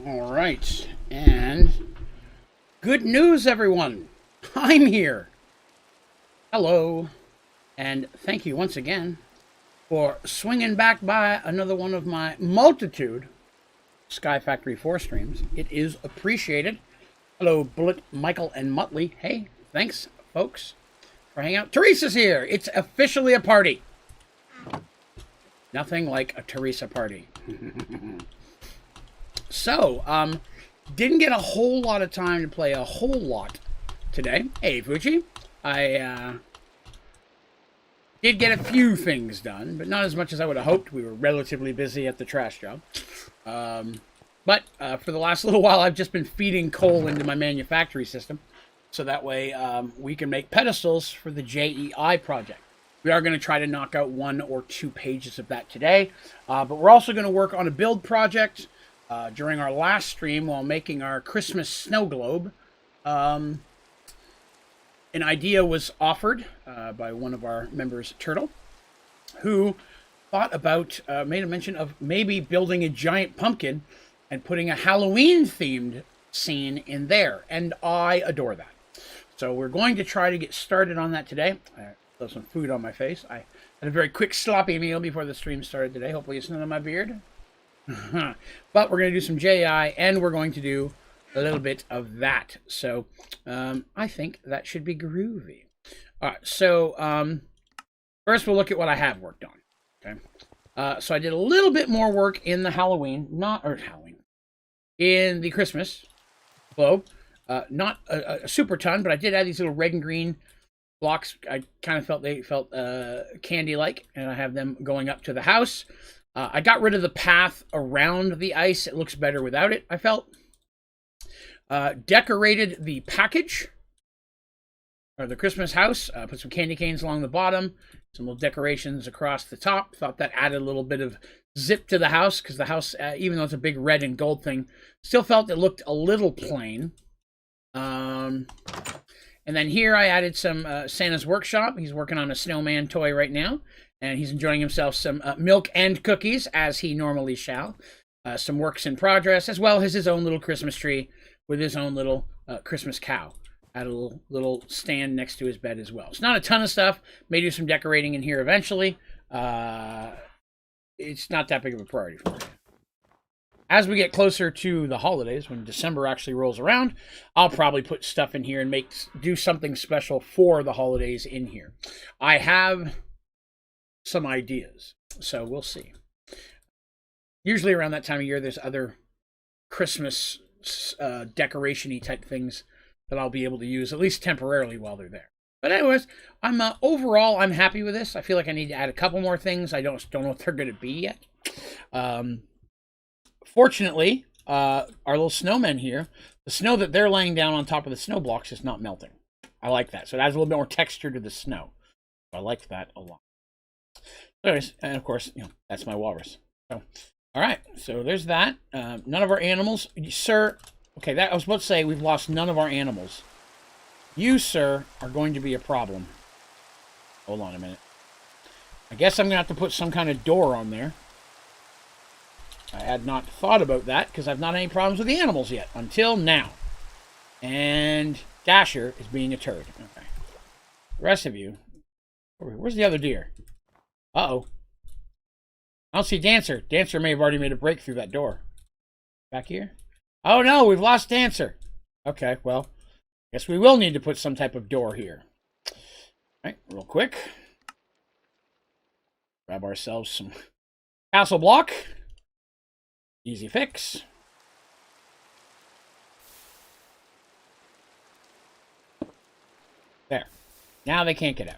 All right. And good news, everyone. I'm here. Hello. And thank you once again for swinging back by another one of my multitude Sky Factory 4 streams. It is appreciated. Hello, Bullet, Michael, and Muttley. Hey, thanks, folks, for hanging out. Teresa's here. It's officially a party. Nothing like a Teresa party. So, didn't get a whole lot of time to play a whole lot today. Hey, Fuji. I did get a few things done, but not as much as I would have hoped. We were relatively busy at the trash job. But for the last little while, I've just been feeding coal into my manufactory system. So that way we can make pedestals for the JEI project. We are going to try to knock out 1 or 2 pages of that today. But we're also going to work on a build project. During our last stream, while making our Christmas snow globe, an idea was offered by one of our members, Turtle, who thought about, made a mention of maybe building a giant pumpkin and putting a Halloween-themed scene in there, and I adore that. So we're going to try to get started on that today. I have some food on my face. I had a very quick sloppy meal before the stream started today. Hopefully it's none of my beard. But we're going to do some JI, and we're going to do a little bit of that. So I think that should be groovy. All right, so first we'll look at what I have worked on. Okay, so I did a little bit more work in the in the Christmas globe. Not a super ton, but I did add these little red and green blocks. I kind of felt they felt candy-like, and I have them going up to the house. I got rid of the path around the ice. It looks better without it, I felt. Decorated the package, or the Christmas house. Put some candy canes along the bottom, some little decorations across the top. Thought that added a little bit of zip to the house, because the house, even though it's a big red and gold thing, still felt it looked a little plain. And then here I added some Santa's Workshop. He's working on a snowman toy right now. And he's enjoying himself some milk and cookies, as he normally shall. Some works in progress, as well as his own little Christmas tree with his own little Christmas cow. Add a little stand next to his bed as well. It's not a ton of stuff. May do some decorating in here eventually. It's not that big of a priority for me. As we get closer to the holidays, when December actually rolls around, I'll probably put stuff in here and do something special for the holidays in here. I have some ideas, so we'll see. Usually around that time of year, there's other Christmas decoration-y type things that I'll be able to use, at least temporarily, while they're there. But anyways, overall I'm happy with this. I feel like I need to add a couple more things. I don't know what they're going to be yet. Fortunately, our little snowmen here, the snow that they're laying down on top of the snow blocks is not melting. I like that. So it adds a little bit more texture to the snow. I like that a lot. Anyways, and of course, that's my walrus. So, all right, so there's that. None of our animals, sir. Okay, that I was about to say we've lost none of our animals. You, sir, are going to be a problem. Hold on a minute. I guess I'm gonna have to put some kind of door on there. I had not thought about that because I've not had any problems with the animals yet until now. And Dasher is being a turd. Okay. The rest of you, where's the other deer? Uh-oh. I don't see Dancer. Dancer may have already made a break through that door. Back here? Oh no, we've lost Dancer. Okay, well, guess we will need to put some type of door here. All right, real quick. Grab ourselves some castle block. Easy fix. There. Now they can't get out.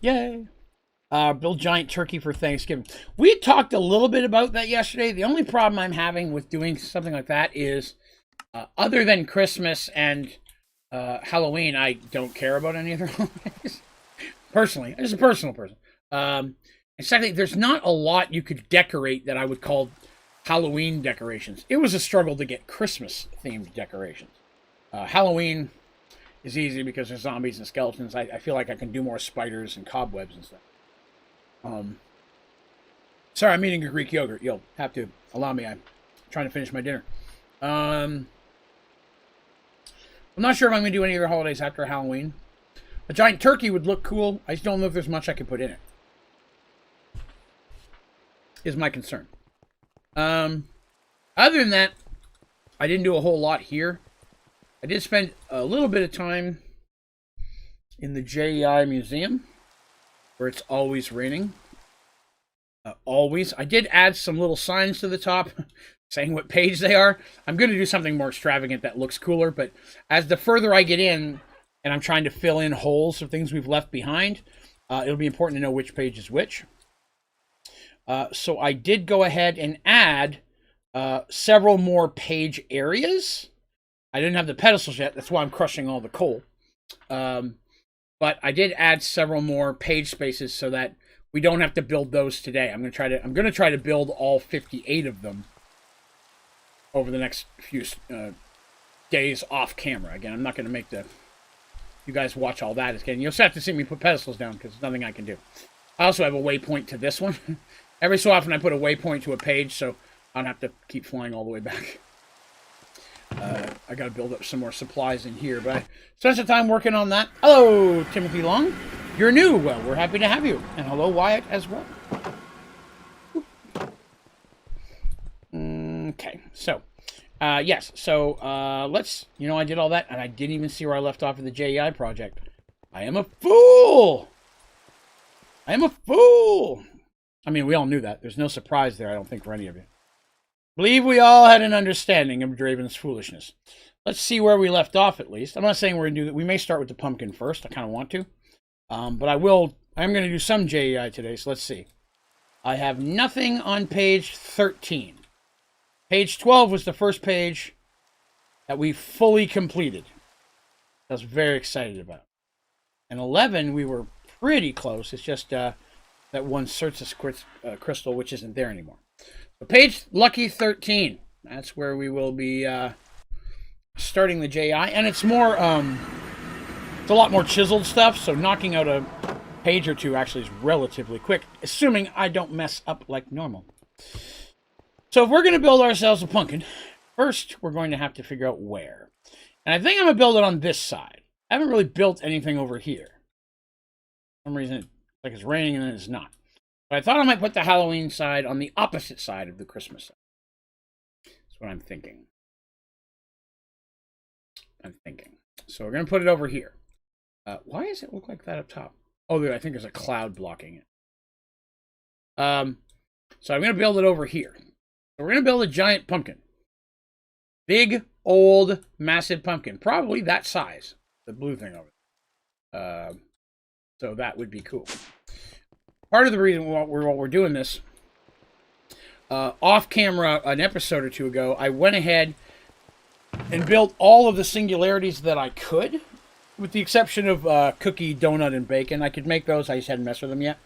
Yay. Build giant turkey for Thanksgiving. We talked a little bit about that yesterday. The only problem I'm having with doing something like that is, other than Christmas and Halloween, I don't care about any other holidays. Personally, I'm just a personal person. And secondly, there's not a lot you could decorate that I would call Halloween decorations. It was a struggle to get Christmas-themed decorations. Halloween is easy because there's zombies and skeletons. I feel like I can do more spiders and cobwebs and stuff. Sorry, I'm eating a Greek yogurt. You'll have to allow me. I'm trying to finish my dinner. I'm not sure if I'm going to do any other holidays after Halloween. A giant turkey would look cool. I just don't know if there's much I can put in it. Is my concern. Other than that, I didn't do a whole lot here. I did spend a little bit of time in the JEI museum, where it's always raining. Always. I did add some little signs to the top saying what page they are. I'm going to do something more extravagant that looks cooler, but as the further I get in, and I'm trying to fill in holes of things we've left behind, it'll be important to know which page is which. So I did go ahead and add several more page areas. I didn't have the pedestals yet. That's why I'm crushing all the coal. But I did add several more page spaces so that we don't have to build those today. I'm going to try to build all 58 of them over the next few days off camera. Again, I'm not going to make you guys watch all that again. You'll just have to see me put pedestals down because there's nothing I can do. I also have a waypoint to this one. Every so often I put a waypoint to a page, so I don't have to keep flying all the way back. I got to build up some more supplies in here, but I spent some time working on that. Hello, Timothy Long. You're new. Well, we're happy to have you. And hello, Wyatt, as well. Okay, so, yes. So, let's, I did all that, and I didn't even see where I left off of the JEI project. I am a fool! I am a fool! I mean, we all knew that. There's no surprise there, I don't think, for any of you. Believe we all had an understanding of Draven's foolishness. Let's see where we left off, at least. I'm not saying we're going to do that. We may start with the pumpkin first. I kind of want to. But I'm going to do some JEI today, so let's see. I have nothing on page 13. Page 12 was the first page that we fully completed. I was very excited about. And 11, we were pretty close. It's just that one Certus crystal, which isn't there anymore. So page lucky 13. That's where we will be starting the JEI. And it's more, it's a lot more chiseled stuff, so knocking out a page or two actually is relatively quick, assuming I don't mess up like normal. So if we're going to build ourselves a pumpkin, first we're going to have to figure out where. And I think I'm going to build it on this side. I haven't really built anything over here. For some reason, it's like it's raining and then it's not. But I thought I might put the Halloween side on the opposite side of the Christmas side. That's what I'm thinking. So we're going to put it over here. Why does it look like that up top? Oh, I think there's a cloud blocking it. So I'm going to build it over here. So we're going to build a giant pumpkin. Big, old, massive pumpkin. Probably that size. The blue thing over there. So that would be cool. Part of the reason why we're doing this, off camera an episode or two ago, I went ahead and built all of the singularities that I could, with the exception of cookie, donut, and bacon. I could make those, I just hadn't messed with them yet.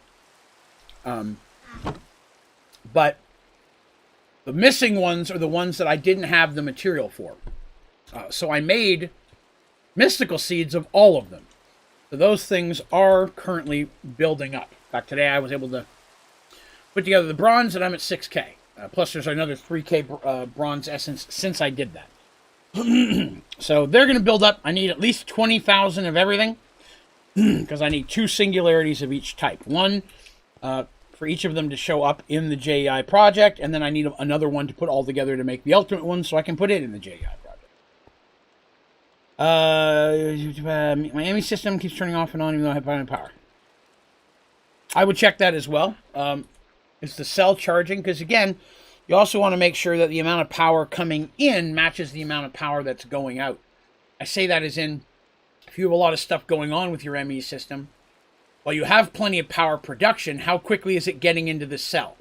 But the missing ones are the ones that I didn't have the material for. So I made mystical seeds of all of them. So those things are currently building up. In fact, today I was able to put together the bronze, and I'm at 6K. Plus there's another 3K bronze essence since I did that. So they're going to build up. I need at least 20,000 of everything, because I need 2 singularities of each type. One for each of them to show up in the JEI project, and then I need another one to put all together to make the ultimate one so I can put it in the JEI project. My ME system keeps turning off and on even though I have power. I would check that as well. It's the cell charging, because again, you also want to make sure that the amount of power coming in matches the amount of power that's going out. I say that as in, if you have a lot of stuff going on with your ME system, while you have plenty of power production, how quickly is it getting into the cell?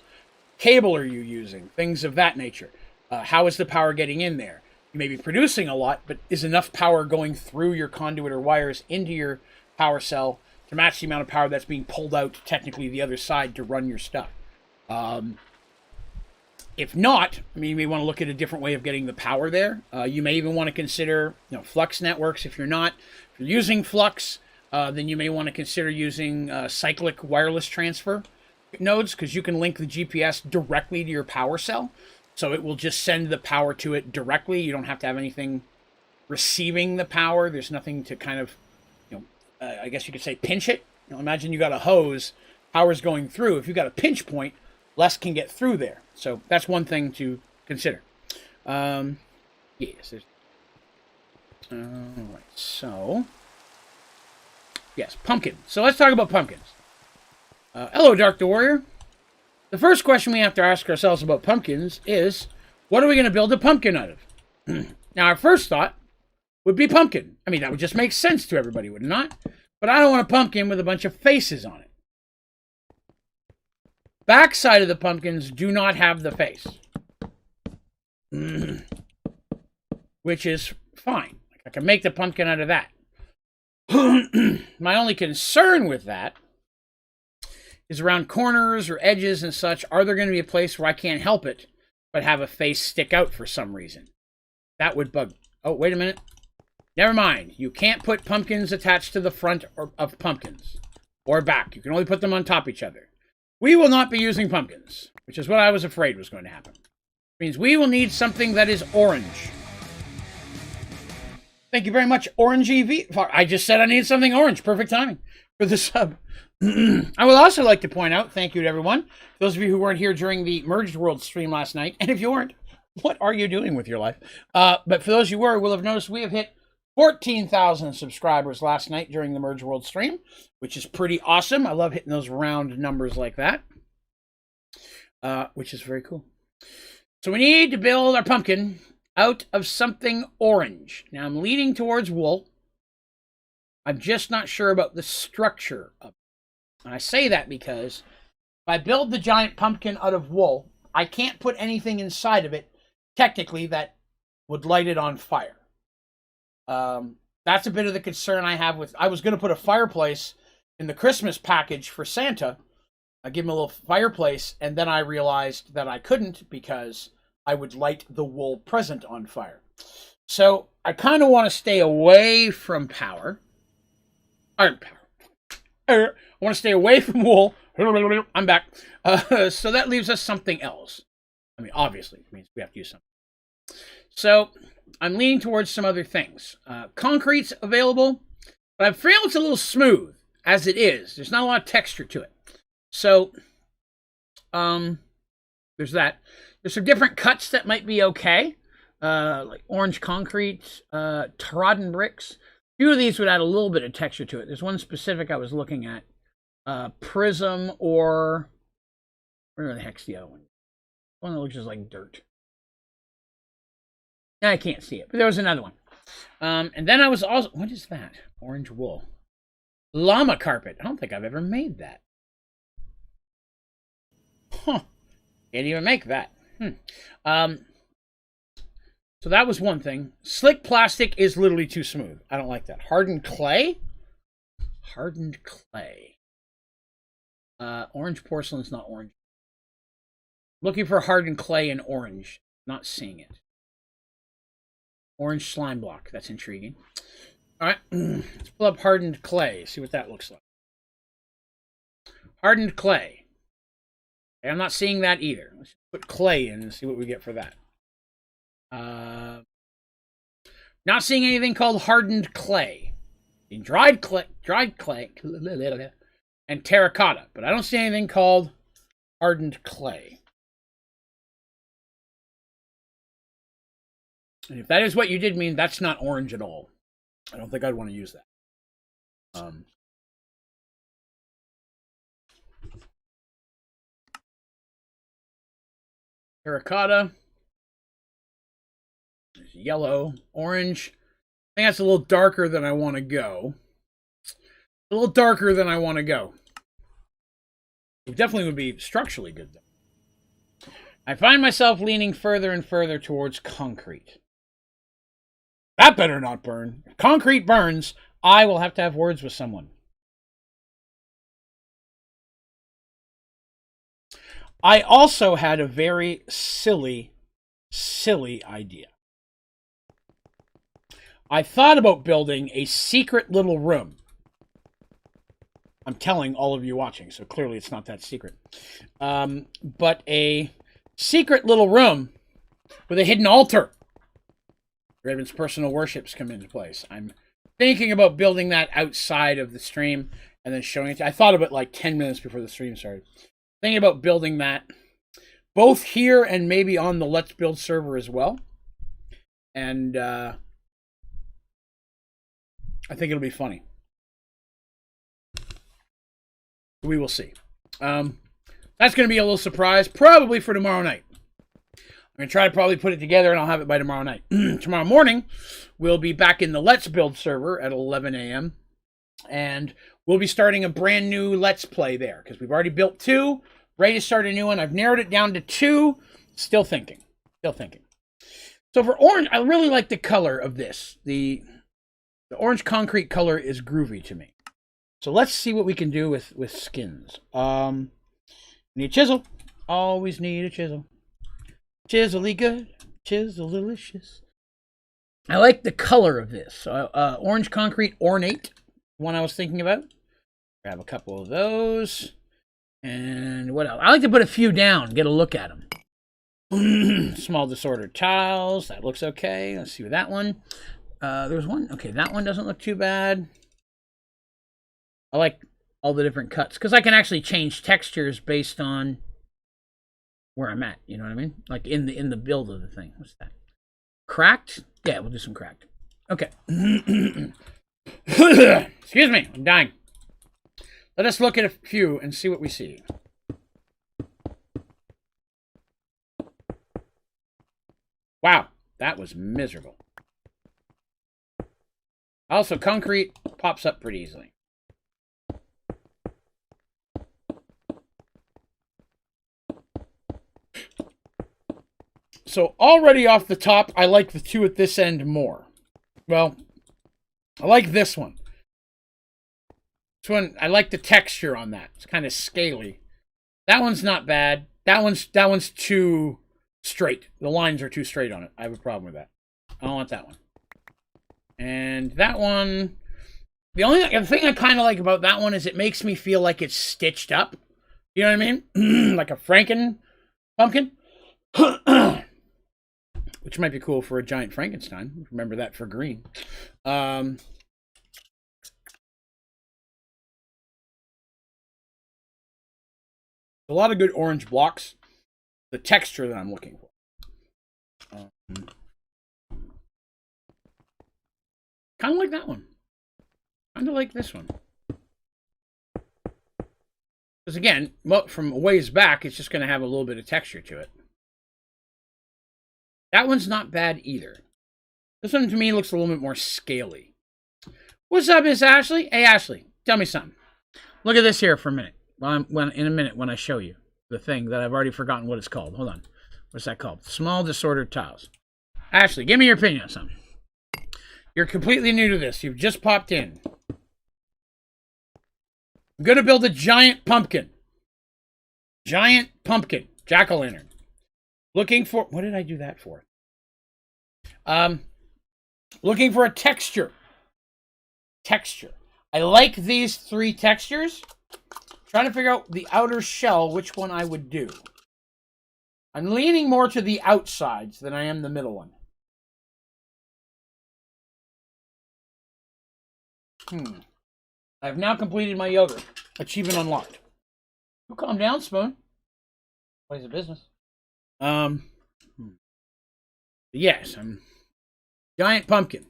Cable are you using? Things of that nature. How is the power getting in there? You may be producing a lot, but is enough power going through your conduit or wires into your power cell to match the amount of power that's being pulled out technically the other side to run your stuff? If not, I mean, you may want to look at a different way of getting the power there. You may even want to consider, flux networks. If you're using flux, then you may want to consider using cyclic wireless transfer nodes, because you can link the GPS directly to your power cell. So it will just send the power to it directly. You don't have to have anything receiving the power. There's nothing to kind of, I guess you could say pinch it. Imagine you got a hose, power's going through. If you got a pinch point, less can get through there. So that's one thing to consider. Yes. All right. So, yes, pumpkin. So let's talk about pumpkins. Hello, Dark the Warrior. The first question we have to ask ourselves about pumpkins is, what are we going to build a pumpkin out of? Now, our first thought would be pumpkin. I mean, that would just make sense to everybody, would it not? But I don't want a pumpkin with a bunch of faces on it. Backside of the pumpkins do not have the face. Which is fine. I can make the pumpkin out of that. My only concern with that is around corners or edges and such. Are there going to be a place where I can't help it but have a face stick out for some reason? That would bug. Oh, wait a minute. Never mind. You can't put pumpkins attached to the front of pumpkins or back. You can only put them on top of each other. We will not be using pumpkins, which is what I was afraid was going to happen. It means we will need something that is orange. Thank you very much, Orange EV. I just said I need something orange. Perfect timing for the sub. I would also like to point out, thank you to everyone, those of you who weren't here during the Merged World stream last night, and if you weren't, what are you doing with your life? But for those who were, will have noticed we have hit 14,000 subscribers last night during the Merged World stream, which is pretty awesome. I love hitting those round numbers like that, which is very cool. So we need to build our pumpkin out of something orange. Now I'm leaning towards wool. I'm just not sure about the structure of it. And I say that because if I build the giant pumpkin out of wool, I can't put anything inside of it, technically, that would light it on fire. That's a bit of the concern I have with... I was going to put a fireplace in the Christmas package for Santa. I give him a little fireplace, and then I realized that I couldn't because I would light the wool present on fire. So I kind of want to stay away from power. I want to stay away from wool. I'm back. So that leaves us something else. I mean, obviously, it means we have to use something. So I'm leaning towards some other things. Concrete's available, but I feel it's a little smooth as it is. There's not a lot of texture to it. So there's that. There's some different cuts that might be okay, like orange concrete, trodden bricks. A few of these would add a little bit of texture to it. There's one specific I was looking at, prism, or where the heck's the other one? One that looks just like dirt. I can't see it, but there was another one. And then I was also, what is that? Orange wool. Llama carpet. I don't think I've ever made that. Huh. Can't even make that. So that was one thing. Slick plastic is literally too smooth. I don't like that. Hardened clay? Hardened clay. Orange porcelain is not orange. Looking for hardened clay in orange. Not seeing it. Orange slime block. That's intriguing. All right. Let's pull up hardened clay. See what that looks like. Hardened clay. Okay, I'm not seeing that either. Let's put clay in and see what we get for that. Not seeing anything called hardened clay. In dried clay, and terracotta, but I don't see anything called hardened clay. And if that is what you did mean, that's not orange at all. I don't think I'd want to use that. Terracotta. There's yellow, orange. I think that's a little darker than I want to go. A little darker than I want to go. It definitely would be structurally good, though. I find myself leaning further and further towards concrete. That better not burn. If concrete burns, I will have to have words with someone. I also had a very silly idea. I thought about building a secret little room. I'm telling all of you watching, so clearly it's not that secret. But a secret little room with a hidden altar. Raven's personal worships come into place. I'm thinking about building that outside of the stream and then showing it to you. I thought of it like 10 minutes before the stream started. Thinking about building that both here and maybe on the Let's Build server as well. And I think it'll be funny. We will see. That's going to be a little surprise, probably for tomorrow night. I'm going to try to probably put it together, and I'll have it by tomorrow night. Tomorrow morning, we'll be back in the Let's Build server at 11 a.m. And we'll be starting a brand new Let's Play there, because we've already built 2. Ready to start a new one. I've narrowed it down to 2. Still thinking. So for orange, I really like the color of this. The orange concrete color is groovy to me. So let's see what we can do with skins. Need a chisel. Always need a chisel. Chisel-y good. Chisel-delicious. I like the color of this. Orange concrete ornate, one I was thinking about. Grab a couple of those. And what else? I like to put a few down, get a look at them. Small disordered tiles. That looks okay. Let's see with that one. There's one. Okay, that one doesn't look too bad. I like all the different cuts because I can actually change textures based on where I'm at. You know what I mean? Like in the build of the thing. What's that? Cracked? Yeah, we'll do some cracked. Okay. Excuse me, I'm dying. Let us look at a few and see what we see. Wow, that was miserable. Also, concrete pops up pretty easily. So already off the top, I like the 2 at this end more. Well, I like this one. This one, I like the texture on that. It's kind of scaly. That one's not bad. That one's too straight. The lines are too straight on it. I have a problem with that. I don't want that one. And that one, the thing I kind of like about that one is it makes me feel like it's stitched up. You know what I mean? Like a Franken pumpkin. Which might be cool for a giant Frankenstein. Remember that for green. A lot of good orange blocks. The texture that I'm looking for. Kind of like that one. Kind of like this one. Because again, from a ways back, it's just going to have a little bit of texture to it. That one's not bad either. This one to me looks a little bit more scaly. What's up, Miss Ashley? Hey, Ashley, tell me something. Look at this here for a minute. In a minute when I show you the thing that I've already forgotten what it's called. Hold on. What's that called? Small disordered tiles. Ashley, give me your opinion on something. You're completely new to this. You've just popped in. I'm going to build a giant pumpkin. Giant pumpkin. Jack-o'-lantern. Looking for... What did I do that for? Looking for a texture. Texture. I like these 3 textures. Trying to figure out the outer shell, which one I would do. I'm leaning more to the outsides than I am the middle one. I've now completed my yogurt. Achievement unlocked. You calm down, Spoon. Plays a business. Yes, I'm giant pumpkin.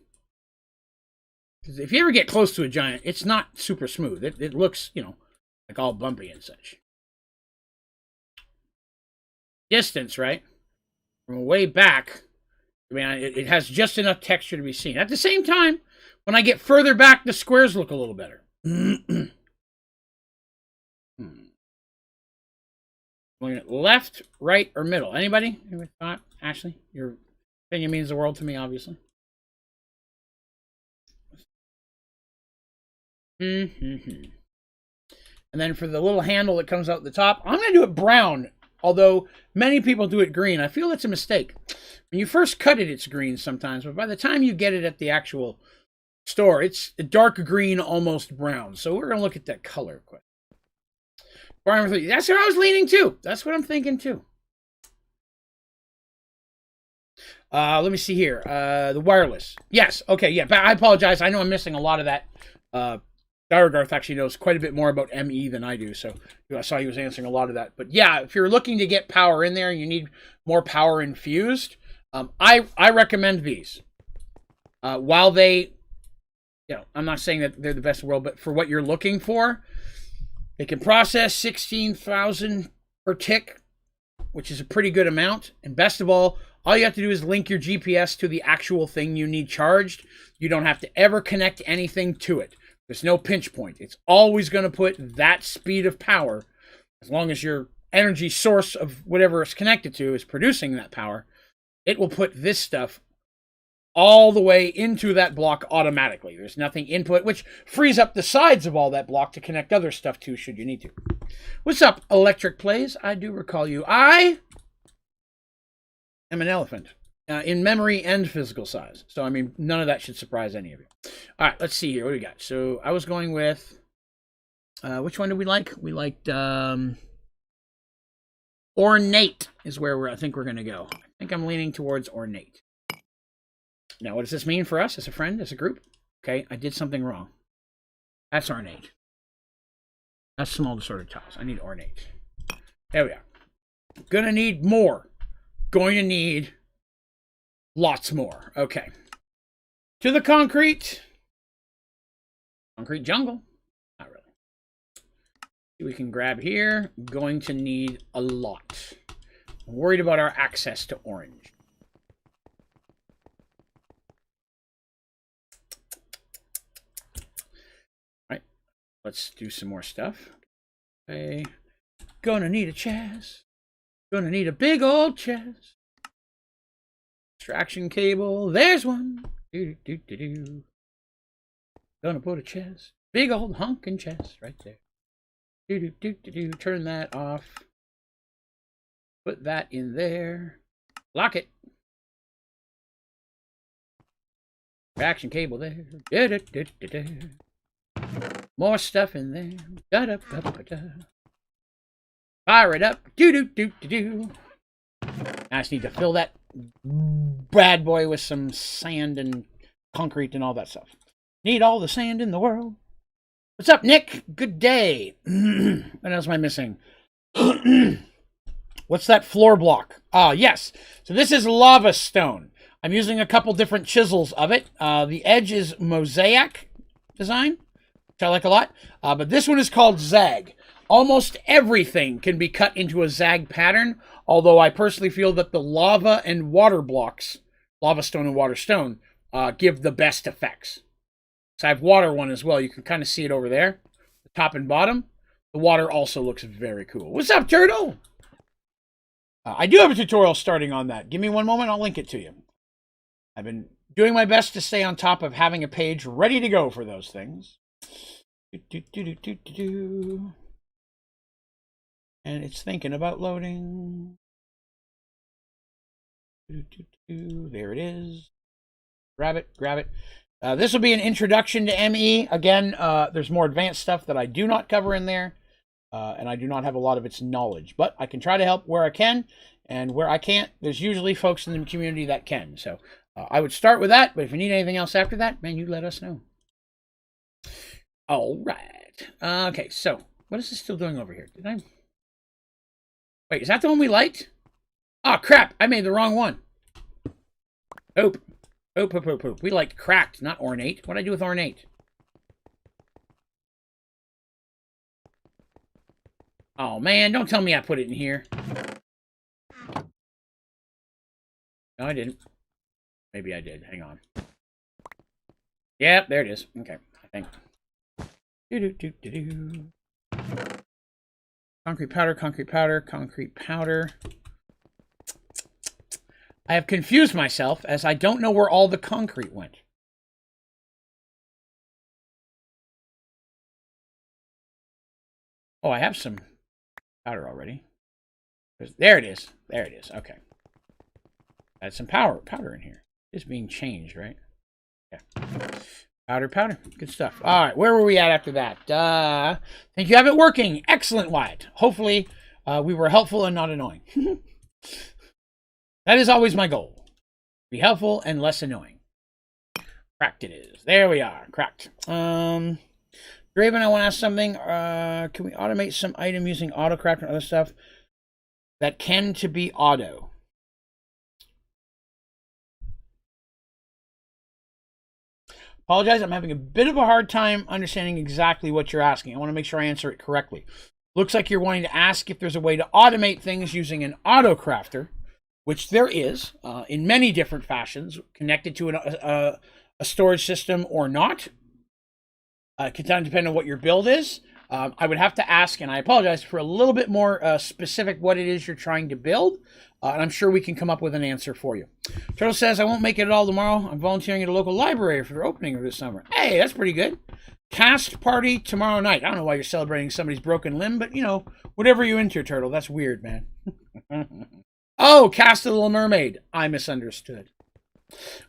If you ever get close to a giant, it's not super smooth. It looks, you know, like all bumpy and such. Distance, right? From way back, I mean, it has just enough texture to be seen. At the same time, when I get further back, the squares look a little better. Left, right, or middle? Anybody? Any thought? Ashley, your opinion means the world to me, obviously. And then for the little handle that comes out the top, I'm going to do it brown. Although many people do it green. I feel that's a mistake. When you first cut it, it's green sometimes. But by the time you get it at the actual store, it's a dark green, almost brown. So we're going to look at that color quick. That's where I was leaning to. That's what I'm thinking too. Let me see here. The wireless. Yes. Okay. Yeah. But I apologize. I know I'm missing a lot of that. Dargarth actually knows quite a bit more about ME than I do, so I saw he was answering a lot of that. But yeah, if you're looking to get power in there and you need more power infused, I recommend these. While they, I'm not saying that they're the best in the world, but for what you're looking for, they can process 16,000 per tick, which is a pretty good amount. And best of all you have to do is link your GPS to the actual thing you need charged. You don't have to ever connect anything to it. There's no pinch point. It's always going to put that speed of power, as long as your energy source of whatever it's connected to is producing that power, it will put this stuff all the way into that block automatically. There's nothing input, which frees up the sides of all that block to connect other stuff to should you need to. What's up, Electric Plays? I do recall you. I am an elephant. In memory and physical size. So, I mean, none of that should surprise any of you. All right, let's see here. What do we got? So, I was going with... which one did we like? We liked... Ornate is where I think we're going to go. I think I'm leaning towards Ornate. Now, what does this mean for us as a friend, as a group? Okay, I did something wrong. That's Ornate. That's small disordered tiles. I need Ornate. There we are. Gonna need more. Going to need... lots more. Okay. To the concrete. Concrete jungle. Not really. We can grab here. Going to need a lot. I'm worried about our access to orange. All right. Let's do some more stuff. Okay. Gonna need a chest. Gonna need a big old chest. Extraction cable. There's one. Gonna put a chest. Big old honking chest right there. Turn that off. Put that in there. Lock it. Extraction cable there. More stuff in there. Fire it up. I just need to fill that bad boy with some sand and concrete and all that stuff. Need all the sand in the world. What's up, Nick? Good day. What else am I missing? What's that floor block? Yes. So this is lava stone. I'm using a couple different chisels of it. The edge is mosaic design, which I like a lot. But this one is called zag. Almost everything can be cut into a zag pattern, although I personally feel that the lava and water blocks, lava stone and water stone, give the best effects. So I have water one as well. You can kind of see it over there, the top and bottom. The water also looks very cool. What's up, Turtle? I do have a tutorial starting on that. Give me one moment, I'll link it to you. I've been doing my best to stay on top of having a page ready to go for those things. And it's thinking about loading. There it is. Grab it, grab it. This will be an introduction to ME. Again, there's more advanced stuff that I do not cover in there. And I do not have a lot of its knowledge. But I can try to help where I can. And where I can't, there's usually folks in the community that can. So I would start with that. But if you need anything else after that, man, you let us know. All right. Okay, so what is this still doing over here? Did I... Wait, is that the one we liked? Oh, crap. I made the wrong one. Oop. Oop, oop, oop, oop. We liked cracked, not ornate. What'd I do with ornate? Oh, man. Don't tell me I put it in here. No, I didn't. Maybe I did. Hang on. Yep, there it is. Okay, I think. Do-do-do-do-do. Concrete powder, concrete powder, concrete powder. I have confused myself as I don't know where all the concrete went. Oh, I have some powder already. There it is. There it is. Okay. I had some powder in here. It's being changed, right? Yeah. Powder, powder. Good stuff. All right, where were we at after that? Think you have it working. Excellent, Wyatt. Hopefully, we were helpful and not annoying. That is always my goal. Be helpful and less annoying. Cracked it is. There we are. Cracked. Draven, I want to ask something. Can we automate some item using autocraft and other stuff that can to be auto? Apologize, I'm having a bit of a hard time understanding exactly what you're asking. I want to make sure I answer it correctly. Looks like you're wanting to ask if there's a way to automate things using an autocrafter, which there is in many different fashions, connected to a storage system or not. It can depend on what your build is. I would have to ask, and I apologize, for a little bit more specific what it is you're trying to build. And I'm sure we can come up with an answer for you. Turtle says, I won't make it at all tomorrow. I'm volunteering at a local library for their opening this summer. Hey, that's pretty good. Cast party tomorrow night. I don't know why you're celebrating somebody's broken limb, but, you know, whatever you're into, Turtle. That's weird, man. Oh, Cast of the Little Mermaid. I misunderstood.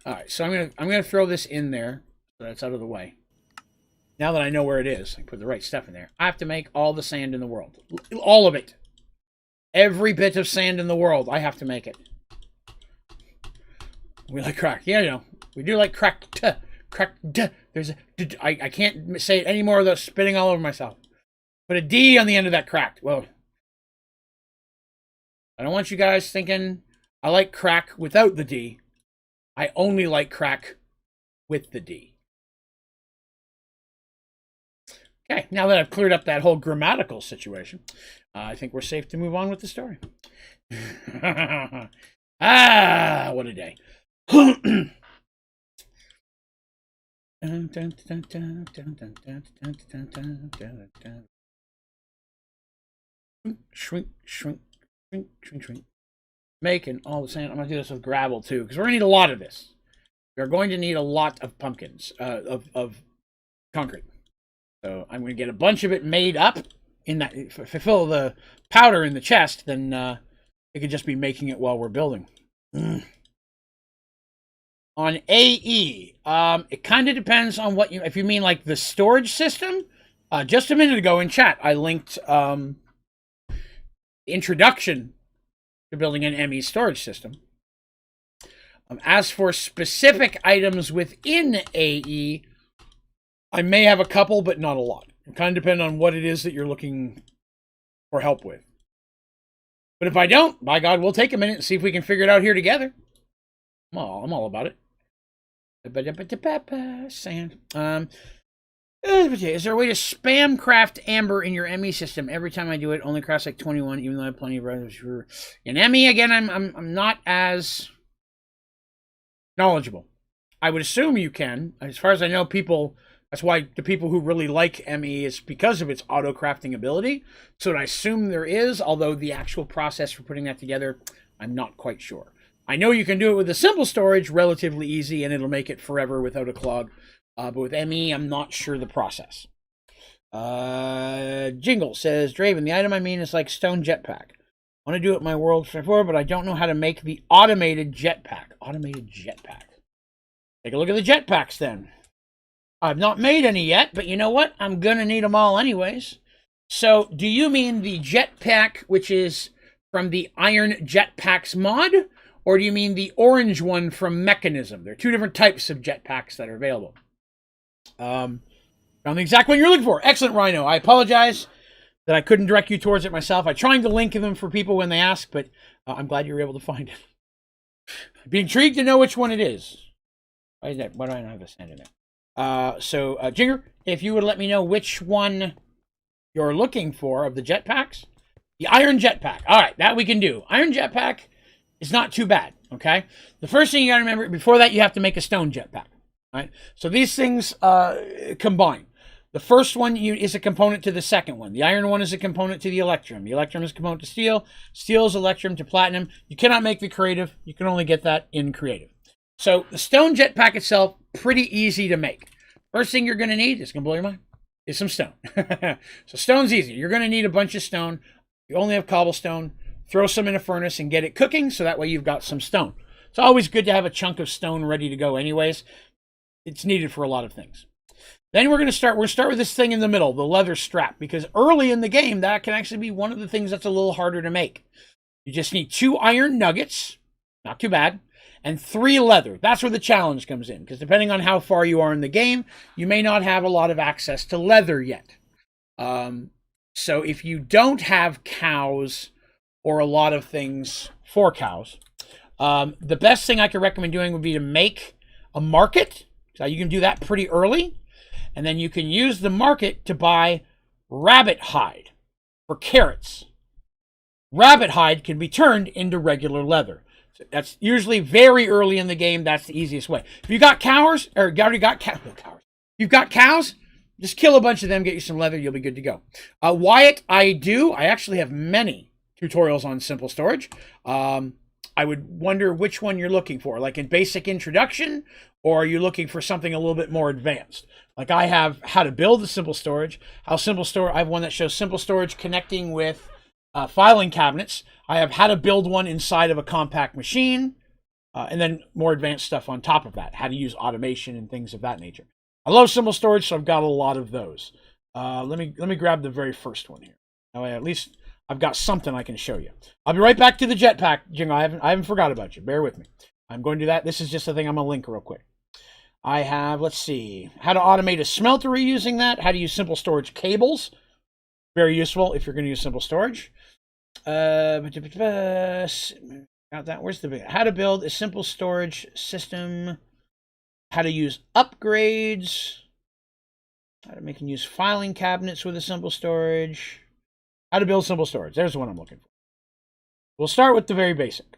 All right, so I'm gonna throw this in there so that's out of the way. Now that I know where it is, I put the right stuff in there. I have to make all the sand in the world. All of it. Every bit of sand in the world, I have to make it. We like crack. Yeah, you know. We do like crack. Crack. There's a... I can't say it anymore without spitting all over myself. Put a D on the end of that cracked. Well, I don't want you guys thinking I like crack without the D. I only like crack with the D. Okay, now that I've cleared up that whole grammatical situation, I think we're safe to move on with the story. Ah, what a day. Shrink, shrink, shrink, shrink, shrink. Making all the sand. I'm going to do this with gravel, too, because we're going to need a lot of this. We're going to need a lot of pumpkins, of concrete. So I'm going to get a bunch of it made up in that. If I fill the powder in the chest, then it could just be making it while we're building. On AE, it kind of depends on what you. If you mean like the storage system, just a minute ago in chat, I linked the introduction to building an ME storage system. As for specific items within AE, I may have a couple, but not a lot. It kind of depends on what it is that you're looking for help with. But if I don't, by God, we'll take a minute and see if we can figure it out here together. I'm all about it. Sand. Is there a way to spam craft amber in your ME system? Every time I do it, only crafts like 21, even though I have plenty of others. In ME, again, I'm not as knowledgeable. I would assume you can. As far as I know, people... That's why the people who really like ME is because of its auto-crafting ability. So I assume there is, although the actual process for putting that together, I'm not quite sure. I know you can do it with a simple storage, relatively easy, and it'll make it forever without a clog. But with ME, I'm not sure the process. Jingle says, Draven, the item I mean is like stone jetpack. I want to do it in my world before, but I don't know how to make the automated jetpack. Automated jetpack. Take a look at the jetpacks then. I've not made any yet, but you know what? I'm going to need them all anyways. So, do you mean the jetpack, which is from the Iron Jetpacks mod? Or do you mean the orange one from Mechanism? There are two different types of jetpacks that are available. Found the exact one you're looking for. Excellent, Rhino. I apologize that I couldn't direct you towards it myself. I'm trying to link them for people when they ask, but I'm glad you were able to find it. I'd be intrigued to know which one it is. Why is that? Why do I not have a sand in it? Jinger, if you would let me know which one you're looking for of the jetpacks. The Iron Jetpack. All right, that we can do. Iron Jetpack is not too bad, okay? The first thing you got to remember, before that, you have to make a stone jetpack, right? So these things combine. The first one is a component to the second one. The iron one is a component to the electrum. The electrum is a component to steel. Steel is electrum to platinum. You cannot make the creative. You can only get that in creative. So the stone jetpack itself, pretty easy to make. First thing you're going to need, it's going to blow your mind, is some stone. So stone's easy. You're going to need a bunch of stone. You only have cobblestone. Throw some in a furnace and get it cooking, so that way you've got some stone. It's always good to have a chunk of stone ready to go anyways. It's needed for a lot of things. Then we're going to start with this thing in the middle, the leather strap, because early in the game, that can actually be one of the things that's a little harder to make. You just need 2 iron nuggets, not too bad, and 3 leather. That's where the challenge comes in, because depending on how far you are in the game, you may not have a lot of access to leather yet. So if you don't have cows or a lot of things for cows, the best thing I could recommend doing would be to make a market. So you can do that pretty early, and then you can use the market to buy rabbit hide for carrots. Rabbit hide can be turned into regular leather. So that's usually very early in the game. That's the easiest way. If you got cows, or you already got cows, you've got cows, just kill a bunch of them, get you some leather, you'll be good to go. Wyatt, I actually have many tutorials on simple storage. I would wonder which one you're looking for, like in basic introduction, or are you looking for something a little bit more advanced? Like I have how to build a simple storage, I have one that shows simple storage connecting with filing cabinets. I have how to build one inside of a compact machine, and then more advanced stuff on top of that, how to use automation and things of that nature. I love simple storage, so I've got a lot of those. Let me grab the very first one here. That way, at least I've got something I can show you. I'll be right back to the jetpack, Jingo. I haven't forgot about you. Bear with me. I'm going to do that. This is just a thing I'm going to link real quick. I have, let's see, how to automate a smeltery using that, how to use simple storage cables. Very useful if you're going to use simple storage. Got that. Where's the big? How to build a simple storage system. How to use upgrades. How to make and use filing cabinets with a simple storage. How to build simple storage. There's the one I'm looking for. We'll start with the very basic.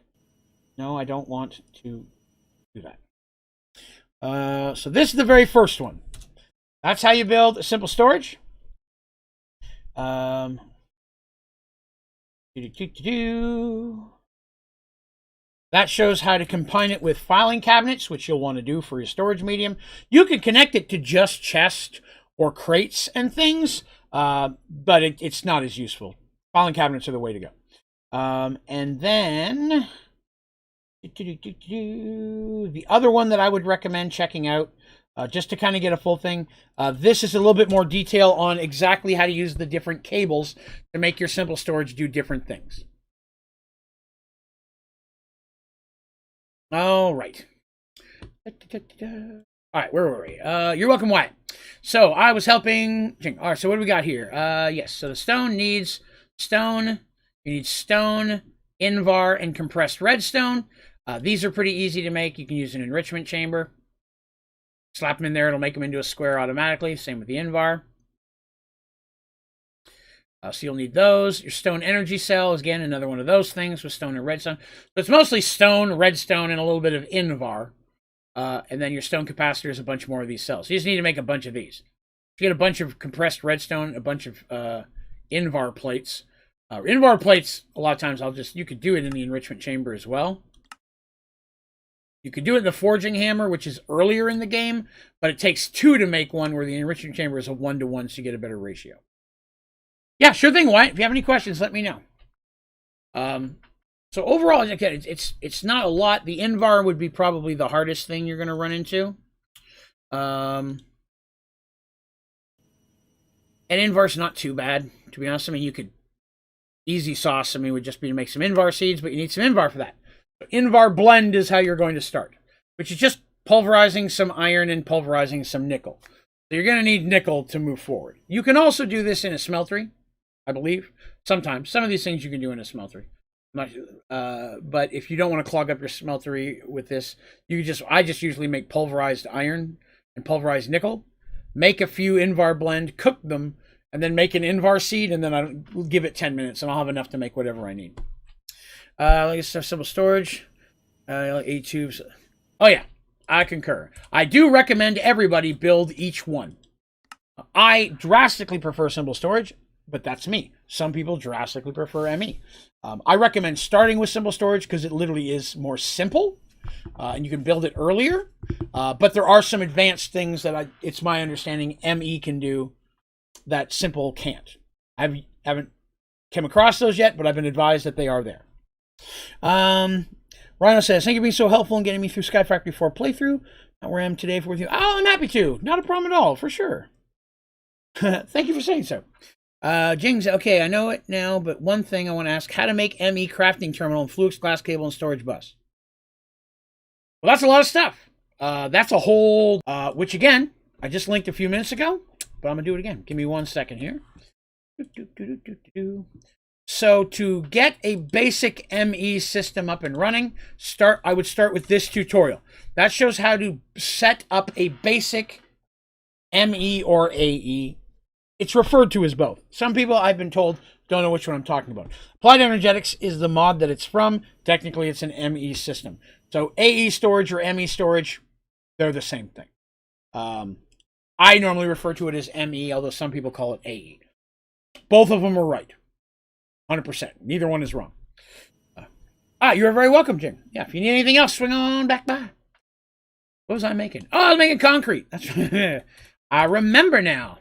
No, I don't want to do that. So this is the very first one. That's how you build a simple storage. That shows how to combine it with filing cabinets, which you'll want to do for your storage medium. You can connect it to just chests or crates and things, but it's not as useful. Filing cabinets are the way to go. And then the other one that I would recommend checking out, just to kind of get a full thing, this is a little bit more detail on exactly how to use the different cables to make your simple storage do different things. All right. All right, where were we? You're welcome, Wyatt. So I was helping. All right, so what do we got here? Yes, so the stone needs stone. You need stone, invar, and compressed redstone. These are pretty easy to make. You can use an enrichment chamber. Slap them in there, it'll make them into a square automatically. Same with the invar. So you'll need those. Your stone energy cell is, again, another one of those things with stone and redstone. So it's mostly stone, redstone, and a little bit of invar. And then your stone capacitor is a bunch more of these cells. So you just need to make a bunch of these. You get a bunch of compressed redstone, a bunch of invar plates. Invar plates, a lot of times you could do it in the enrichment chamber as well. You could do it in the forging hammer, which is earlier in the game, but it takes 2 to make one, where the enrichment chamber is a 1-to-1, so you get a better ratio. Yeah, sure thing, Wyatt. If you have any questions, let me know. So overall, again, it's not a lot. The invar would be probably the hardest thing you're going to run into. And invar's not too bad, to be honest. I mean, you could easy sauce. I mean, would just be to make some invar seeds, but you need some invar for that. Invar blend is how you're going to start, which is just pulverizing some iron and pulverizing some nickel. So you're going to need nickel to move forward. You can also do this in a smeltery, I believe. Sometimes. Some of these things you can do in a smeltery. But if you don't want to clog up your smeltery with this, I just usually make pulverized iron and pulverized nickel, make a few invar blend, cook them, and then make an invar seed, and then I'll give it 10 minutes, and I'll have enough to make whatever I need. Let's have simple storage. 8 tubes. Oh yeah, I concur. I do recommend everybody build each one. I drastically prefer simple storage, but that's me. Some people drastically prefer ME. I recommend starting with simple storage because it literally is more simple, and you can build it earlier. But there are some advanced things that it's my understanding ME can do that simple can't. I haven't come across those yet, but I've been advised that they are there. Rhino says, thank you for being so helpful in getting me through Sky Factory 4 playthrough. Not where I am today with you. Oh, I'm happy to. Not a problem at all, for sure. Thank you for saying so. Jings, okay, I know it now, but one thing I want to ask, how to make ME crafting terminal and Fluix glass cable and storage bus? Well, that's a lot of stuff. That's a whole, which again, I just linked a few minutes ago, but I'm going to do it again. Give me 1 second here. So to get a basic ME system up and running, I would start with this tutorial. That shows how to set up a basic ME or AE. It's referred to as both. Some people, I've been told, don't know which one I'm talking about. Applied Energetics is the mod that it's from. Technically, it's an ME system. So AE storage or ME storage, they're the same thing. I normally refer to it as ME, although some people call it AE. Both of them are right. 100%. Neither one is wrong. You're very welcome, Jim. Yeah, if you need anything else, swing on back by. What was I making? Oh, I was making concrete. That's I remember now.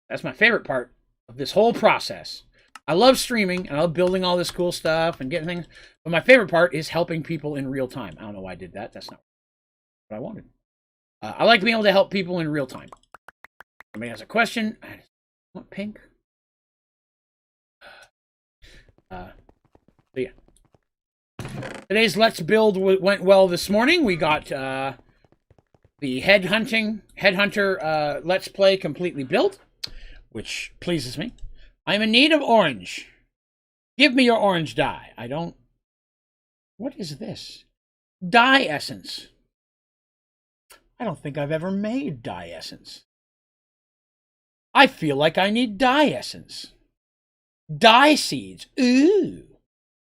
That's my favorite part of this whole process. I love streaming, and I love building all this cool stuff and getting things. But my favorite part is helping people in real time. I don't know why I did that. That's not what I wanted. I like being able to help people in real time. Somebody has a question. I want pink. So yeah. Today's Let's Build went well this morning. We got the Headhunter Let's Play completely built, which pleases me. I'm in need of orange. Give me your orange dye. I don't... What is this? Dye essence. I don't think I've ever made dye essence. I feel like I need dye essence. Dye seeds. Ooh.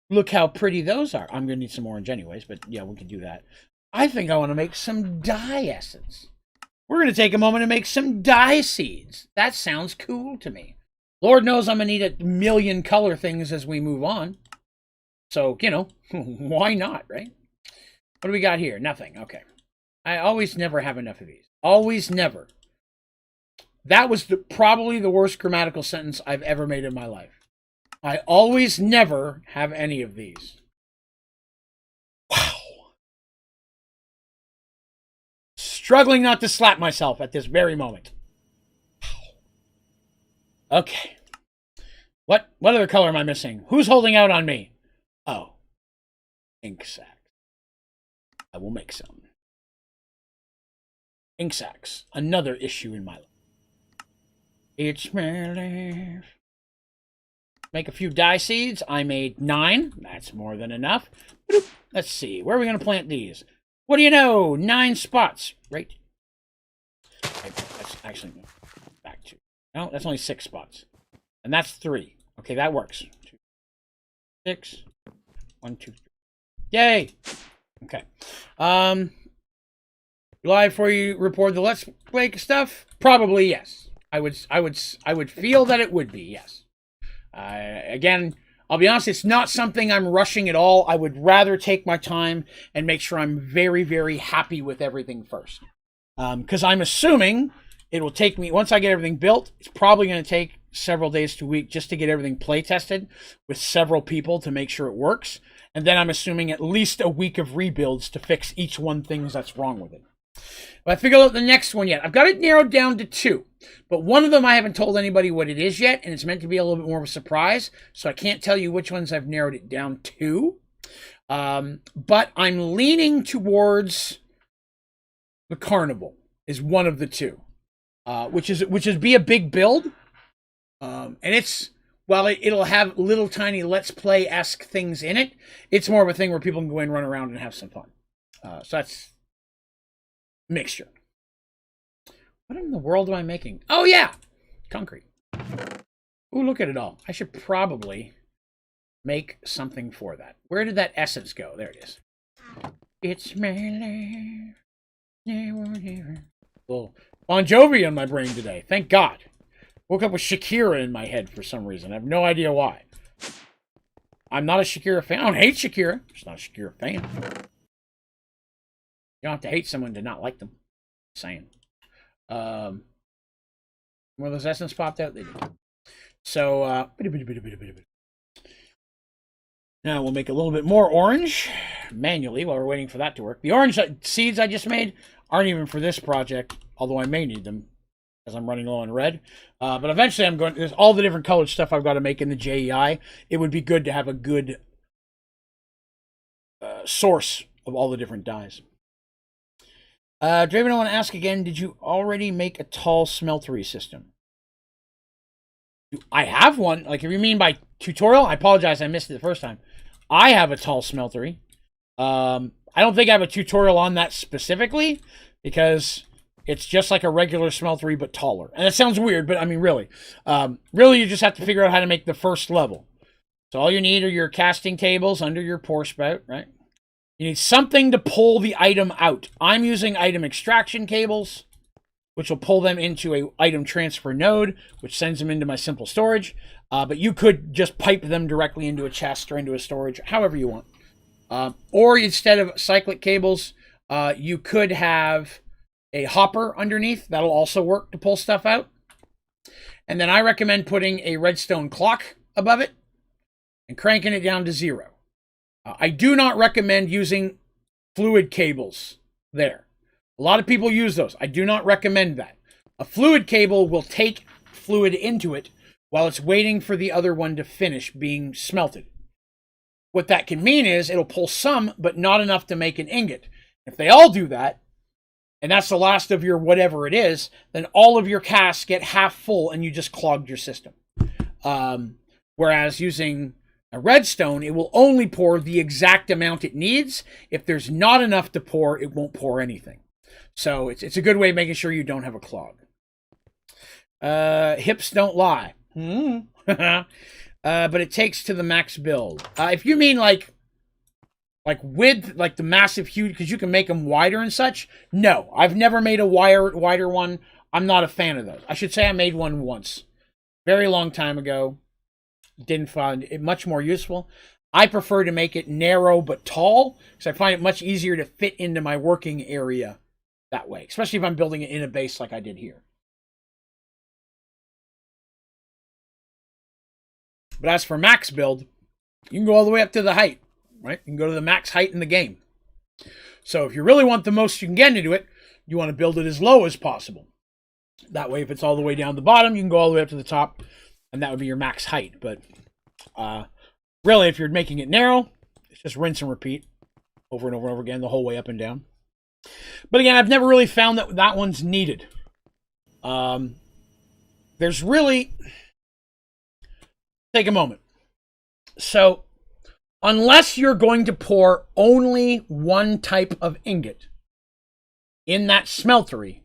Look how pretty those are. I'm going to need some orange anyways, but yeah, we can do that. I think I want to make some dye essence. We're going to take a moment to make some dye seeds. That sounds cool to me. Lord knows I'm going to need a million color things as we move on. So, you know, why not, right? What do we got here? Nothing. Okay. I always never have enough of these. Always never. That was probably the worst grammatical sentence I've ever made in my life. I always never have any of these. Wow. Struggling not to slap myself at this very moment. Wow. Okay. What other color am I missing? Who's holding out on me? Oh. Ink sac. I will make some. Ink sacs. Another issue in my life. It's my life. Make a few dye seeds. I made 9. That's more than enough. Let's see. Where are we going to plant these? What do you know? 9 spots. Right. That's actually back to. No, that's only 6 spots. And that's 3. Okay, that works. 2, 6. 1, 2, 3. Yay! Okay. Live for you report the Let's Play stuff? Probably yes. I would feel that it would be, yes. Again, I'll be honest, it's not something I'm rushing at all. I would rather take my time and make sure I'm very, very happy with everything first. Because I'm assuming it will take me, once I get everything built, it's probably going to take several days to a week just to get everything play tested with several people to make sure it works. And then I'm assuming at least a week of rebuilds to fix each one thing that's wrong with it. But I figured out the next one yet. I've got it narrowed down to 2. But one of them I haven't told anybody what it is yet, and it's meant to be a little bit more of a surprise. So I can't tell you which ones I've narrowed it down to. But I'm leaning towards the Carnival is one of the 2. Which is be a big build. And it's, while it'll have little tiny Let's Play-esque things in it, it's more of a thing where people can go in, run around, and have some fun. So that's mixture. What in the world am I making? Oh, yeah! Concrete. Ooh, look at it all. I should probably make something for that. Where did that essence go? There it is. It's my life. Well, Bon Jovi on my brain today. Thank God. Woke up with Shakira in my head for some reason. I have no idea why. I'm not a Shakira fan. I don't hate Shakira. I'm just not a Shakira fan. You don't have to hate someone to not like them. Just saying. One of those essence popped out? They did. So, now we'll make a little bit more orange manually while we're waiting for that to work. The orange seeds I just made aren't even for this project, although I may need them because I'm running low on red. But eventually there's all the different colored stuff I've got to make in the JEI. It would be good to have a good source of all the different dyes. Draven, I want to ask again, did you already make a tall smeltery system? I have one. Like, if you mean by tutorial, I apologize, I missed it the first time. I have a tall smeltery. I don't think I have a tutorial on that specifically, because it's just like a regular smeltery, but taller. And it sounds weird, but I mean, really. Really, you just have to figure out how to make the first level. So all you need are your casting tables under your pour spout, right? You need something to pull the item out. I'm using item extraction cables, which will pull them into a item transfer node, which sends them into my simple storage. But you could just pipe them directly into a chest or into a storage, however you want. Or instead of cyclic cables, you could have a hopper underneath. That'll also work to pull stuff out. And then I recommend putting a redstone clock above it and cranking it down to 0. I do not recommend using fluid cables there. A lot of people use those. I do not recommend that. A fluid cable will take fluid into it while it's waiting for the other one to finish being smelted. What that can mean is it'll pull some, but not enough to make an ingot. If they all do that, and that's the last of your whatever it is, then all of your casks get half full and you just clogged your system. Whereas using a redstone, it will only pour the exact amount it needs. If there's not enough to pour, it won't pour anything. So it's a good way of making sure you don't have a clog. Hips don't lie. But it takes to the max build. If you mean like width, like the massive huge, because you can make them wider and such. No, I've never made a wider one. I'm not a fan of those. I should say I made one once. Very long time ago. Didn't find it much more useful. I prefer to make it narrow but tall, because I find it much easier to fit into my working area that way, especially if I'm building it in a base like I did here. But as for max build, you can go all the way up to the height, right? You can go to the max height in the game. So if you really want the most you can get into it, you want to build it as low as possible. That way, if it's all the way down the bottom, you can go all the way up to the top, and that would be your max height. But really, if you're making it narrow, it's just rinse and repeat over and over and over again, the whole way up and down. But again, I've never really found that one's needed. There's really... Take a moment. So, unless you're going to pour only one type of ingot in that smeltery,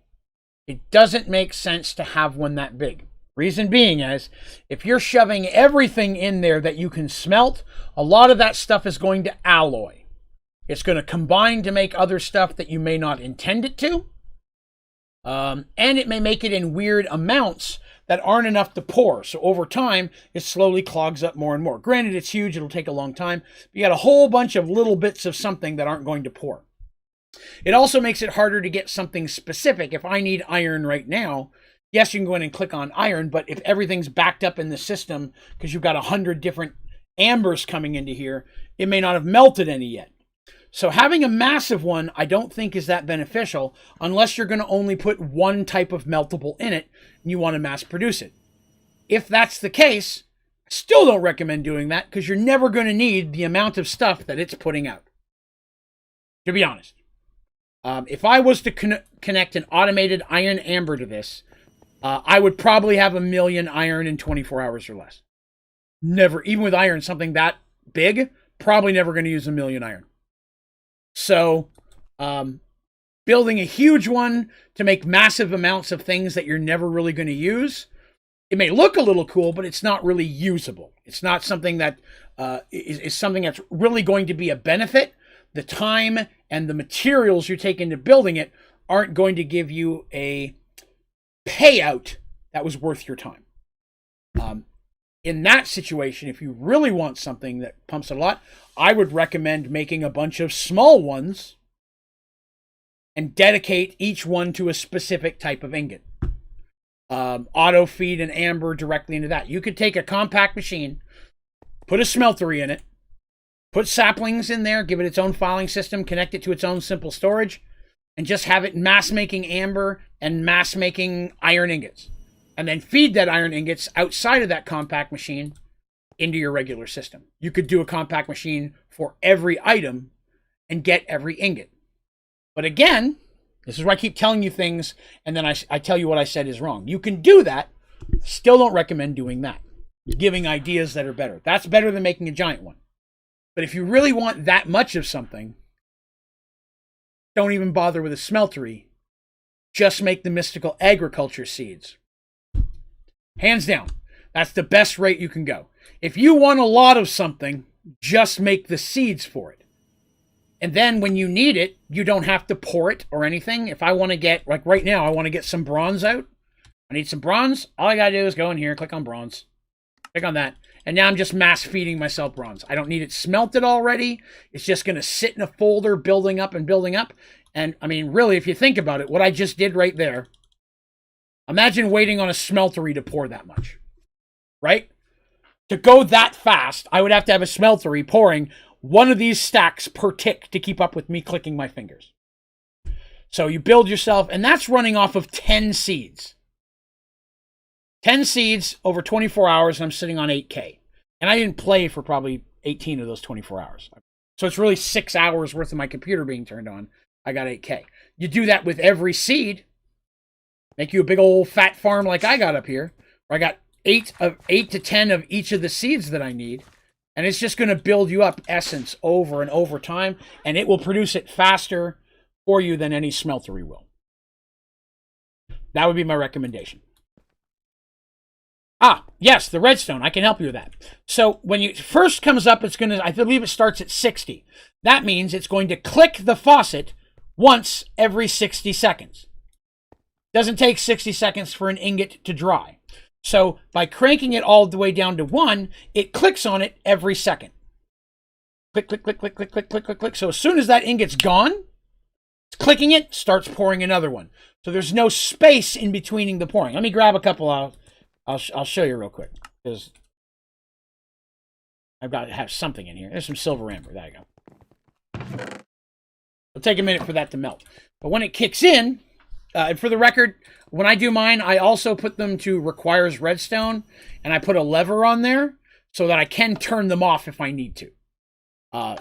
it doesn't make sense to have one that big. Reason being is, if you're shoving everything in there that you can smelt, a lot of that stuff is going to alloy. It's going to combine to make other stuff that you may not intend it to. And it may make it in weird amounts that aren't enough to pour. So over time, it slowly clogs up more and more. Granted, it's huge. It'll take a long time. But you got a whole bunch of little bits of something that aren't going to pour. It also makes it harder to get something specific. If I need iron right now, yes, you can go in and click on iron, but if everything's backed up in the system because you've got 100 different ambers coming into here, it may not have melted any yet. So having a massive one, I don't think is that beneficial unless you're going to only put one type of meltable in it and you want to mass produce it. If that's the case, I still don't recommend doing that because you're never going to need the amount of stuff that it's putting out. To be honest. If I was to connect an automated iron amber to this, I would probably have 1 million iron in 24 hours or less. Never, even with iron, something that big, probably never going to use 1 million iron. So, building a huge one to make massive amounts of things that you're never really going to use, it may look a little cool, but it's not really usable. It's not something that is something that's really going to be a benefit. The time and the materials you take into building it aren't going to give you a payout that was worth your time. In that situation, if you really want something that pumps a lot, I would recommend making a bunch of small ones and dedicate each one to a specific type of ingot. Auto feed an amber directly into that. You could take a compact machine, put a smeltery in it, put saplings in there, give it its own filing system, connect it to its own simple storage, and just have it mass making amber and mass making iron ingots. And then feed that iron ingots outside of that compact machine into your regular system. You could do a compact machine for every item and get every ingot. But again, This is where I keep telling you things, and then I tell you what I said is wrong. You can do that. Still don't recommend doing that. Giving ideas that are better. That's better than making a giant one. But if you really want that much of something, don't even bother with a smeltery. Just make the mystical agriculture seeds. Hands down. That's the best rate you can go. If you want a lot of something, just make the seeds for it. And then when you need it, you don't have to pour it or anything. If I want to get, like right now, I want to get some bronze out. I need some bronze. All I got to do is go in here, click on bronze. Click on that. And now I'm just mass feeding myself bronze. I don't need it smelted already. It's just going to sit in a folder building up and building up. And I mean, really, if you think about it, what I just did right there, imagine waiting on a smeltery to pour that much, right? To go that fast, I would have to have a smeltery pouring one of these stacks per tick to keep up with me clicking my fingers. So you build yourself, and that's running off of 10 seeds. 10 seeds over 24 hours, and I'm sitting on 8K. And I didn't play for probably 18 of those 24 hours. So it's really 6 hours worth of my computer being turned on. I got 8K. You do that with every seed. Make you a big old fat farm like I got up here, where I got 8 to 10 of each of the seeds that I need. And it's just going to build you up essence over and over time, and it will produce it faster for you than any smeltery will. That would be my recommendation. Ah, yes, the redstone. I can help you with that. So when it first comes up, it's going to, I believe it starts at 60. That means it's going to click the faucet once every 60 seconds. Doesn't take 60 seconds for an ingot to dry. So by cranking it all the way down to 1, it clicks on it every second. Click, click, click, click, click, click, click, click, click. So as soon as that ingot's gone, it's clicking it, starts pouring another one. So there's no space in between the pouring. Let me grab a couple. I'll show you real quick, because I've got to have something in here. There's some silver amber. There you go. It'll take a minute for that to melt. But when it kicks in, and for the record, when I do mine, I also put them to requires redstone, and I put a lever on there so that I can turn them off if I need to.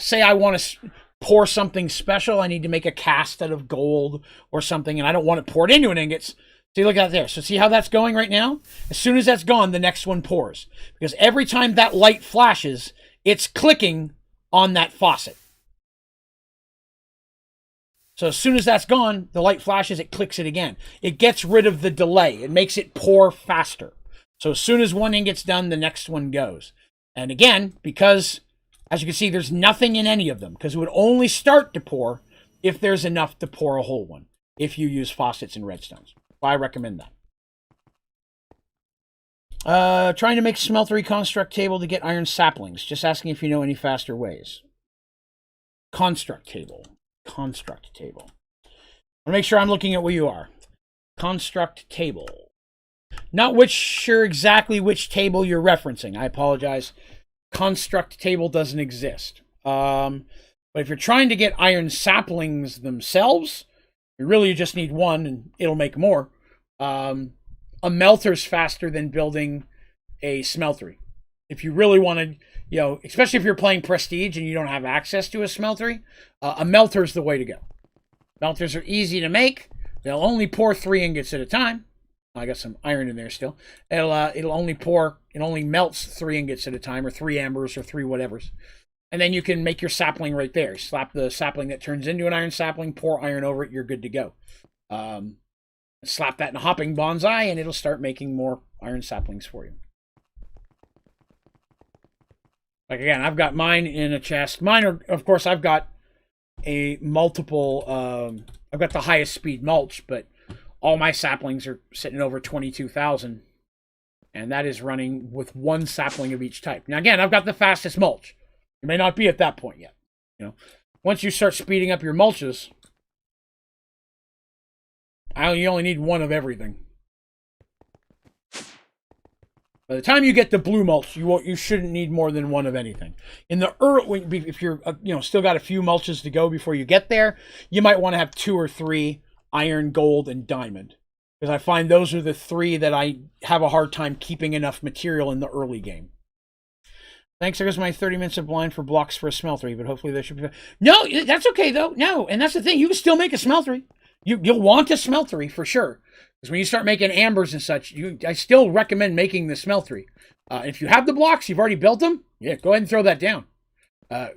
Say I want to pour something special. I need to make a cast out of gold or something, and I don't want it poured into an ingots. See, look at that there. So see how that's going right now? As soon as that's gone, the next one pours. Because every time that light flashes, it's clicking on that faucet. So as soon as that's gone, the light flashes, it clicks it again. It gets rid of the delay. It makes it pour faster. So as soon as one ingot's done, the next one goes. And again, because, as you can see, there's nothing in any of them, because it would only start to pour if there's enough to pour a whole one, if you use faucets and redstones. I recommend that. Trying to make smeltery construct table to get iron saplings. Just asking if you know any faster ways. Construct table. Construct table. I want to make sure I'm looking at where you are. Construct table. Not sure exactly which table you're referencing. I apologize. Construct table doesn't exist. But if you're trying to get iron saplings themselves, you really just need one, and it'll make more. A melter's faster than building a smeltery. If you really want to, especially if you're playing Prestige and you don't have access to a smeltery, a melter's the way to go. Melters are easy to make. They'll only pour 3 ingots at a time. I got some iron in there still. It'll only melts 3 ingots at a time, or 3 ambers, or 3 whatevers. And then you can make your sapling right there. Slap the sapling that turns into an iron sapling, pour iron over it, you're good to go. Slap that in a hopping bonsai, and it'll start making more iron saplings for you. Like, again, I've got mine in a chest. Mine are, of course, I've got a multiple, I've got the highest speed mulch, but all my saplings are sitting over 22,000. And that is running with 1 sapling of each type. Now, again, I've got the fastest mulch. It may not be at that point yet. Once you start speeding up your mulches, you only need 1 of everything. By the time you get the blue mulch, you shouldn't need more than 1 of anything. In the early, if you're still got a few mulches to go before you get there, you might want to have 2 or 3 iron, gold, and diamond, because I find those are the 3 that I have a hard time keeping enough material in the early game. Thanks, there's my 30 minutes of blind for blocks for a smeltery, but hopefully there should be... No, that's okay, though. No, and that's the thing. You can still make a smeltery. You'll want a smeltery for sure. Because when you start making ambers and such, I still recommend making the smeltery. If you have the blocks, you've already built them, yeah, go ahead and throw that down.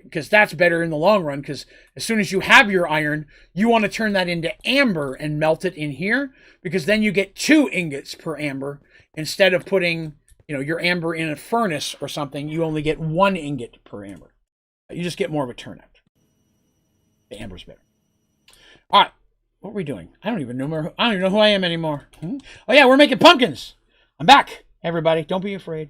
Because that's better in the long run, because as soon as you have your iron, you want to turn that into amber and melt it in here, because then you get 2 ingots per amber. Instead of putting, your amber in a furnace or something, you only get 1 ingot per amber. You just get more of a turnout. The amber's better. All right. What are we doing? I don't even know who I am anymore. Oh, yeah, we're making pumpkins. I'm back, everybody. Don't be afraid.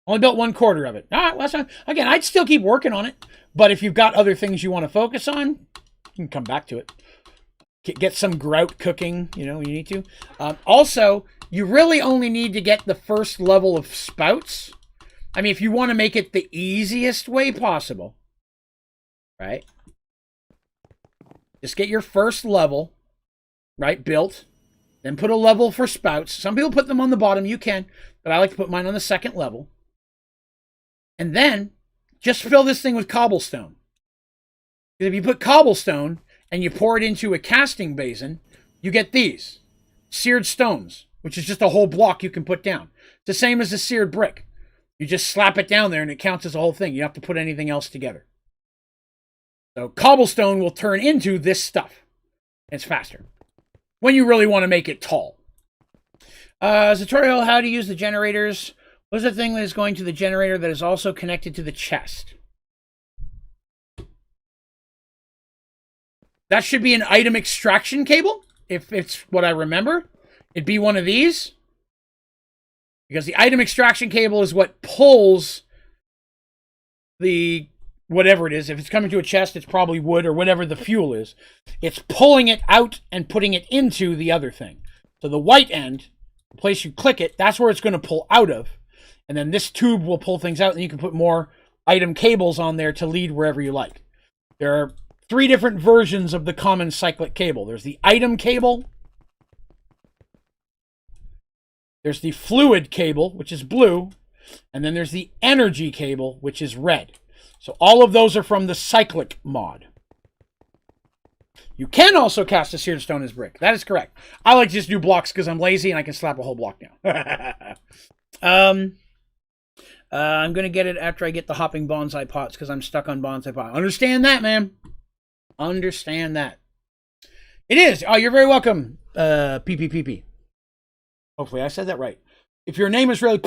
Only built 1/4 of it. All right, well, that's fine. Again, I'd still keep working on it. But if you've got other things you want to focus on, you can come back to it. Get some grout cooking, you need to. Also, you really only need to get the first level of spouts. I mean, if you want to make it the easiest way possible, right? Just get your first level, right, built. Then put a level for spouts. Some people put them on the bottom. You can. But I like to put mine on the second level. And then just fill this thing with cobblestone. Because if you put cobblestone and you pour it into a casting basin, you get these. Seared stones, which is just a whole block you can put down. It's the same as a seared brick. You just slap it down there and it counts as a whole thing. You don't have to put anything else together. So cobblestone will turn into this stuff. It's faster. When you really want to make it tall. Tutorial how to use the generators. What's the thing that is going to the generator that is also connected to the chest? That should be an item extraction cable, if it's what I remember. It'd be one of these. Because the item extraction cable is what pulls the whatever it is. If it's coming to a chest, it's probably wood or whatever the fuel is. It's pulling it out and putting it into the other thing. So the white end, the place you click it, that's where it's going to pull out of. And then this tube will pull things out, and you can put more item cables on there to lead wherever you like. There are 3 different versions of the common cyclic cable. There's the item cable. There's the fluid cable, which is blue. And then there's the energy cable, which is red. So all of those are from the cyclic mod. You can also cast a seared stone as brick. That is correct. I like to just do blocks because I'm lazy and I can slap a whole block down. I'm going to get it after I get the hopping bonsai pots because I'm stuck on bonsai pot. Understand that, man. Understand that. It is. Oh, you're very welcome, PPPP. Hopefully I said that right. If your name is really...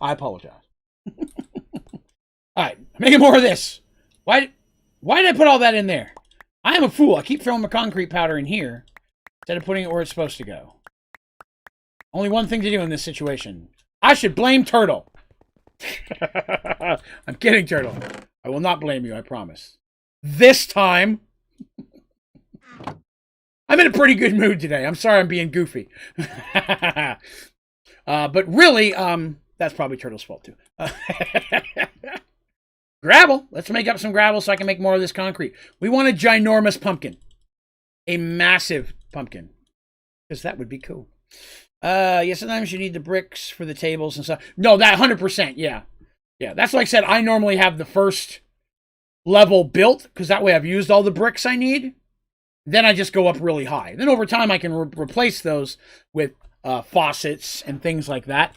I apologize. All right, making more of this. Why did I put all that in there? I am a fool. I keep throwing my concrete powder in here instead of putting it where it's supposed to go. Only one thing to do in this situation. I should blame Turtle. I'm kidding, Turtle. I will not blame you, I promise. This time. I'm in a pretty good mood today. I'm sorry I'm being goofy. But really, that's probably Turtle's fault too. Gravel. Let's make up some gravel so I can make more of this concrete. We want a ginormous pumpkin. A massive pumpkin. Because that would be cool. Yeah, sometimes you need the bricks for the tables and stuff. No, that 100%, yeah. Yeah, that's like I said, I normally have the first level built, because that way I've used all the bricks I need. Then I just go up really high. Then over time I can replace those with faucets and things like that.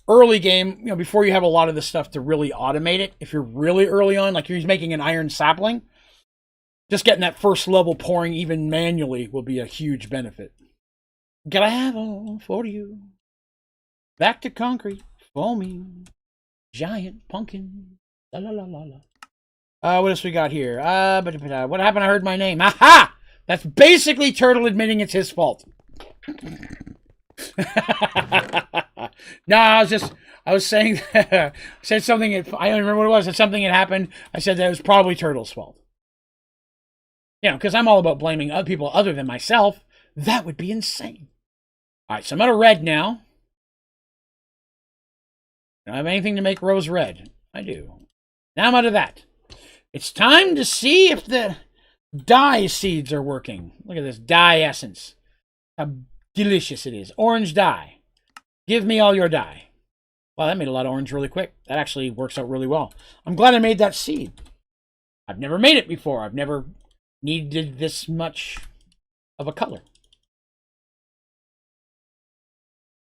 Early game, before you have a lot of the stuff to really automate it, if you're really early on, like you're making an iron sapling, just getting that first level pouring even manually will be a huge benefit. Gotta have all for you. Back to concrete for me. Giant pumpkin. La la la la la. What else we got here? What happened? I heard my name. Aha! That's basically Turtle admitting it's his fault. No, I was saying, I said something, I don't remember what it was, I said something had happened, I said that it was probably Turtle's fault. Because I'm all about blaming other people other than myself. That would be insane. Alright, so I'm out of red now. Do I have anything to make rose red? I do. Now I'm out of that. It's time to see if the dye seeds are working. Look at this dye essence. How delicious it is. Orange dye. Give me all your dye. Wow, that made a lot of orange really quick. That actually works out really well. I'm glad I made that seed. I've never made it before. I've never needed this much of a color.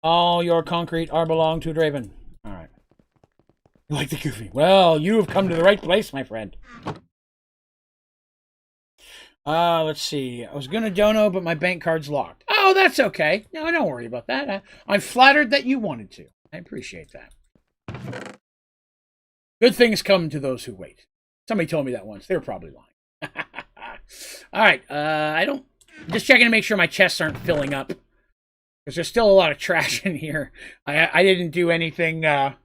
All your concrete are belong to Draven. All right. You like the goofy? Well, you have come to the right place, my friend. Let's see. I was going to dono, but my bank card's locked. Oh, that's okay. No, don't worry about that. I'm flattered that you wanted to. I appreciate that. Good things come to those who wait. Somebody told me that once. They were probably lying. All right. Just checking to make sure my chests aren't filling up. Because there's still a lot of trash in here. I didn't do anything. I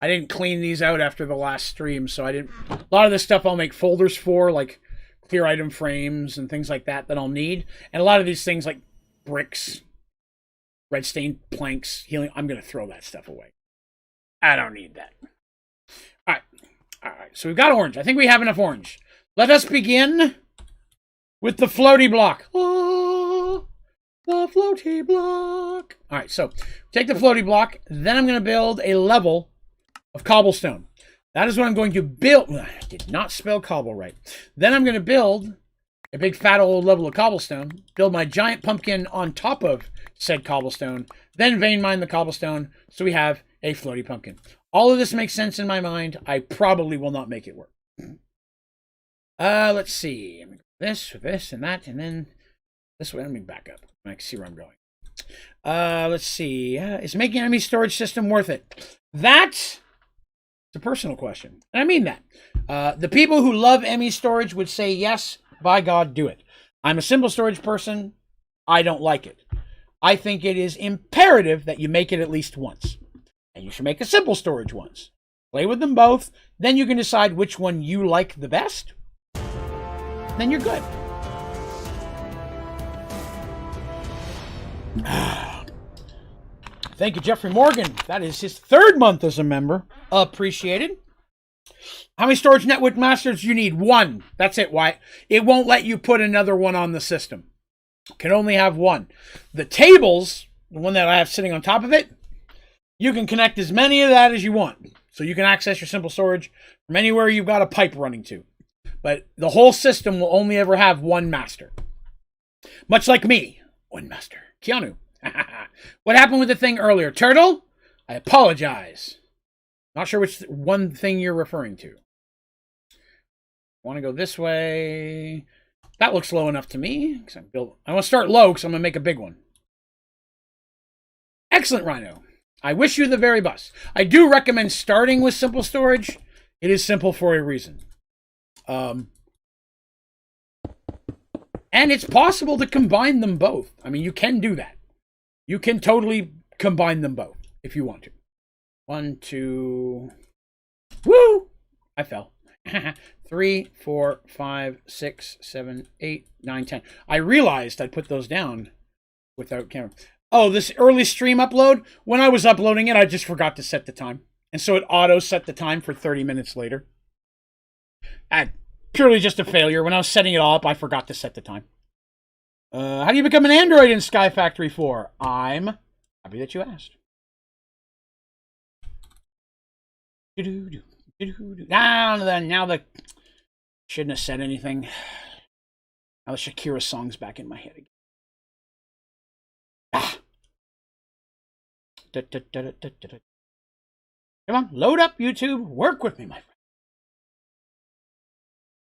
didn't clean these out after the last stream. So a lot of this stuff I'll make folders for, like clear item frames and things like that I'll need. And a lot of these things like bricks, red stained planks, healing, I'm going to throw that stuff away. I don't need that. All right. So we've got orange. I think we have enough orange. Let us begin with the floaty block. Oh, the floaty block. All right, so take the floaty block. Then I'm going to build a level of cobblestone. That is what I'm going to build. I did not spell cobble right. Then I'm going to build a big fat old level of cobblestone, build my giant pumpkin on top of said cobblestone, then vein mine the cobblestone so we have a floaty pumpkin. All of this makes sense in my mind. I probably will not make it work. Let's see. This, and that, and then this way. Let me back up. I can see where I'm going. Let's see. Is making an enemy storage system worth it? That's a personal question. And I mean that. The people who love ME storage would say, yes, by God, do it. I'm a simple storage person. I don't like it. I think it is imperative that you make it at least once. And you should make a simple storage once. Play with them both. Then you can decide which one you like the best. Then you're good. Thank you, Jeffrey Morgan. That is his 3rd month as a member. Appreciated. How many storage network masters do you need? 1. That's it, Wyatt. It won't let you put another one on the system. Can only have 1. The tables, the one that I have sitting on top of it, you can connect as many of that as you want. So you can access your simple storage from anywhere you've got a pipe running to. But the whole system will only ever have 1 master. Much like me. 1 master. Keanu. What happened with the thing earlier? Turtle? I apologize. Not sure which one thing you're referring to. Want to go this way. That looks low enough to me. I want to start low because I'm going to make a big one. Excellent, Rhino. I wish you the very best. I do recommend starting with simple storage. It is simple for a reason. And it's possible to combine them both. I mean, you can do that. You can totally combine them both if you want to. 1, 2. Woo! I fell. 3, 4, 5, 6, 7, 8, 9, 10. I realized I'd put those down without camera. Oh, this early stream upload? When I was uploading it, I just forgot to set the time. And so it auto set the time for 30 minutes later. Purely just a failure. When I was setting it all up, I forgot to set the time. How do you become an android in Sky Factory 4? I'm happy that you asked. Now the shouldn't have said anything. Now the Shakira song's back in my head again. Come on, load up YouTube. Work with me, my friend.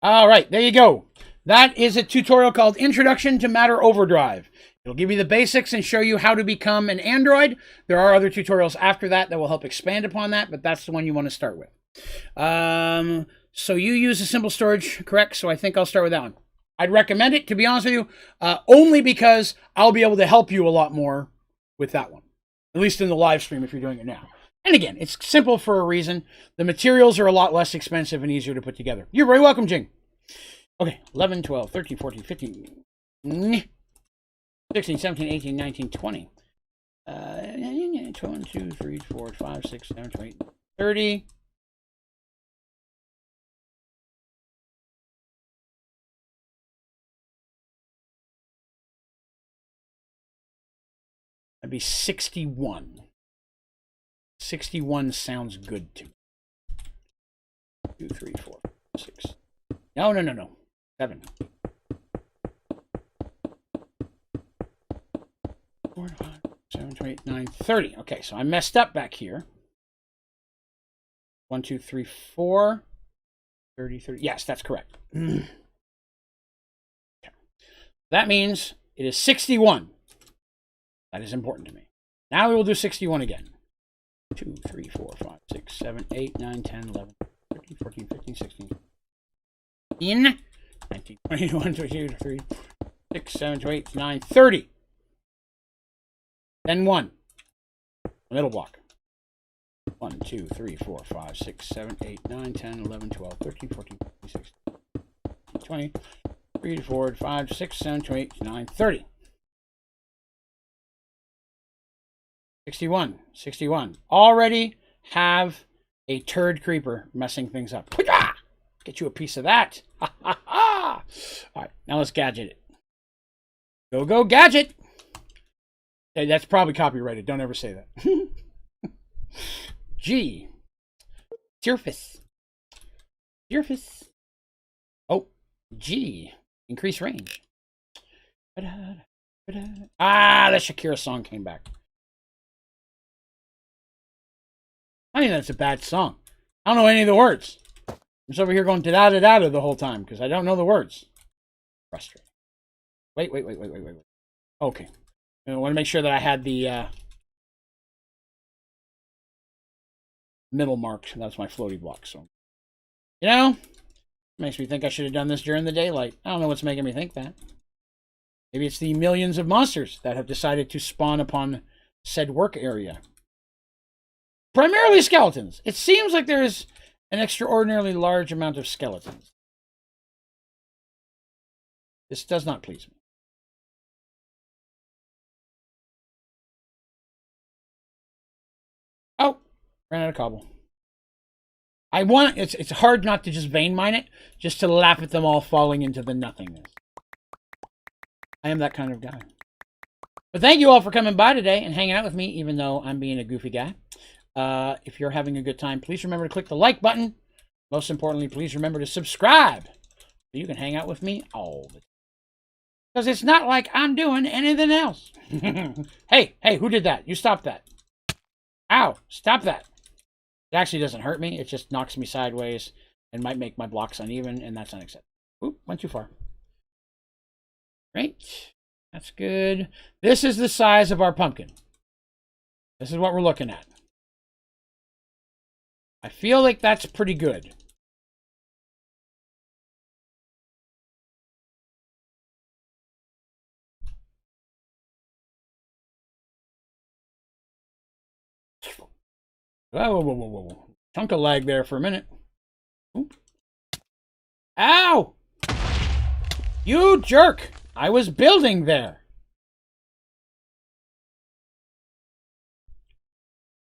All right, there you go. That is a tutorial called Introduction to Matter Overdrive. It'll give you the basics and show you how to become an android. There are other tutorials after that that will help expand upon that, but that's the one you want to start with. So you use a simple storage, correct? So I think I'll start with that one. I'd recommend it, to be honest with you, only because I'll be able to help you a lot more with that one. At least in the live stream if you're doing it now. And again, it's simple for a reason. The materials are a lot less expensive and easier to put together. You're very welcome, Jing. Okay, 11, 12, 13, 14, 15, 16, 17, 18, 19, 20. 1, 2, 3, 4, 5, 6, 7, 8, 30. That'd be 61. 61 sounds good to me. 2, 3, 4, 6. No. 7. 4, 5, 7, 8, 9, 30. Okay, so I messed up back here. 1, 2, 3, 4. 30, 30. Yes, that's correct. Okay. That means it is 61. That is important to me. Now we will do 61 again. 2, 3, 4, 5, 6, 7, 8, 9, 10, 11, 13, 14, 15, 16. 19, 20, 21, 22, 23, 6, 7, 8, 9, 30. Then 1. Middle block. 1, 2, 3, 4, 5, 6, 7, 8, 9, 10, 11, 12, 13, 14, 15, 16, 20, 3, 4, 5, 6, 7, 8, 9, 30. 61. 61. Already have a turd creeper messing things up. Get you a piece of that. Ha ha ha. All right, now let's gadget it. Go, go, gadget. Hey, that's probably copyrighted. Don't ever say that. G. Surface. Surface. Oh, G. Increase range. Ah, the Shakira song came back. I think that's a bad song. I don't know any of the words. I'm just over here going da-da-da-da the whole time because I don't know the words. Frustrating. Wait. Okay. I want to make sure that I had the middle mark. That's my floaty block. So, you know, makes me think I should have done this during the daylight. I don't know what's making me think that. Maybe it's the millions of monsters that have decided to spawn upon said work area. Primarily skeletons. It seems like there is an extraordinarily large amount of skeletons. This does not please me. Oh, ran out of cobble. I want it's hard not to just vein mine it, just to laugh at them all falling into the nothingness. I am that kind of guy. But thank you all for coming by today and hanging out with me, even though I'm being a goofy guy. If you're having a good time, please remember to click the like button. Most importantly, please remember to subscribe so you can hang out with me all the time. Because it's not like I'm doing anything else. Hey, who did that? You stop that. Ow, stop that. It actually doesn't hurt me. It just knocks me sideways and might make my blocks uneven, and that's unacceptable. Oop, went too far. Right. That's good. This is the size of our pumpkin. This is what we're looking at. I feel like that's pretty good. Whoa. Chunk of lag there for a minute. Oop. Ow! You jerk! I was building there.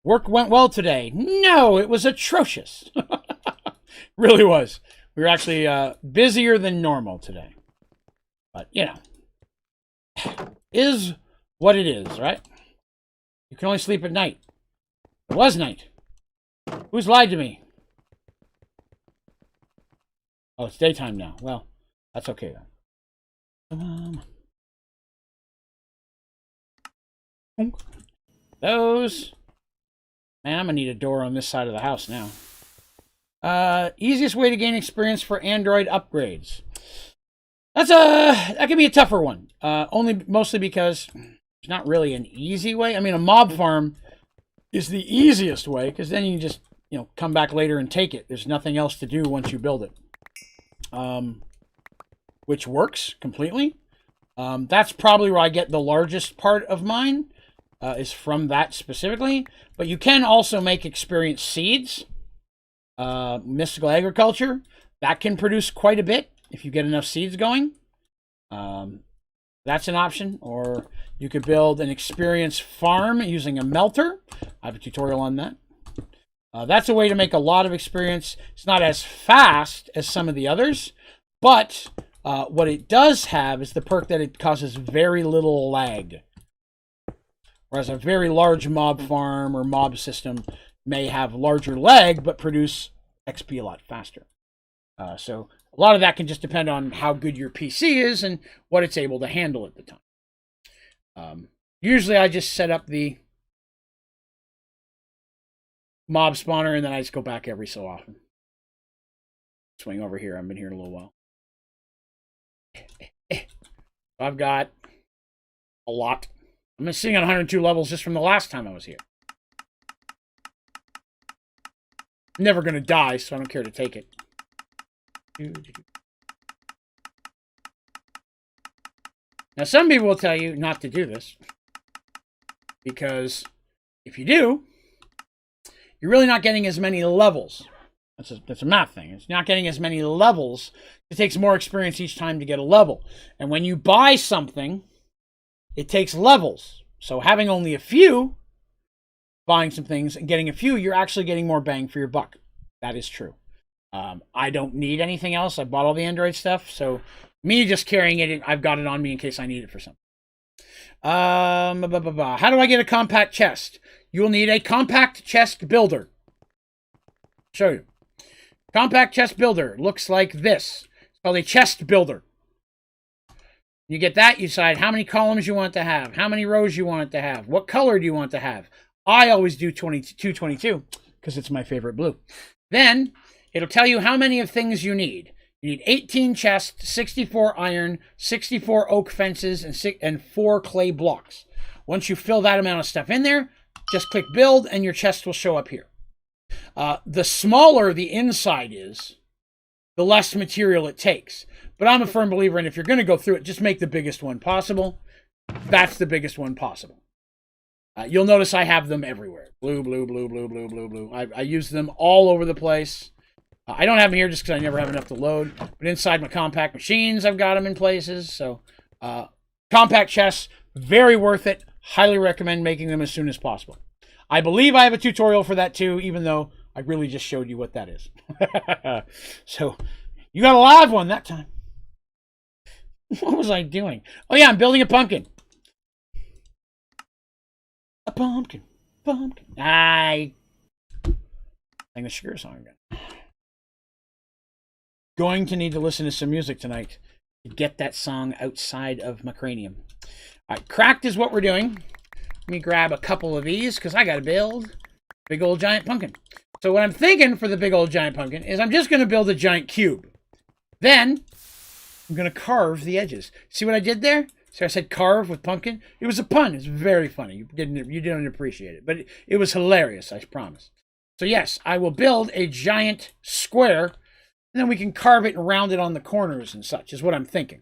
Work went well today. No, it was atrocious. Really was. We were actually busier than normal today. But, you know, is what it is, right? You can only sleep at night. It was night. Who's lied to me? Oh, it's daytime now. Well, that's okay then. Those. Man, I'm going to need a door on this side of the house now. Easiest way to gain experience for Android upgrades. That can be a tougher one. Mostly because it's not really an easy way. I mean, a mob farm is the easiest way because then you can just, come back later and take it. There's nothing else to do once you build it. Which works completely. That's probably where I get the largest part of mine. Is from that specifically, but you can also make experience seeds. Mystical agriculture, that can produce quite a bit if you get enough seeds going. That's an option. Or you could build an experience farm using a melter. I have a tutorial on that. That's a way to make a lot of experience. It's not as fast as some of the others, but what it does have is the perk that it causes very little lag. Whereas a very large mob farm or mob system may have larger lag, but produce XP a lot faster. So a lot of that can just depend on how good your PC is and what it's able to handle at the time. Usually I just set up the mob spawner and then I just go back every so often. Swing over here. I've been here a little while. I've got a lot. I'm sitting on 102 levels just from the last time I was here. I'm never going to die, so I don't care to take it. Now, some people will tell you not to do this. Because if you do, you're really not getting as many levels. That's a math thing. It's not getting as many levels. It takes more experience each time to get a level. And when you buy something, it takes levels. So having only a few, buying some things and getting a few, you're actually getting more bang for your buck. That is true. I don't need anything else. I bought all the Android stuff. So me just carrying it, I've got it on me in case I need it for something. How do I get a compact chest? You will need a compact chest builder. Show you. Compact chest builder looks like this. It's called a chest builder. You get that, you decide how many columns you want to have, how many rows you want it to have, what color do you want to have. I always do 222 because it's my favorite blue. Then it'll tell you how many of things you need. You need 18 chests, 64 iron, 64 oak fences, and 4 clay blocks. Once you fill that amount of stuff in there, just click build and your chest will show up here. The smaller the inside is, the less material it takes. But I'm a firm believer in if you're going to go through it, just make the biggest one possible. That's the biggest one possible. You'll notice I have them everywhere. Blue, blue, blue, blue, blue, blue, blue. I use them all over the place. I don't have them here just because I never have enough to load. But inside my compact machines, I've got them in places. So compact chests, very worth it. Highly recommend making them as soon as possible. I believe I have a tutorial for that too, even though I really just showed you what that is. So you got a live one that time. What was I doing? Oh yeah, I'm building a pumpkin. A pumpkin. Pumpkin. I sang the sugar song again. Going to need to listen to some music tonight to get that song outside of my cranium. All right, cracked is what we're doing. Let me grab a couple of these because I got to build big old giant pumpkin. So what I'm thinking for the big old giant pumpkin is I'm just going to build a giant cube. Then I'm going to carve the edges. See what I did there? So I said carve with pumpkin. It was a pun. It's very funny. You didn't appreciate it, but it was hilarious, I promise. So yes, I will build a giant square, and then we can carve it and round it on the corners and such, is what I'm thinking.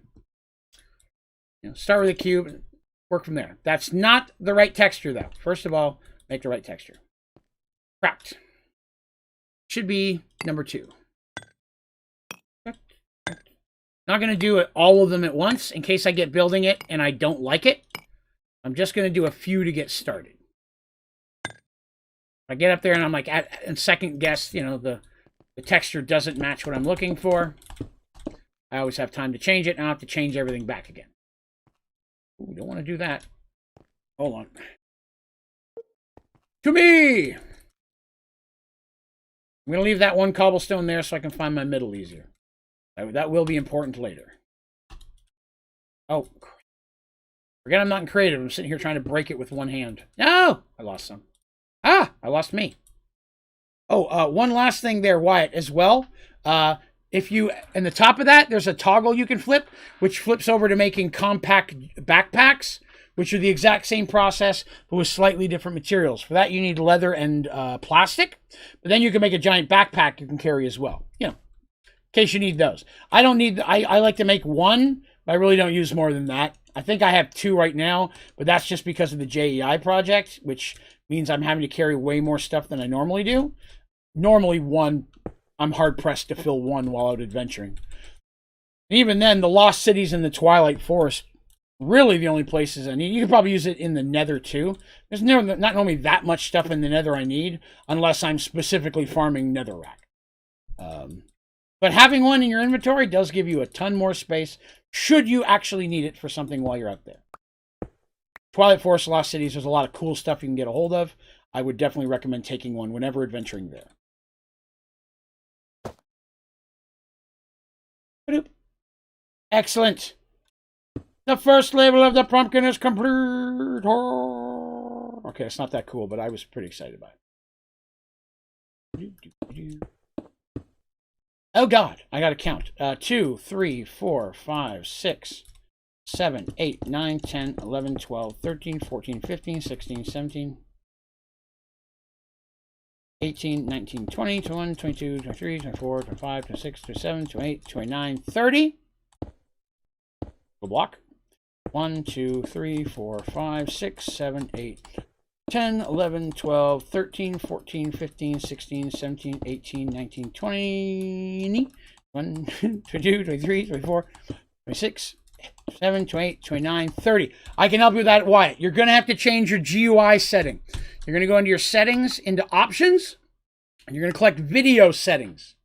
Start with a cube and work from there. That's not the right texture, though. First of all, make the right texture. Cracked. Should be number 2. Not going to do it all of them at once in case I get building it and I don't like it. I'm just going to do a few to get started. I get up there and I'm like, and second guess, the texture doesn't match what I'm looking for. I always have time to change it, and I have to change everything back again. Ooh, don't want to do that. Hold on. To me! I'm going to leave that one cobblestone there so I can find my middle easier. That will be important later. Oh, forget I'm not in creative. I'm sitting here trying to break it with one hand. No! I lost some. Ah! I lost me. Oh, one last thing there, Wyatt, as well. If you, in the top of that, there's a toggle you can flip, which flips over to making compact backpacks, which are the exact same process, but with slightly different materials. For that, you need leather and plastic. But then you can make a giant backpack you can carry as well. In case you need those. I don't need, I like to make one, but I really don't use more than that. I think I have 2 right now, but that's just because of the JEI project, which means I'm having to carry way more stuff than I normally do. Normally 1, I'm hard-pressed to fill 1 while out adventuring. And even then, the Lost Cities and the Twilight Forest, really the only places I need. You could probably use it in the Nether too. There's not normally that much stuff in the Nether I need, unless I'm specifically farming netherrack. But having one in your inventory does give you a ton more space, should you actually need it for something while you're out there. Twilight Forest, Lost Cities, there's a lot of cool stuff you can get a hold of. I would definitely recommend taking one whenever adventuring there. Excellent. The first label of the pumpkin is complete. Oh. Okay, it's not that cool, but I was pretty excited about it. Oh God, I gotta count. 2, 3, 4, 5, 6, 7, 8, 9, 10, 11, 12, 13, 14, 15, 16, 17, 18, 19, 20, 21, 22, 23, 24, 25, 26, 27, 28, 29, 30. Go block. 1, 2, 3, 4, 5, 6, 7, 8, 10, 11, 12, 13, 14, 15, 16, 17, 18, 19, 20, 1, 22, 23, 24, 26, 27, 28, 29, 30. I can help you with that, Wyatt. You're going to have to change your GUI setting. You're going to go into your settings, into options, and you're going to collect video settings.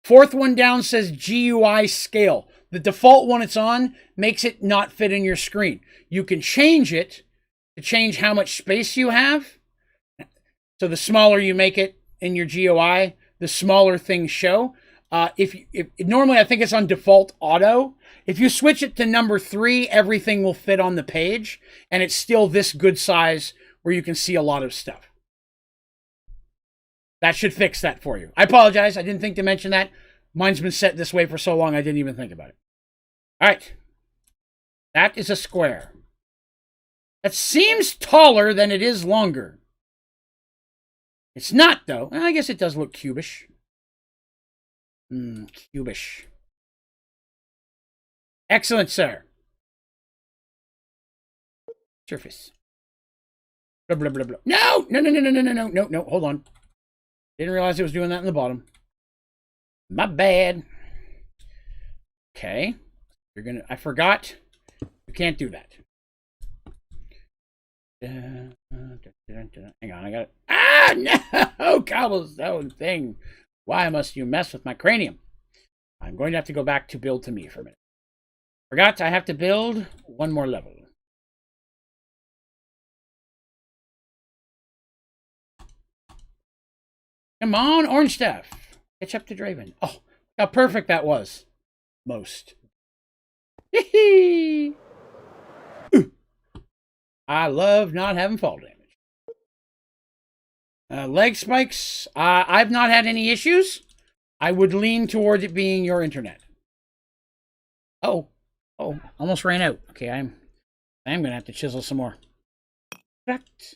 Fourth one down says GUI scale. The default one it's on makes it not fit in your screen. You can change it to change how much space you have. So the smaller you make it in your GUI, the smaller things show. If normally I think it's on default auto. If you switch it to number 3, everything will fit on the page, and it's still this good size where you can see a lot of stuff. That should fix that for you. I apologize. I didn't think to mention that. Mine's been set this way for so long I didn't even think about it. All right. That is a square. That seems taller than it is longer. It's not, though. I guess it does look cubish. Cubish. Excellent, sir. Surface. Blah, blah, blah, blah. No! No, hold on. Didn't realize it was doing that in the bottom. My bad. Okay. I forgot. You can't do that. Hang on, I got it. Ah, no! Cobblestone thing. Why must you mess with my cranium? I'm going to have to go back to build to me for a minute. Forgot I have to build one more level. Come on, orange stuff. Catch up to Draven. Oh, how perfect that was. Most. I love not having fall damage. Leg spikes. I've not had any issues. I would lean towards it being your internet. Oh, almost ran out. Okay, I'm gonna have to chisel some more. Cracked.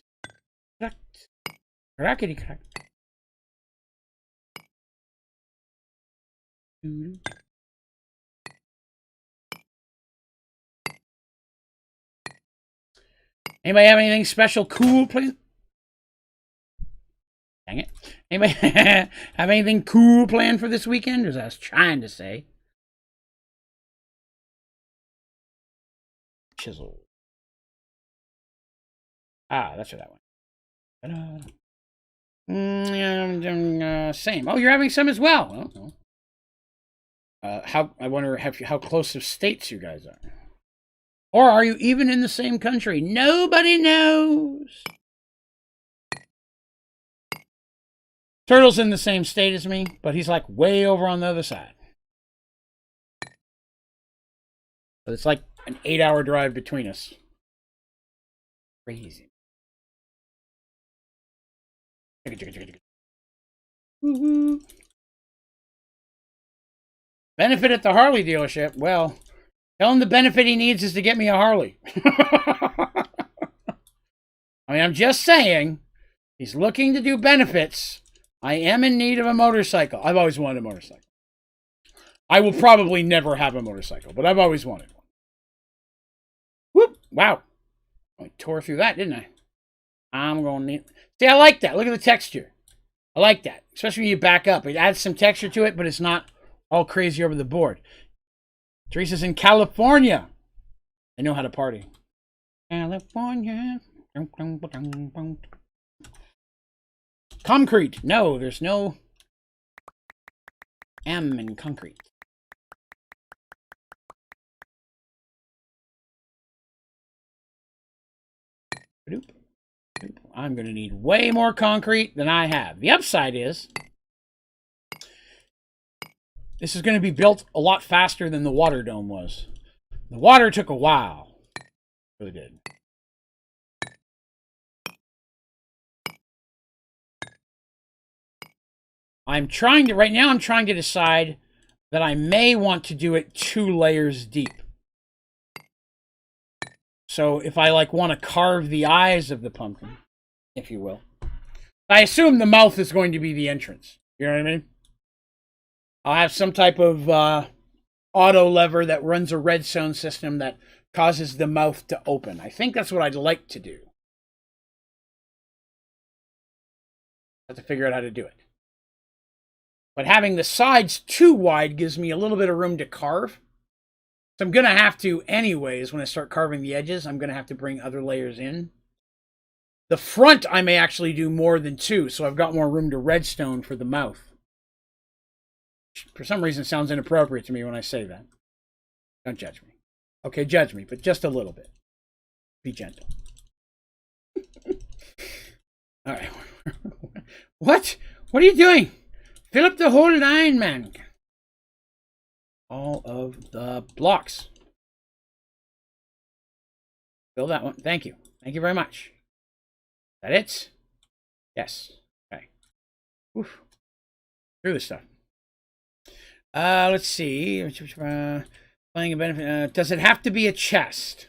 Crackety crack. Anybody have anything special, cool planned? Dang it. Anybody have anything cool planned for this weekend? As I was trying to say. Chisel. That's where that went. Same. Oh, you're having some as well. I wonder how close of states you guys are. Or are you even in the same country? Nobody knows. Turtle's in the same state as me, but he's like way over on the other side. So it's like an 8-hour drive between us. Crazy. Woohoo. Benefit at the Harley dealership. Well, tell him the benefit he needs is to get me a Harley. I mean, I'm just saying, he's looking to do benefits. I am in need of a motorcycle. I've always wanted a motorcycle. I will probably never have a motorcycle, but I've always wanted one. Whoop! Wow. I tore through that, didn't I? I'm going to need... See, I like that. Look at the texture. I like that. Especially when you back up. It adds some texture to it, but it's not all crazy over the board. Teresa's in California. I know how to party. California. Concrete. No, there's no M in concrete. I'm going to need way more concrete than I have. The upside is this is going to be built a lot faster than the water dome was. The water took a while. It really did. Right now I'm trying to decide that I may want to do it 2 layers deep. So if I want to carve the eyes of the pumpkin, if you will. I assume the mouth is going to be the entrance. You know what I mean? I'll have some type of auto lever that runs a redstone system that causes the mouth to open. I think that's what I'd like to do. I have to figure out how to do it. But having the sides too wide gives me a little bit of room to carve. So I'm going to have to, anyways, when I start carving the edges, I'm going to have to bring other layers in. The front, I may actually do more than 2, so I've got more room to redstone for the mouth. For some reason, it sounds inappropriate to me when I say that. Don't judge me. Okay, judge me, but just a little bit. Be gentle. All right. What? What are you doing? Fill up the whole line, man. All of the blocks. Fill that one. Thank you. Thank you very much. Is that it? Yes. Okay. Oof. Through this stuff. Let's see. Playing a benefit. Does it have to be a chest?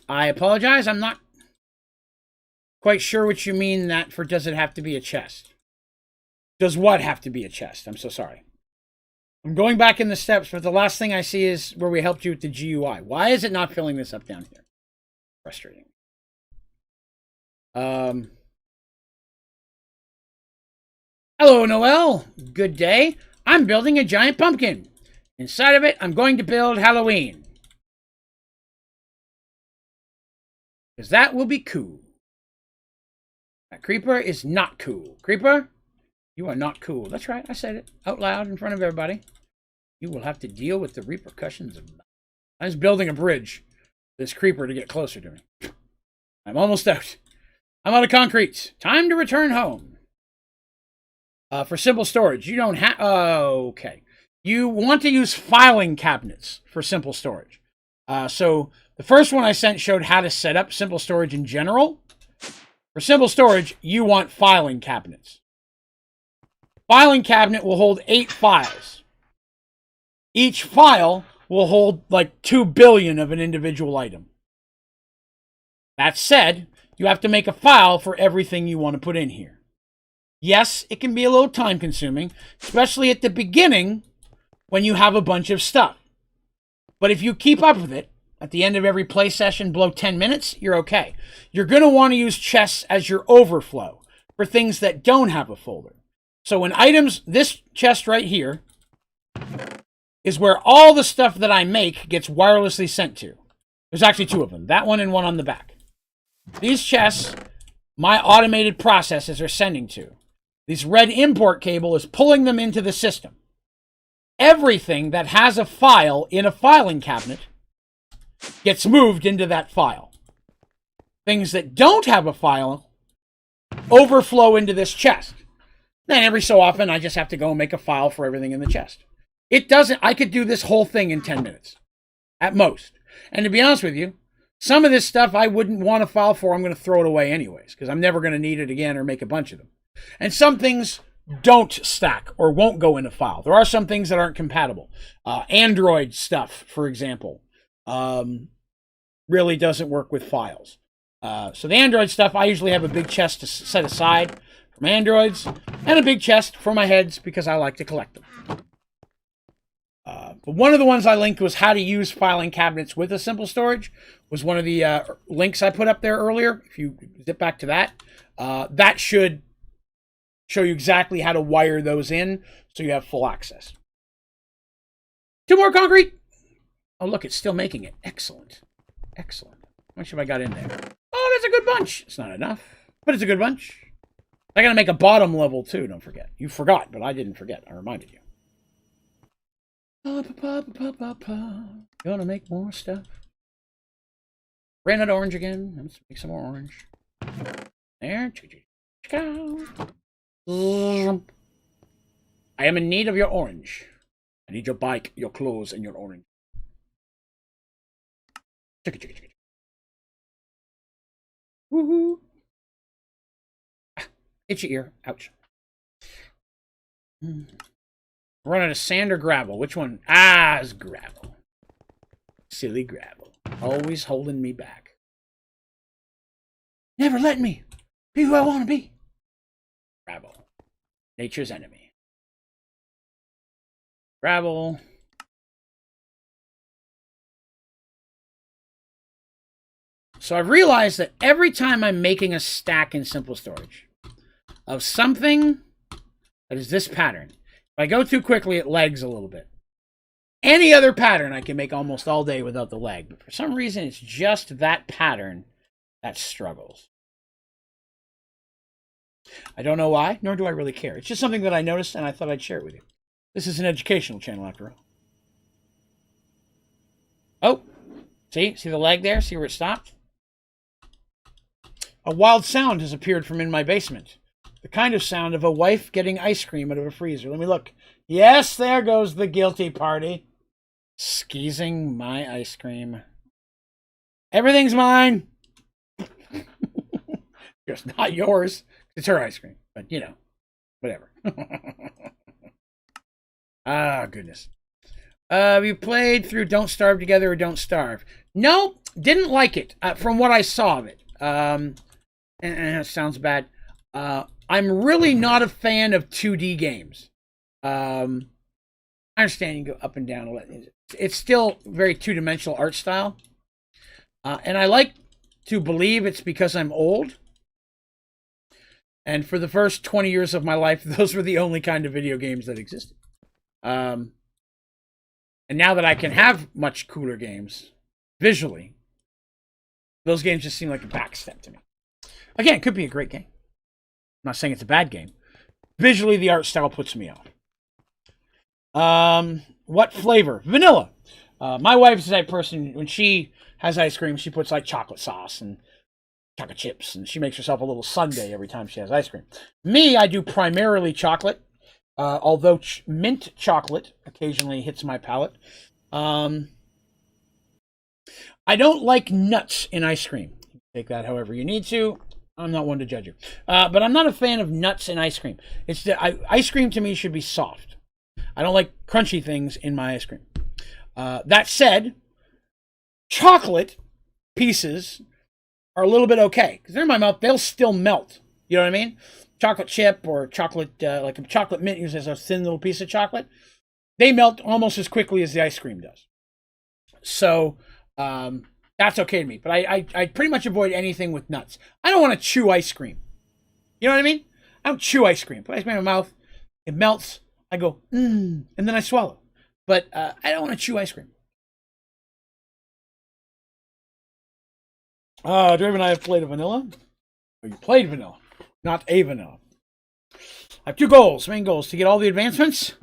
I apologize. I'm not quite sure what you mean that for does it have to be a chest. Does what have to be a chest? I'm so sorry. I'm going back in the steps, but the last thing I see is where we helped you with the GUI. Why is it not filling this up down here? Frustrating. Hello, Noel. Good day. I'm building a giant pumpkin. Inside of it, I'm going to build Halloween. Because that will be cool. That creeper is not cool. Creeper, you are not cool. That's right. I said it out loud in front of everybody. You will have to deal with the repercussions of that. I was building a bridge for this creeper to get closer to me. I'm almost out. I'm out of concrete. Time to return home. For simple storage, you don't have... okay. You want to use filing cabinets for simple storage. So the first one I sent showed how to set up simple storage in general. For simple storage, you want filing cabinets. Filing cabinet will hold 8 files. Each file will hold like 2 billion of an individual item. That said, you have to make a file for everything you want to put in here. Yes, it can be a little time consuming, especially at the beginning when you have a bunch of stuff. But if you keep up with it, at the end of every play session below 10 minutes, you're okay. You're going to want to use chests as your overflow for things that don't have a folder. So when items, this chest right here is where all the stuff that I make gets wirelessly sent to. There's actually 2 of them, that one and one on the back. These chests, my automated processes are sending to. This red import cable is pulling them into the system. Everything that has a file in a filing cabinet gets moved into that file. Things that don't have a file overflow into this chest. Then every so often, I just have to go and make a file for everything in the chest. It doesn't, I could do this whole thing in 10 minutes, at most. And to be honest with you, some of this stuff I wouldn't want a file for. I'm going to throw it away anyways, because I'm never going to need it again or make a bunch of them. And some things don't stack or won't go in a file. There are some things that aren't compatible. Android stuff, for example, really doesn't work with files. So the Android stuff, I usually have a big chest to set aside for my Androids and a big chest for my heads because I like to collect them. But one of the ones I linked was how to use filing cabinets with a simple storage. Was one of the links I put up there earlier. If you zip back to that, that should show you exactly how to wire those in so you have full access. 2 more concrete. Oh, look, it's still making it. Excellent. Excellent. How much have I got in there? Oh, that's a good bunch. It's not enough, but it's a good bunch. I got to make a bottom level, too. Don't forget. You forgot, but I didn't forget. I reminded you. Gonna make more stuff. Ran out of orange again. Let's make some more orange. There. I am in need of your orange. I need your bike, your clothes, and your orange. Chicka, chicka, chicka. Woohoo! Ah, itchy ear. Ouch. Run out of sand or gravel. Which one? Ah, it's gravel. Silly gravel. Always holding me back. Never let me be who I want to be. Gravel. Nature's enemy. Gravel. So I've realized that every time I'm making a stack in Simple Storage of something that is this pattern, if I go too quickly, it lags a little bit. Any other pattern I can make almost all day without the lag, but for some reason it's just that pattern that struggles. I don't know why, nor do I really care. It's just something that I noticed and I thought I'd share it with you. This is an educational channel after all. Oh, see the lag there? See where it stopped? A wild sound has appeared from in my basement. The kind of sound of a wife getting ice cream out of a freezer. Let me look. Yes, there goes the guilty party. Skeezing my ice cream. Everything's mine. Just not yours. It's her ice cream. But, you know, whatever. Ah, goodness. You played through Don't Starve Together or Don't Starve? No, didn't like it from what I saw of it. And it sounds bad. I'm really not a fan of 2D games. I understand you can go up and down. It's still very two-dimensional art style. And I like to believe it's because I'm old. And for the first 20 years of my life, those were the only kind of video games that existed. And now that I can have much cooler games, visually, those games just seem like a backstep to me. Again, it could be a great game. I'm not saying it's a bad game. Visually, the art style puts me off. What flavor? Vanilla. My wife's the type of person, when she has ice cream, she puts like chocolate sauce and chocolate chips, and she makes herself a little sundae every time she has ice cream. Me, I do primarily chocolate, although mint chocolate occasionally hits my palate. I don't like nuts in ice cream. Take that however you need to. I'm not one to judge you. But I'm not a fan of nuts in ice cream. Ice cream to me should be soft. I don't like crunchy things in my ice cream. That said, chocolate pieces are a little bit okay. Because they're in my mouth, they'll still melt. You know what I mean? Chocolate chip or chocolate, like a chocolate mint uses a thin little piece of chocolate. They melt almost as quickly as the ice cream does. So, that's okay to me. But I pretty much avoid anything with nuts. I don't want to chew ice cream. You know what I mean? I don't chew ice cream. Put ice cream in my mouth. It melts. I go, and then I swallow. But I don't want to chew ice cream. Draven and I have played a vanilla. Oh, you played vanilla, not a vanilla. I have two goals. Main goals: to get all the advancements,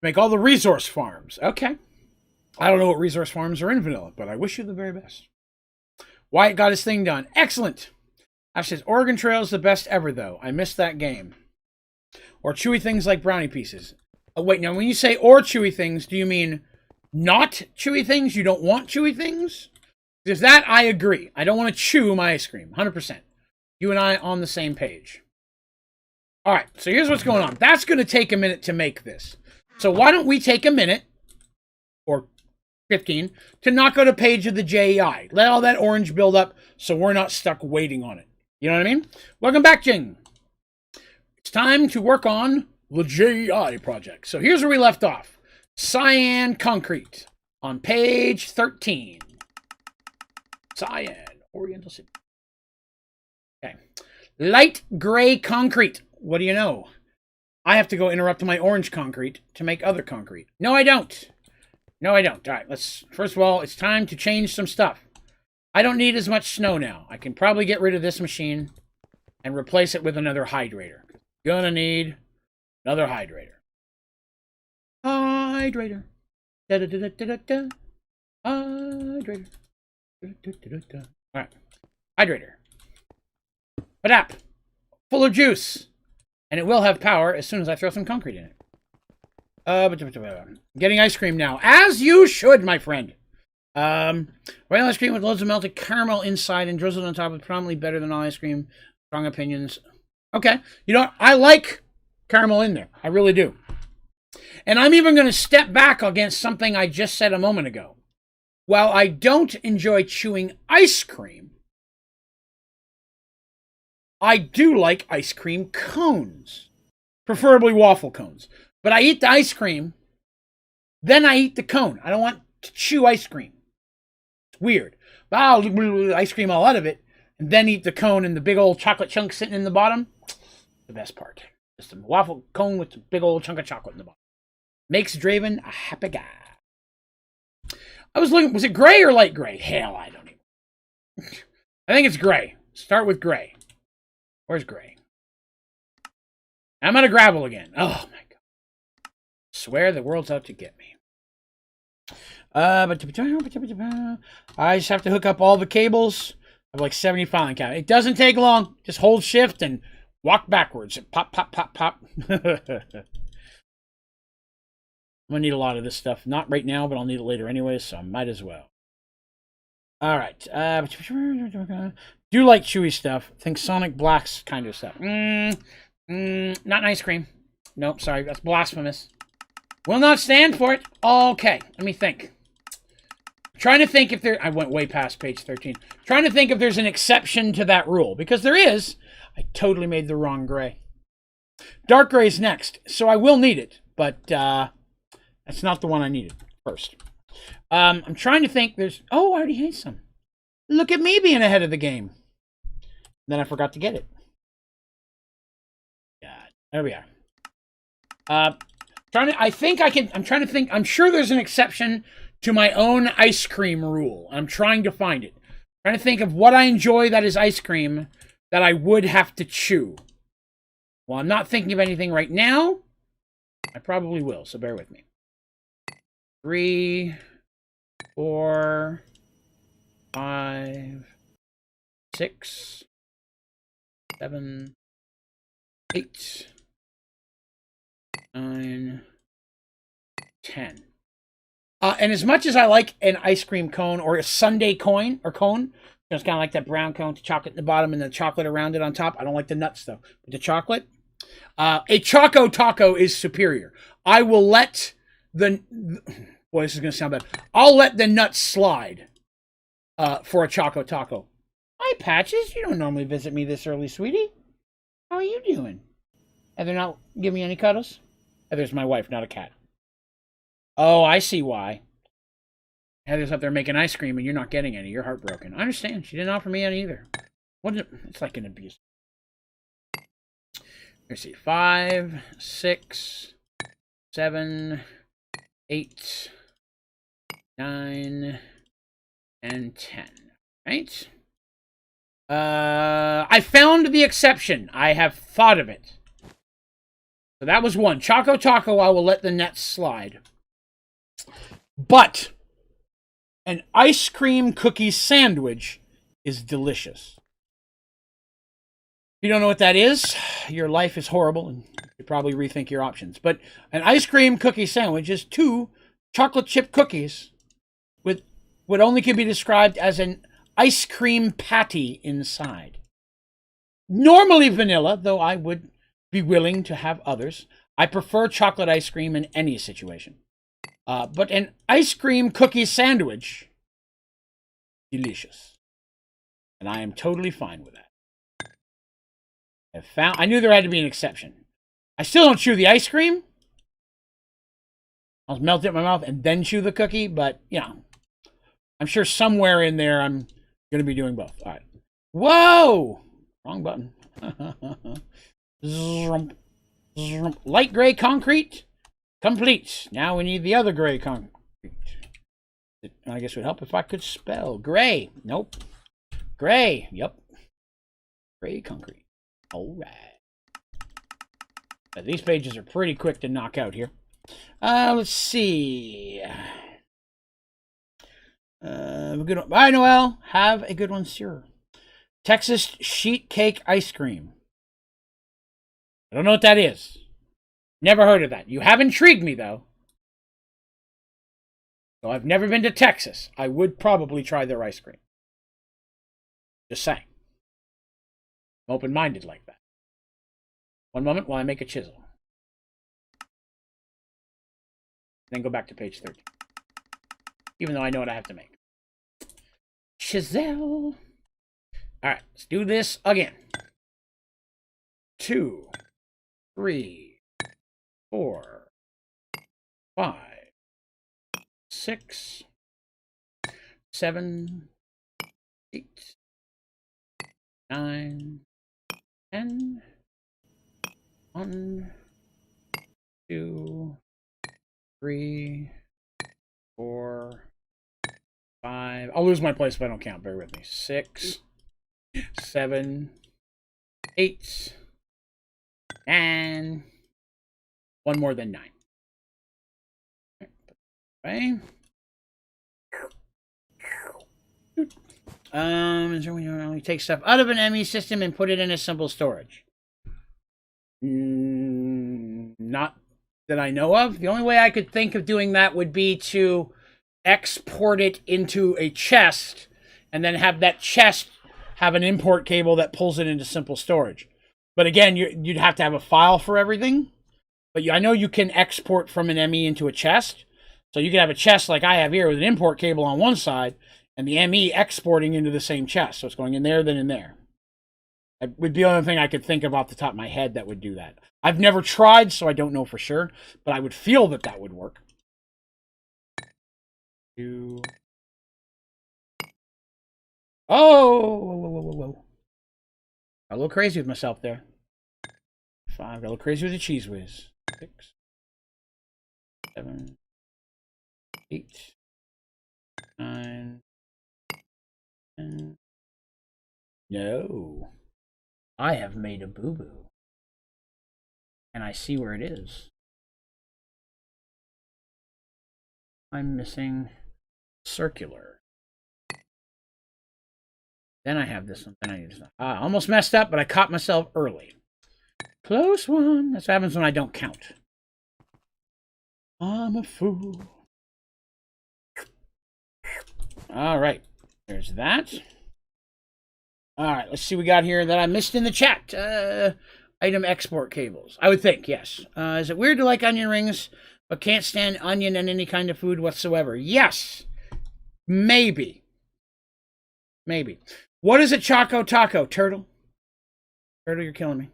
make all the resource farms. Okay. I don't know what resource farms are in vanilla, but I wish you the very best. Wyatt got his thing done. Excellent. Ash says, Oregon Trail is the best ever, though. I missed that game. Or chewy things like brownie pieces. Oh, wait, now when you say or chewy things, do you mean not chewy things? You don't want chewy things? Because that, I agree. I don't want to chew my ice cream. 100%. You and I on the same page. All right, so here's what's going on. That's going to take a minute to make this. So why don't we take a minute, or 15, to not go to page of the JEI. Let all that orange build up so we're not stuck waiting on it. You know what I mean? Welcome back, Jing. It's time to work on the JEI project. So here's where we left off. Cyan concrete on page 13. Cyan, Oriental City. Okay. Light gray concrete. What do you know? I have to go interrupt my orange concrete to make other concrete. No, I don't. No, I don't. All right, first of all, it's time to change some stuff. I don't need as much snow now. I can probably get rid of this machine and replace it with another hydrator. Gonna need another hydrator. Hydrator. Da-da-da-da-da-da. Hydrator. Da-da-da-da-da. All right. Hydrator. Padap. Full of juice. And it will have power as soon as I throw some concrete in it. Getting ice cream now, as you should, my friend. Regular ice cream with loads of melted caramel inside and drizzled on top is probably better than all ice cream. Strong opinions. Okay, you know what? I like caramel in there. I really do. And I'm even going to step back against something I just said a moment ago. While I don't enjoy chewing ice cream, I do like ice cream cones, preferably waffle cones. But I eat the ice cream, then I eat the cone. I don't want to chew ice cream. It's weird. But I'll ice cream all out of it, and then eat the cone and the big old chocolate chunk sitting in the bottom. The best part. Just a waffle cone with a big old chunk of chocolate in the bottom. Makes Draven a happy guy. I was looking, was it gray or light gray? Hell, I don't even. I think it's gray. Start with gray. Where's gray? I'm out of gravel again. Oh my god. Swear the world's out to get me. I just have to hook up all the cables. I have like 70 filing cabinets. It doesn't take long. Just hold shift and walk backwards. Pop, pop, pop, pop. I'm going to need a lot of this stuff. Not right now, but I'll need it later anyway, so I might as well. All right. Do like chewy stuff. Think Sonic Black's kind of stuff. Not ice cream. Nope, sorry. That's blasphemous. Will not stand for it. Okay, let me think. Trying to think if there... I went way past page 13. Trying to think if there's an exception to that rule. Because there is. I totally made the wrong gray. Dark gray is next, so I will need it. But that's not the one I needed first. I'm trying to think. There's... Oh, I already had some. Look at me being ahead of the game. Then I forgot to get it. God, there we are. I'm trying to think. I'm sure there's an exception to my own ice cream rule. I'm trying to find it. I'm trying to think of what I enjoy that is ice cream that I would have to chew. Well, I'm not thinking of anything right now. I probably will, so bear with me. 3, 4, 5, 6, 7, 8, 9, 10. And as much as I like an ice cream cone or a sundae cone, it's kind of like that brown cone with chocolate in the bottom and the chocolate around it on top. I don't like the nuts though. But the chocolate, a Choco Taco is superior. I will let the... Boy, this is going to sound bad. I'll let the nuts slide for a Choco Taco. Hi, Patches. You don't normally visit me this early, sweetie. How are you doing? Heather not give me any cuddles? Heather's my wife, not a cat. Oh, I see why. Heather's up there making ice cream and you're not getting any. You're heartbroken. I understand. She didn't offer me any either. What is it? It's like an abuse. Let's see. 5, 6, 7, 8, 9, and 10. Right? I found the exception. I have thought of it. So that was one. Choco Taco, I will let the nets slide. But an ice cream cookie sandwich is delicious. If you don't know what that is, your life is horrible and you probably rethink your options. But an ice cream cookie sandwich is 2 chocolate chip cookies with what only can be described as an ice cream patty inside. Normally vanilla, though I would be willing to have others. I prefer chocolate ice cream in any situation. But an ice cream cookie sandwich, delicious. And I am totally fine with that. I knew there had to be an exception. I still don't chew the ice cream. I'll melt it in my mouth and then chew the cookie, but, you know, I'm sure somewhere in there I'm going to be doing both. All right. Whoa! Wrong button. Light gray concrete. Complete. Now we need the other gray concrete. I guess it would help if I could spell. Gray. Nope. Gray. Yep. Gray concrete. All right. These pages are pretty quick to knock out here. Let's see. A good one. Bye, Noel. Have a good one, sir. Texas sheet cake ice cream. I don't know what that is. Never heard of that. You have intrigued me, though. So I've never been to Texas. I would probably try their ice cream. Just saying. I'm open-minded like that. One moment while I make a chisel. Then go back to page 13. Even though I know what I have to make. Chisel. Alright, let's do this again. 2, 3, 4, 5, 6, 7, 8, 9, 10. 1, 2, 3, 4, 5. I'll lose my place if I don't count. Bear with me. 6, 7, 8, and one more than 9. Okay. Is there when you only take stuff out of an ME system and put it in a simple storage? Not that I know of. The only way I could think of doing that would be to export it into a chest and then have that chest have an import cable that pulls it into simple storage. But again, you'd have to have a file for everything. But I know you can export from an ME into a chest. So you can have a chest like I have here with an import cable on one side and the ME exporting into the same chest. So it's going in there, then in there. That would be the only thing I could think of off the top of my head that would do that. I've never tried, so I don't know for sure. But I would feel that that would work. 2. Oh! Whoa. Got a little crazy with myself there. 5. Got a little crazy with the cheese whiz. 6, 7, 8, 9, 10. No. I have made a boo-boo. And I see where it is. I'm missing circular. Then I have this one. Then I need this one. I almost messed up, but I caught myself early. Close one. That's what happens when I don't count. I'm a fool. All right. There's that. All right. Let's see what we got here that I missed in the chat. Item export cables. I would think, yes. Is it weird to like onion rings, but can't stand onion in any kind of food whatsoever? Yes. Maybe. Maybe. What is a Choco Taco? Turtle? Turtle, you're killing me.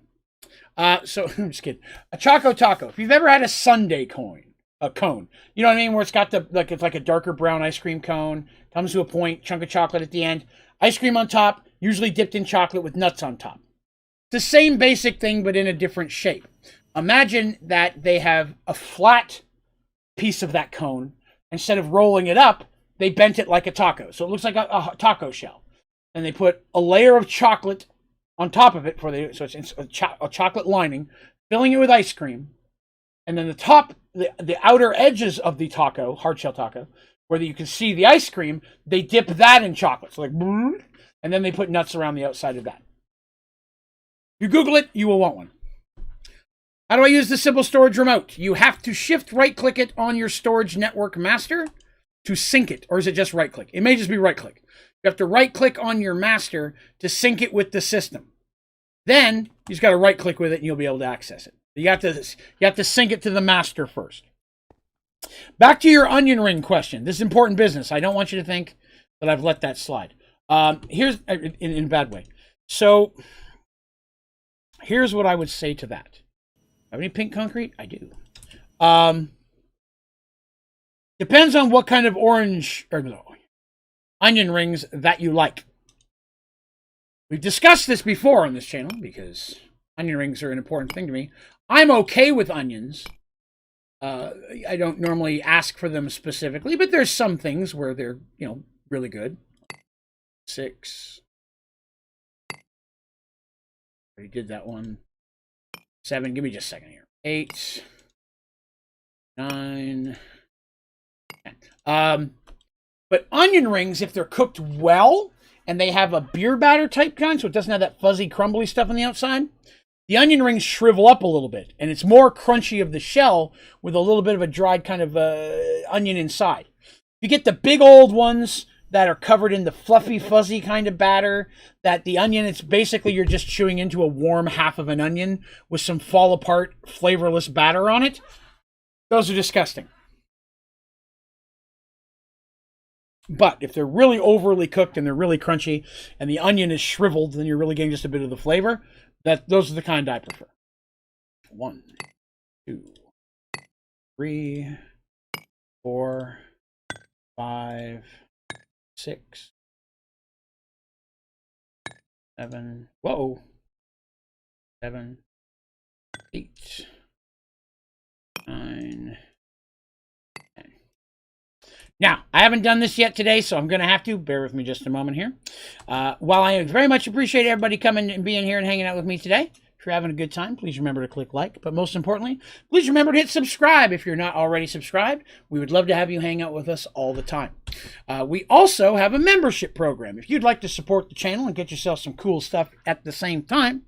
So, I'm just kidding. A Choco Taco. If you've ever had a sundae cone, you know what I mean? Where it's got it's like a darker brown ice cream cone, comes to a point, chunk of chocolate at the end, ice cream on top, usually dipped in chocolate with nuts on top. It's the same basic thing, but in a different shape. Imagine that they have a flat piece of that cone. Instead of rolling it up, they bent it like a taco. So it looks like a taco shell. And they put a layer of chocolate on top of it, so it's a chocolate lining, filling it with ice cream. And then the top, the outer edges of the taco, hard shell taco, where you can see the ice cream, they dip that in chocolate. So like, and then they put nuts around the outside of that. If you Google it, you will want one. How do I use the simple storage remote? You have to shift right-click it on your storage network master to sync it. Or is it just right-click? It may just be right-click. You have to right-click on your master to sync it with the system. Then, you just got to right-click with it and you'll be able to access it. You have to sync it to the master first. Back to your onion ring question. This is important business. I don't want you to think that I've let that slide. Here's in a bad way. So, here's what I would say to that. Have any pink concrete? I do. Depends on what kind of onion rings that you like. We've discussed this before on this channel because onion rings are an important thing to me. I'm okay with onions. I don't normally ask for them specifically, but there's some things where they're, really good. 6. Already did that one. 7. Give me just a second here. 8. 9. 10. But onion rings, if they're cooked well and they have a beer batter type kind, so it doesn't have that fuzzy, crumbly stuff on the outside, the onion rings shrivel up a little bit, and it's more crunchy of the shell with a little bit of a dried kind of onion inside. You get the big old ones that are covered in the fluffy, fuzzy kind of batter, that the onion, it's basically you're just chewing into a warm half of an onion with some fall apart, flavorless batter on it. Those are disgusting. But if they're really overly cooked and they're really crunchy and the onion is shriveled, then you're really getting just a bit of the flavor. Those are the kind I prefer. 1, 2, 3, 4, 5, 6, 7. Whoa. 7, 8, 9, 10. Now, I haven't done this yet today, so I'm going to have to. Bear with me just a moment here. While I very much appreciate everybody coming and being here and hanging out with me today, if you're having a good time, please remember to click like. But most importantly, please remember to hit subscribe if you're not already subscribed. We would love to have you hang out with us all the time. We also have a membership program. If you'd like to support the channel and get yourself some cool stuff at the same time,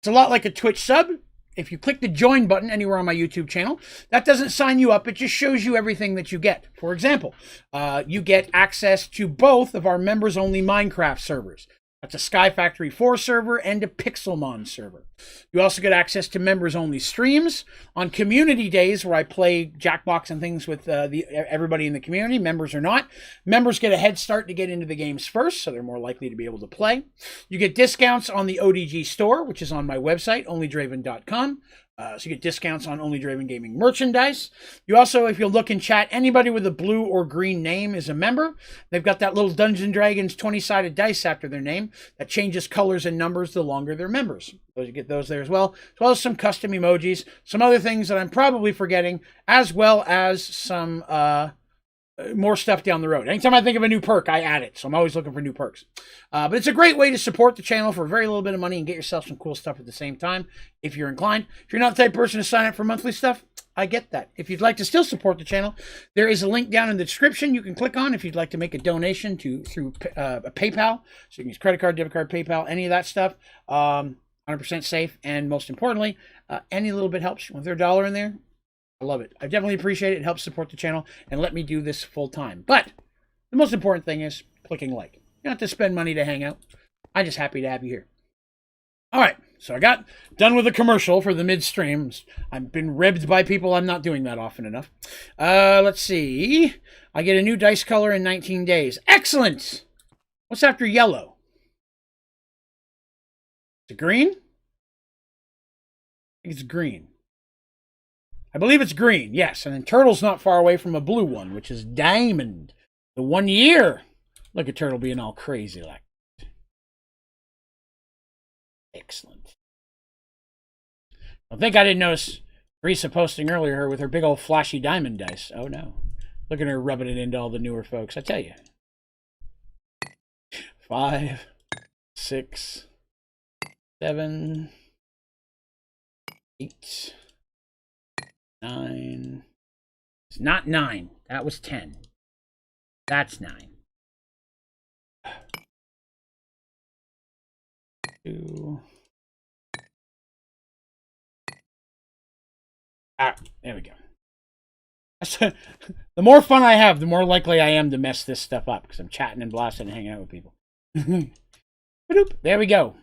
it's a lot like a Twitch sub. If you click the join button anywhere on my YouTube channel, that doesn't sign you up. It just shows you everything that you get. For example, you get access to both of our members-only Minecraft servers. That's a Sky Factory 4 server and a Pixelmon server. You also get access to members-only streams on community days where I play Jackbox and things with everybody in the community, members or not. Members get a head start to get into the games first, so they're more likely to be able to play. You get discounts on the ODG store, which is on my website, onlydraven.com. So you get discounts on Onlydraven Gaming merchandise. You also, if you look in chat, anybody with a blue or green name is a member. They've got that little Dungeons & Dragons 20-sided dice after their name that changes colors and numbers the longer they're members. You get those there as well as some custom emojis, some other things that I'm probably forgetting, as well as some more stuff down the road. Anytime I think of a new perk, I add it. So I'm always looking for new perks. But it's a great way to support the channel for a very little bit of money and get yourself some cool stuff at the same time, if you're inclined. If you're not the type of person to sign up for monthly stuff, I get that. If you'd like to still support the channel, there is a link down in the description you can click on if you'd like to make a donation through a PayPal. So you can use credit card, debit card, PayPal, any of that stuff. 100% safe. And most importantly, any little bit helps. When there's $1 in there, I love it. I definitely appreciate it. It helps support the channel and let me do this full time. But the most important thing is clicking like. You don't have to spend money to hang out. I'm just happy to have you here. All right. So I got done with the commercial for the midstreams. I've been ribbed by people. I'm not doing that often enough. Let's see. I get a new dice color in 19 days. Excellent. What's after yellow? Is it green? I think it's green. I believe it's green, yes. And then Turtle's not far away from a blue one, which is diamond. The 1 year. Look at Turtle being all crazy like that. Excellent. I think I didn't notice Teresa posting earlier with her big old flashy diamond dice. Oh, no. Look at her rubbing it into all the newer folks. I tell you. 5, 6, 7, 8... 9. It's not 9. That was 10. That's 9. 2. Ah, there we go. The more fun I have, the more likely I am to mess this stuff up because I'm chatting and blasting and hanging out with people. There we go.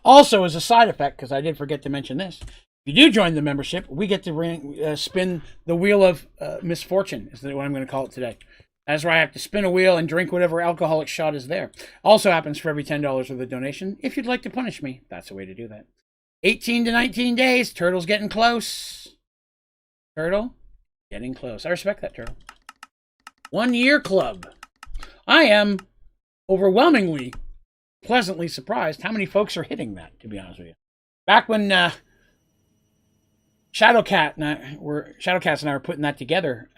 Also, as a side effect, because I did forget to mention this, if you do join the membership, we get to spin the wheel of misfortune, is what I'm going to call it today. That's where I have to spin a wheel and drink whatever alcoholic shot is there. Also happens for every $10 worth of donation. If you'd like to punish me, that's a way to do that. 18 to 19 days. Turtle's getting close. Turtle, getting close. I respect that, Turtle. 1 year club. I am overwhelmingly, pleasantly surprised how many folks are hitting that, to be honest with you. Back when Shadowcats and I were putting that together.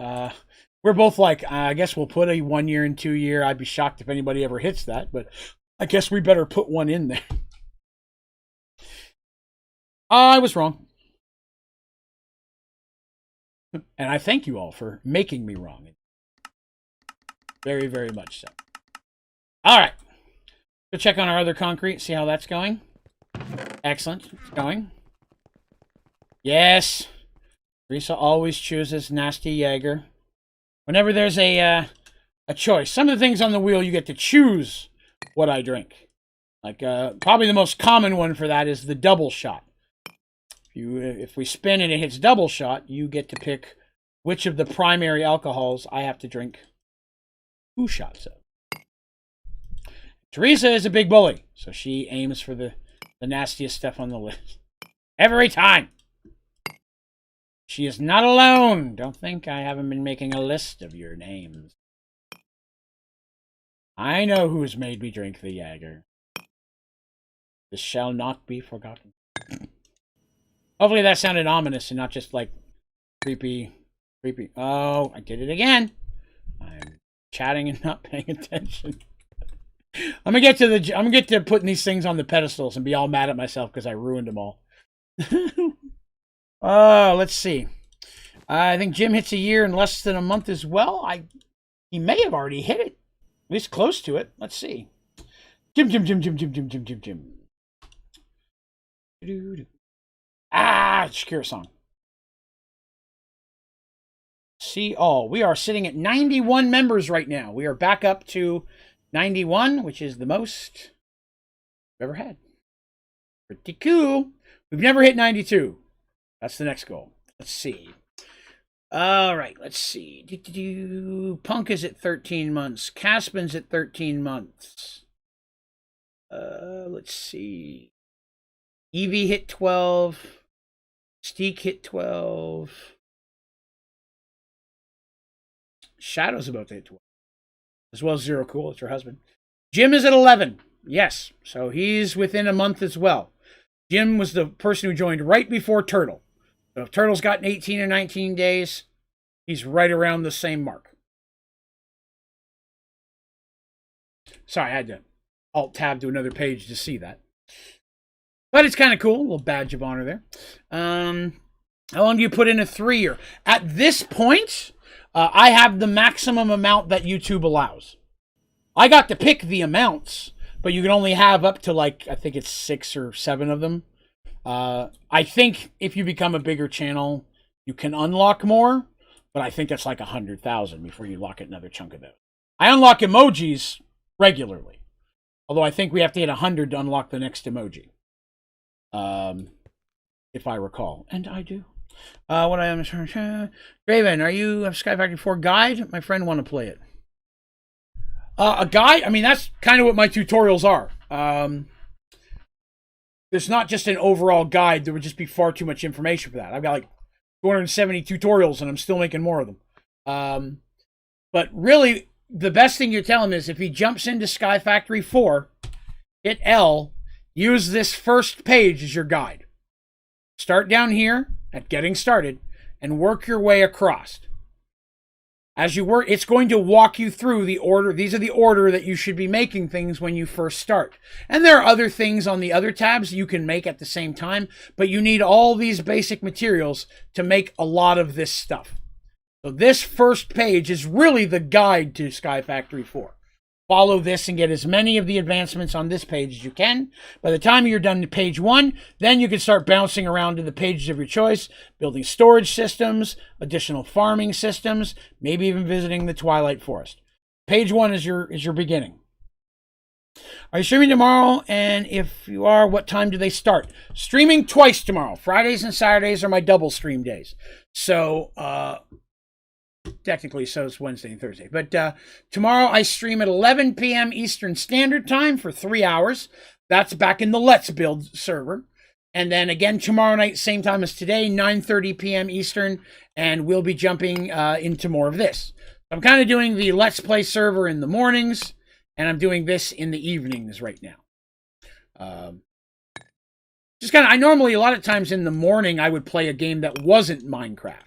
We're both like, I guess we'll put a 1 year and 2 year. I'd be shocked if anybody ever hits that, but I guess we better put one in there. I was wrong. And I thank you all for making me wrong. Very, very much so. All right. Go check on our other concrete, see how that's going. Excellent. It's going. Yes. Teresa always chooses Nasty Jaeger. Whenever there's a choice. Some of the things on the wheel, you get to choose what I drink. Like, probably the most common one for that is the double shot. If we spin and it hits double shot, you get to pick which of the primary alcohols I have to drink 2 shots of. Teresa is a big bully, so she aims for the nastiest stuff on the list. Every time! She is not alone! Don't think I haven't been making a list of your names. I know who's made me drink the Jaeger. This shall not be forgotten. Hopefully that sounded ominous and not just like creepy. Oh, I did it again. I'm chatting and not paying attention. I'm gonna get to putting these things on the pedestals and be all mad at myself because I ruined them all. Let's see. I think Jim hits a year in less than a month as well. He may have already hit it, at least close to it. Let's see. Jim. Shakira song. See all. We are sitting at 91 members right now. We are back up to 91, which is the most we've ever had. Pretty cool. We've never hit 92. That's the next goal. Let's see. All right, let's see. Punk is at 13 months. Caspin's at 13 months. Let's see. Evie hit 12. Steak hit 12. Shadow's about to hit 12. As well as Zero Cool. It's her husband. Jim is at 11. Yes. So he's within a month as well. Jim was the person who joined right before Turtle. So if Turtle's gotten 18 or 19 days, he's right around the same mark. Sorry, I had to alt-tab to another page to see that. But it's kind of cool. A little badge of honor there. How long do you put in a 3-year? At this point, I have the maximum amount that YouTube allows. I got to pick the amounts, but you can only have up to, like, I think it's 6 or 7 of them. I think if you become a bigger channel, you can unlock more, but I think that's like 100,000 before you lock another chunk of those. I unlock emojis regularly, although I think we have to hit 100 to unlock the next emoji. If I recall, and I do. What I am, Draven, are you a Sky Factory 4 guide? My friend want to play it. A guide? I mean, that's kind of what my tutorials are. There's not just an overall guide. There would just be far too much information for that. I've got like 270 tutorials, and I'm still making more of them. But really, the best thing you tell him is if he jumps into Sky Factory 4, hit L, use this first page as your guide. Start down here at Getting Started and work your way across. As you work, it's going to walk you through the order. These are the order that you should be making things when you first start. And there are other things on the other tabs you can make at the same time, but you need all these basic materials to make a lot of this stuff. So this first page is really the guide to Sky Factory 4. Follow this and get as many of the advancements on this page as you can. By the time you're done to page 1, then you can start bouncing around to the pages of your choice, building storage systems, additional farming systems, maybe even visiting the Twilight Forest. Page 1 is your beginning. Are you streaming tomorrow? And if you are, what time do they start? Streaming twice tomorrow. Fridays and Saturdays are my double stream days. So, technically, so it's Wednesday and Thursday. But tomorrow I stream at 11 p.m. Eastern Standard Time for 3 hours. That's back in the Let's Build server. And then again tomorrow night, same time as today, 9:30 p.m. Eastern, and we'll be jumping into more of this. I'm kind of doing the Let's Play server in the mornings, and I'm doing this in the evenings right now. Just kind of, I normally, a lot of times in the morning, I would play a game that wasn't Minecraft.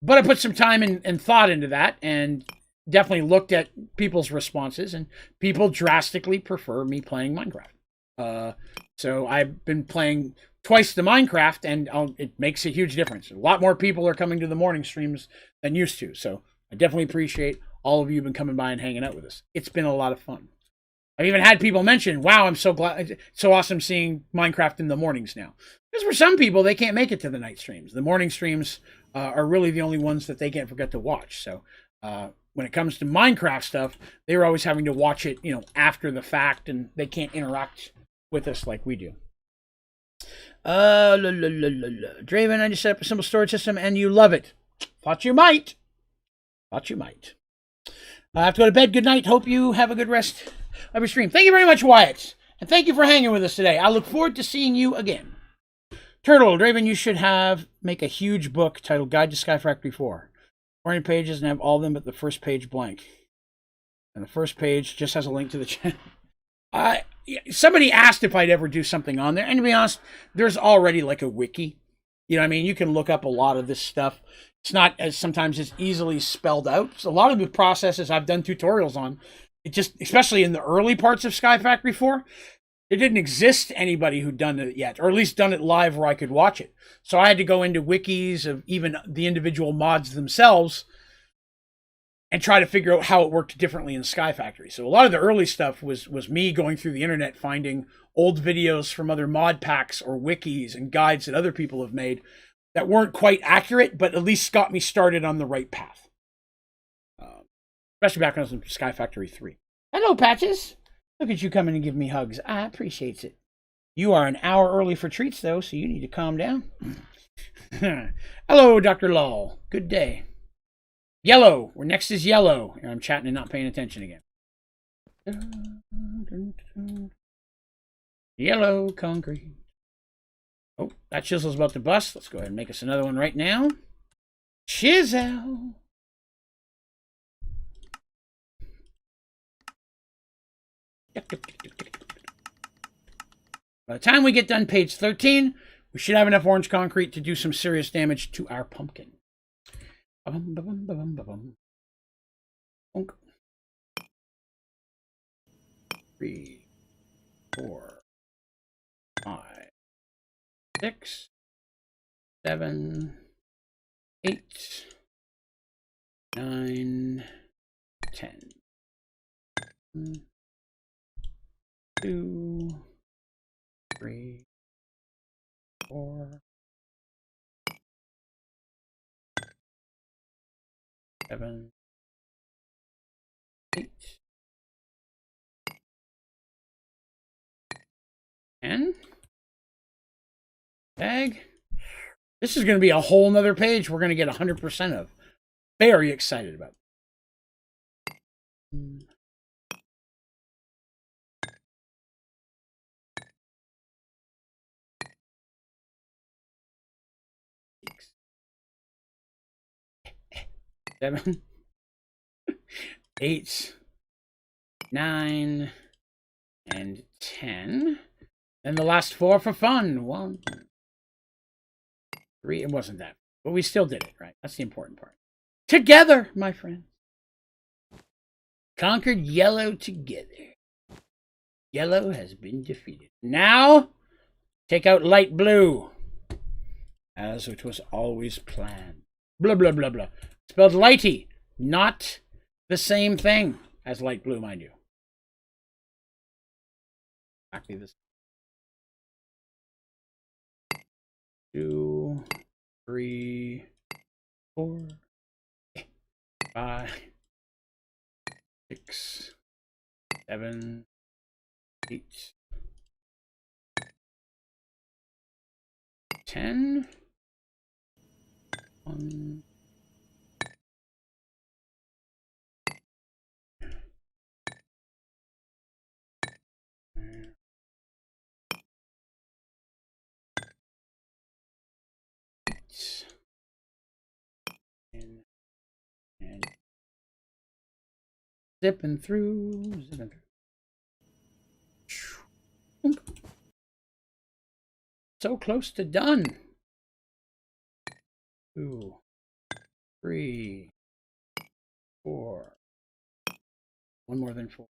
But I put some time and thought into that and definitely looked at people's responses, and people drastically prefer me playing Minecraft. So I've been playing twice the Minecraft, and it makes a huge difference. A lot more people are coming to the morning streams than used to. So I definitely appreciate all of you been coming by and hanging out with us. It's been a lot of fun. I've even had people mention, wow, I'm so glad, it's so awesome seeing Minecraft in the mornings now. Because for some people, they can't make it to the night streams. The morning streams are really the only ones that they can't forget to watch. So when it comes to Minecraft stuff, they were always having to watch it, after the fact, and they can't interact with us like we do. Draven, I just set up a simple storage system, and you love it. Thought you might. Thought you might. I have to go to bed. Good night. Hope you have a good rest of your stream. Thank you very much, Wyatt. And thank you for hanging with us today. I look forward to seeing you again. Turtle, Draven, you should make a huge book titled Guide to Sky Factory 4. 20 pages and have all of them but the first page blank. And the first page just has a link to the channel. Somebody asked if I'd ever do something on there. And to be honest, there's already like a wiki. You know what I mean? You can look up a lot of this stuff. It's not sometimes as easily spelled out. So a lot of the processes I've done tutorials on, it just, especially in the early parts of Sky Factory 4, there didn't exist anybody who'd done it yet, or at least done it live where I could watch it. So I had to go into wikis of even the individual mods themselves and try to figure out how it worked differently in Sky Factory. So a lot of the early stuff was me going through the internet, finding old videos from other mod packs or wikis and guides that other people have made that weren't quite accurate, but at least got me started on the right path. Especially back when I was in Sky Factory 3. Hello, Patches. Look at you coming and giving me hugs. I appreciate it. You are an hour early for treats, though, so you need to calm down. Hello, Dr. Law. Good day. Yellow. We're next is yellow. And I'm chatting and not paying attention again. Yellow concrete. Oh, that chisel's about to bust. Let's go ahead and make us another one right now. Chisel. By the time we get done page 13, we should have enough orange concrete to do some serious damage to our pumpkin. 3, 4, 5, 6, 7, 8, 9, 10. 2, 3, 4, 7, 8, 10. Bag. This is going to be a whole nother page we're going to get 100% of. Very excited about it. 7, 8, 9, and 10. And the last 4 for fun. 1, 3. It wasn't that, but we still did it, right? That's the important part. Together, my friend. Conquered yellow together. Yellow has been defeated. Now, take out light blue. As it was always planned. Blah, blah, blah, blah. Spelled lighty. Not the same thing as light blue, mind you. Exactly this. 2, 3, 4, 5, 6, 7, 8, 10. 1. And zipping through. So close to done. 2, 3, 4. One more than 4.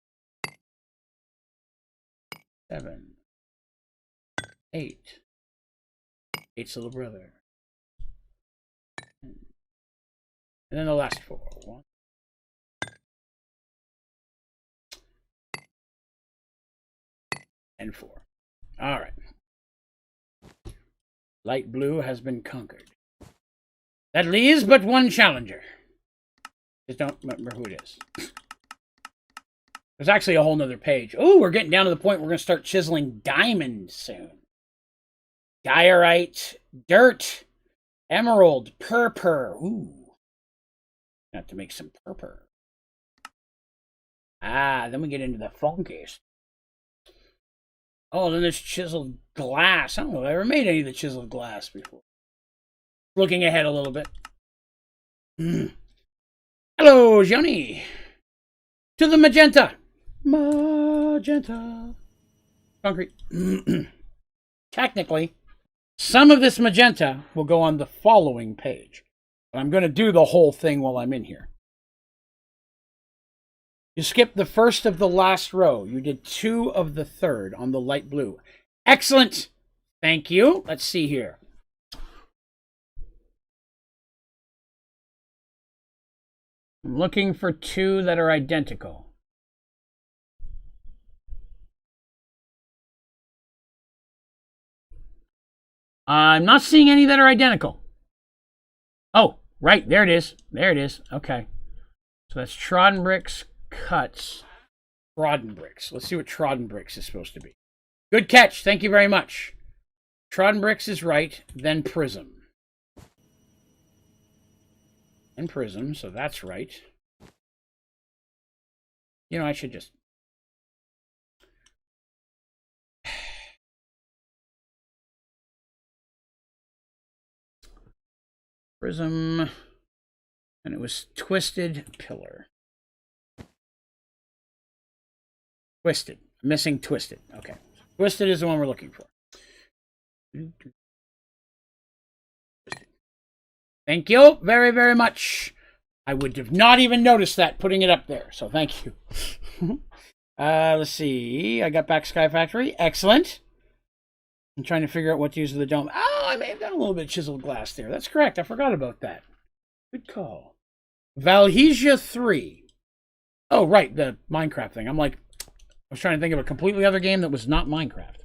7, 8. 8's little brother. And then the last 4. 1, and 4. All right. Light blue has been conquered. That leaves but one challenger. Just don't remember who it is. There's actually a whole nother page. Oh, we're getting down to the point we're going to start chiseling diamonds soon. Diorite, dirt, emerald, purpur. Ooh. Have to make some purpur. Then we get into the funkiest. Oh, then there's chiseled glass. I don't know if I ever made any of the chiseled glass before. Looking ahead a little bit. Hello, Johnny. To the magenta. Magenta. Concrete. Technically, some of this magenta will go on the following page. But I'm going to do the whole thing while I'm in here. You skipped the first of the last row. You did 2 of the third on the light blue. Excellent. Thank you. Let's see here. I'm looking for 2 that are identical. I'm not seeing any that are identical. Oh, right. There it is. There it is. Okay. So that's trodden bricks, cuts, trodden bricks. Let's see what trodden bricks is supposed to be. Good catch. Thank you very much. Trodden bricks is right. Then prism. And prism. So that's right. You know, I should just... Prism, and it was twisted pillar. Twisted. Missing twisted. Okay. Twisted is the one we're looking for. Thank you very, very much. I would have not even noticed that putting it up there, so thank you. Let's see. I got back Sky Factory. Excellent. I'm trying to figure out what to use with the dome. Oh, I may have done a little bit of chiseled glass there. That's correct. I forgot about that. Good call. Valhesia 3. Oh, right. The Minecraft thing. I was trying to think of a completely other game that was not Minecraft.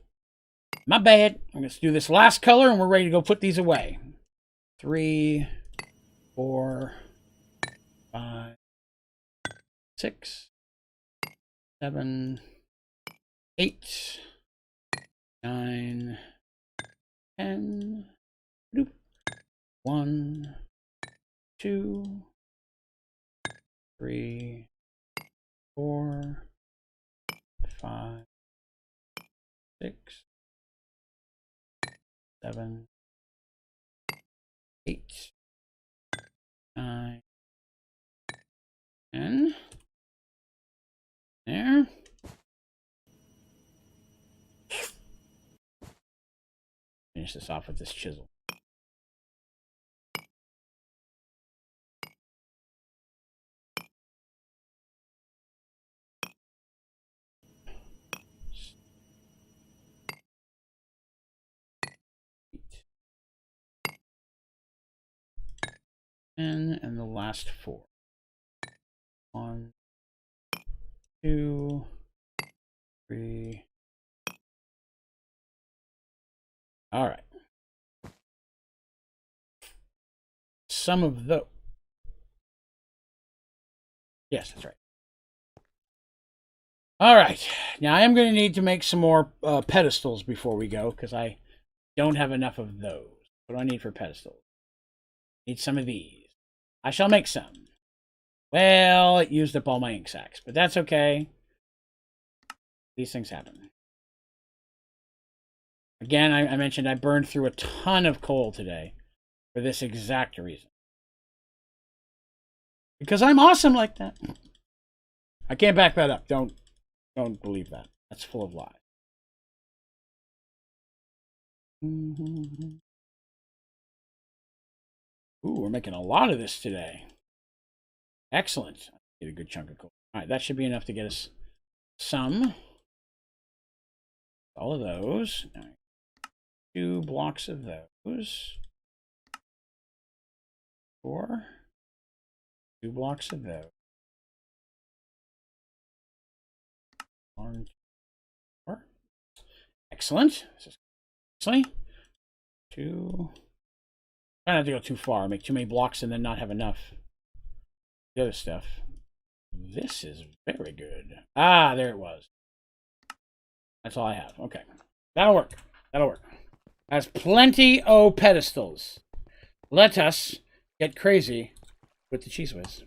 My bad. I'm going to do this last color and we're ready to go put these away. 3, 4, 5, 6, 7, 8, 9, 10, 1, 2, 3, 4, 5, 6, 7, 8, 9, 10. There. Finish this off with this chisel. And the last 4. 1, 2, 3. All right. Some of the... Yes, that's right. All right. Now I am going to need to make some more pedestals before we go because I don't have enough of those. What do I need for pedestals? Need some of these. I shall make some. Well, it used up all my ink sacks, but that's okay. These things happen. Again, I mentioned I burned through a ton of coal today for this exact reason. Because I'm awesome like that. I can't back that up. Don't believe that. That's full of lies. Ooh, we're making a lot of this today. Excellent. Get a good chunk of coal. All right, that should be enough to get us some. All of those. All right. 2 blocks of those. 4. 2 blocks of those. 1, 4. Excellent. Actually, try not to go too far, make too many blocks and then not have enough. The other stuff. This is very good. Ah, there it was. That's all I have. Okay. That'll work. That'll work. Has plenty of pedestals. Let us get crazy with the Cheese Whiz.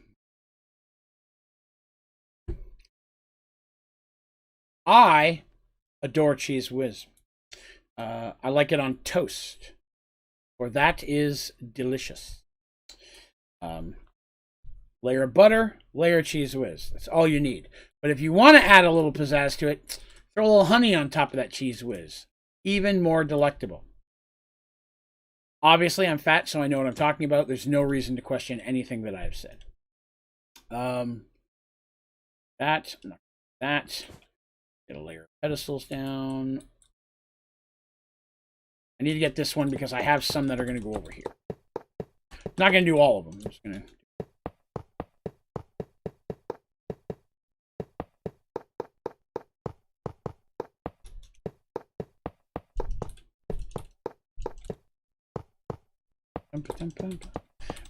I adore Cheese Whiz. I like it on toast, for that is delicious. Layer of butter, layer of Cheese Whiz. That's all you need. But if you want to add a little pizzazz to it, throw a little honey on top of that Cheese Whiz. Even more delectable. Obviously, I'm fat, so I know what I'm talking about. There's no reason to question anything that I've said. That. Get a layer of pedestals down. I need to get this one because I have some that are going to go over here. I'm not going to do all of them. I'm just going to...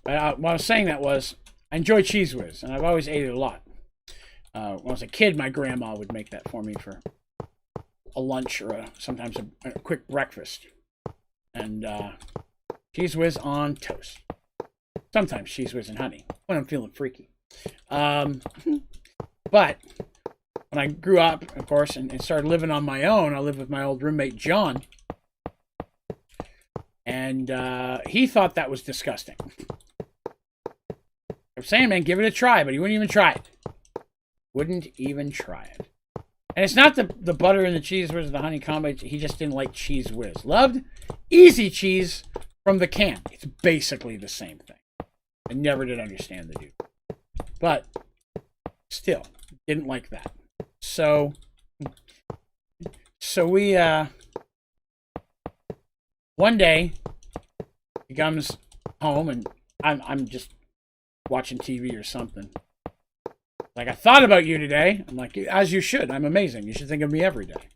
What I was saying that was, I enjoy Cheese Whiz, and I've always ate it a lot. When I was a kid, my grandma would make that for me for a lunch or sometimes a quick breakfast. And Cheese Whiz on toast. Sometimes Cheese Whiz and honey, when I'm feeling freaky. But when I grew up, of course, and started living on my own, I lived with my old roommate, John. And he thought that was disgusting. I'm saying, man, give it a try, but he wouldn't even try it. Wouldn't even try it. And it's not the butter and the Cheese Whiz, the honey combo. He just didn't like Cheese Whiz. Loved Easy Cheese from the can. It's basically the same thing. I never did understand the dude. But still, didn't like that. So we, one day, he comes home and I'm just watching TV or something. Like, I thought about you today. I'm like, as you should. I'm amazing. You should think of me every day.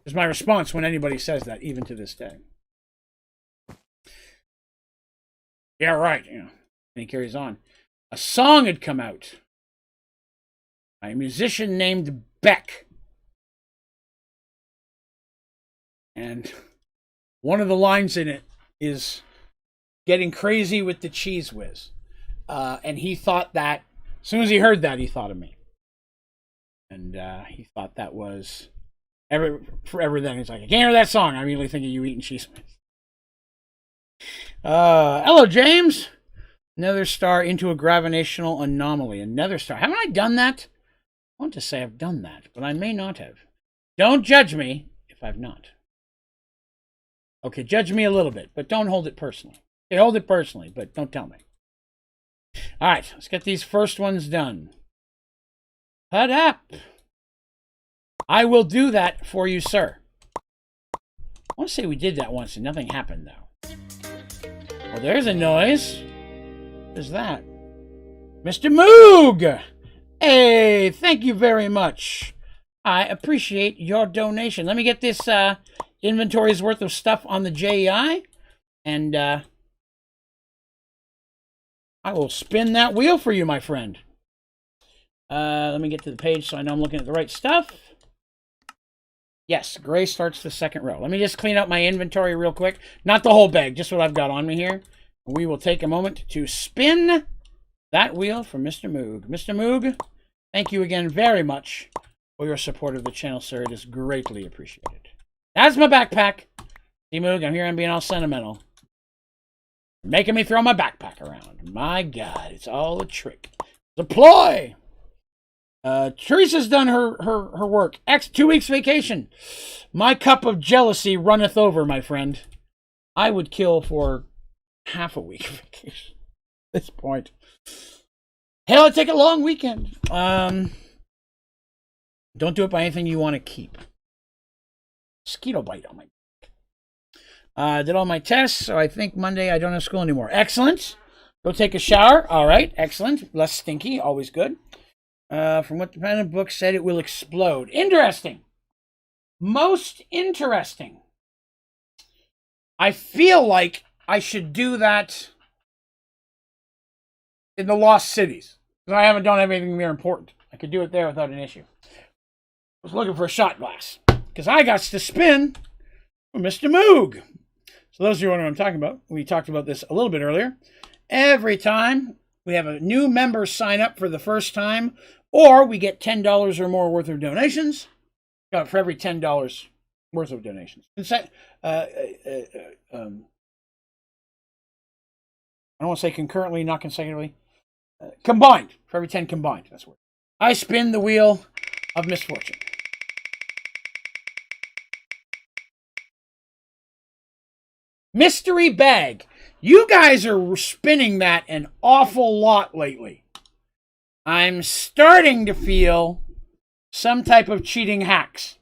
Is my response when anybody says that, even to this day. Yeah, right. You know. And he carries on. A song had come out by a musician named Beck. And one of the lines in it is getting crazy with the Cheese Whiz. And he thought that, as soon as he heard that, he thought of me. And he thought that was, forever then, he's like, I can't hear that song. I immediately think of you eating Cheese Whiz. Hello, James. Nether star into a gravitational anomaly. A nether star. Haven't I done that? I want to say I've done that, but I may not have. Don't judge me if I've not. Okay, judge me a little bit, but don't hold it personally. Okay, hold it personally, but don't tell me. All right, let's get these first ones done. Put up. I will do that for you, sir. I want to say we did that once and nothing happened, though. Well, there's a noise. What is that? Mr. Moog! Hey, thank you very much. I appreciate your donation. Let me get this inventory's worth of stuff on the JEI, and I will spin that wheel for you, my friend. Let me get to the page so I know I'm looking at the right stuff. Yes, gray starts the second row. Let me just clean up my inventory real quick. Not the whole bag, just what I've got on me here. We will take a moment to spin that wheel for Mr. Moog. Mr. Moog, thank you again very much for your support of the channel, sir. It is greatly appreciated. That's my backpack. See, Moog, I'm here. I'm being all sentimental. You're making me throw my backpack around. My God, it's all a trick. It's a ploy. Teresa's done her work. 2 weeks vacation. My cup of jealousy runneth over, my friend. I would kill for half a week vacation at this point. Hell, I'd take a long weekend. Don't do it by anything you want to keep. Mosquito bite on my did all my tests, so I think Monday I don't have school anymore. Excellent. Go take a shower. All right, excellent. Less stinky, always good. From what the pennant book said, it will explode. Interesting. Most interesting. I feel like I should do that in the Lost Cities. Because I haven't done anything there important. I could do it there without an issue. I was looking for a shot glass. Because I got to spin for Mr. Moog. So those of you who know what I'm talking about, we talked about this a little bit earlier. Every time we have a new member sign up for the first time, or we get $10 or more worth of donations, for every $10 worth of donations. I don't want to say concurrently, not consecutively. Combined. For every 10 combined. That's what. I spin the wheel of misfortune. Mystery bag. You guys are spinning that an awful lot lately. I'm starting to feel some type of cheating hacks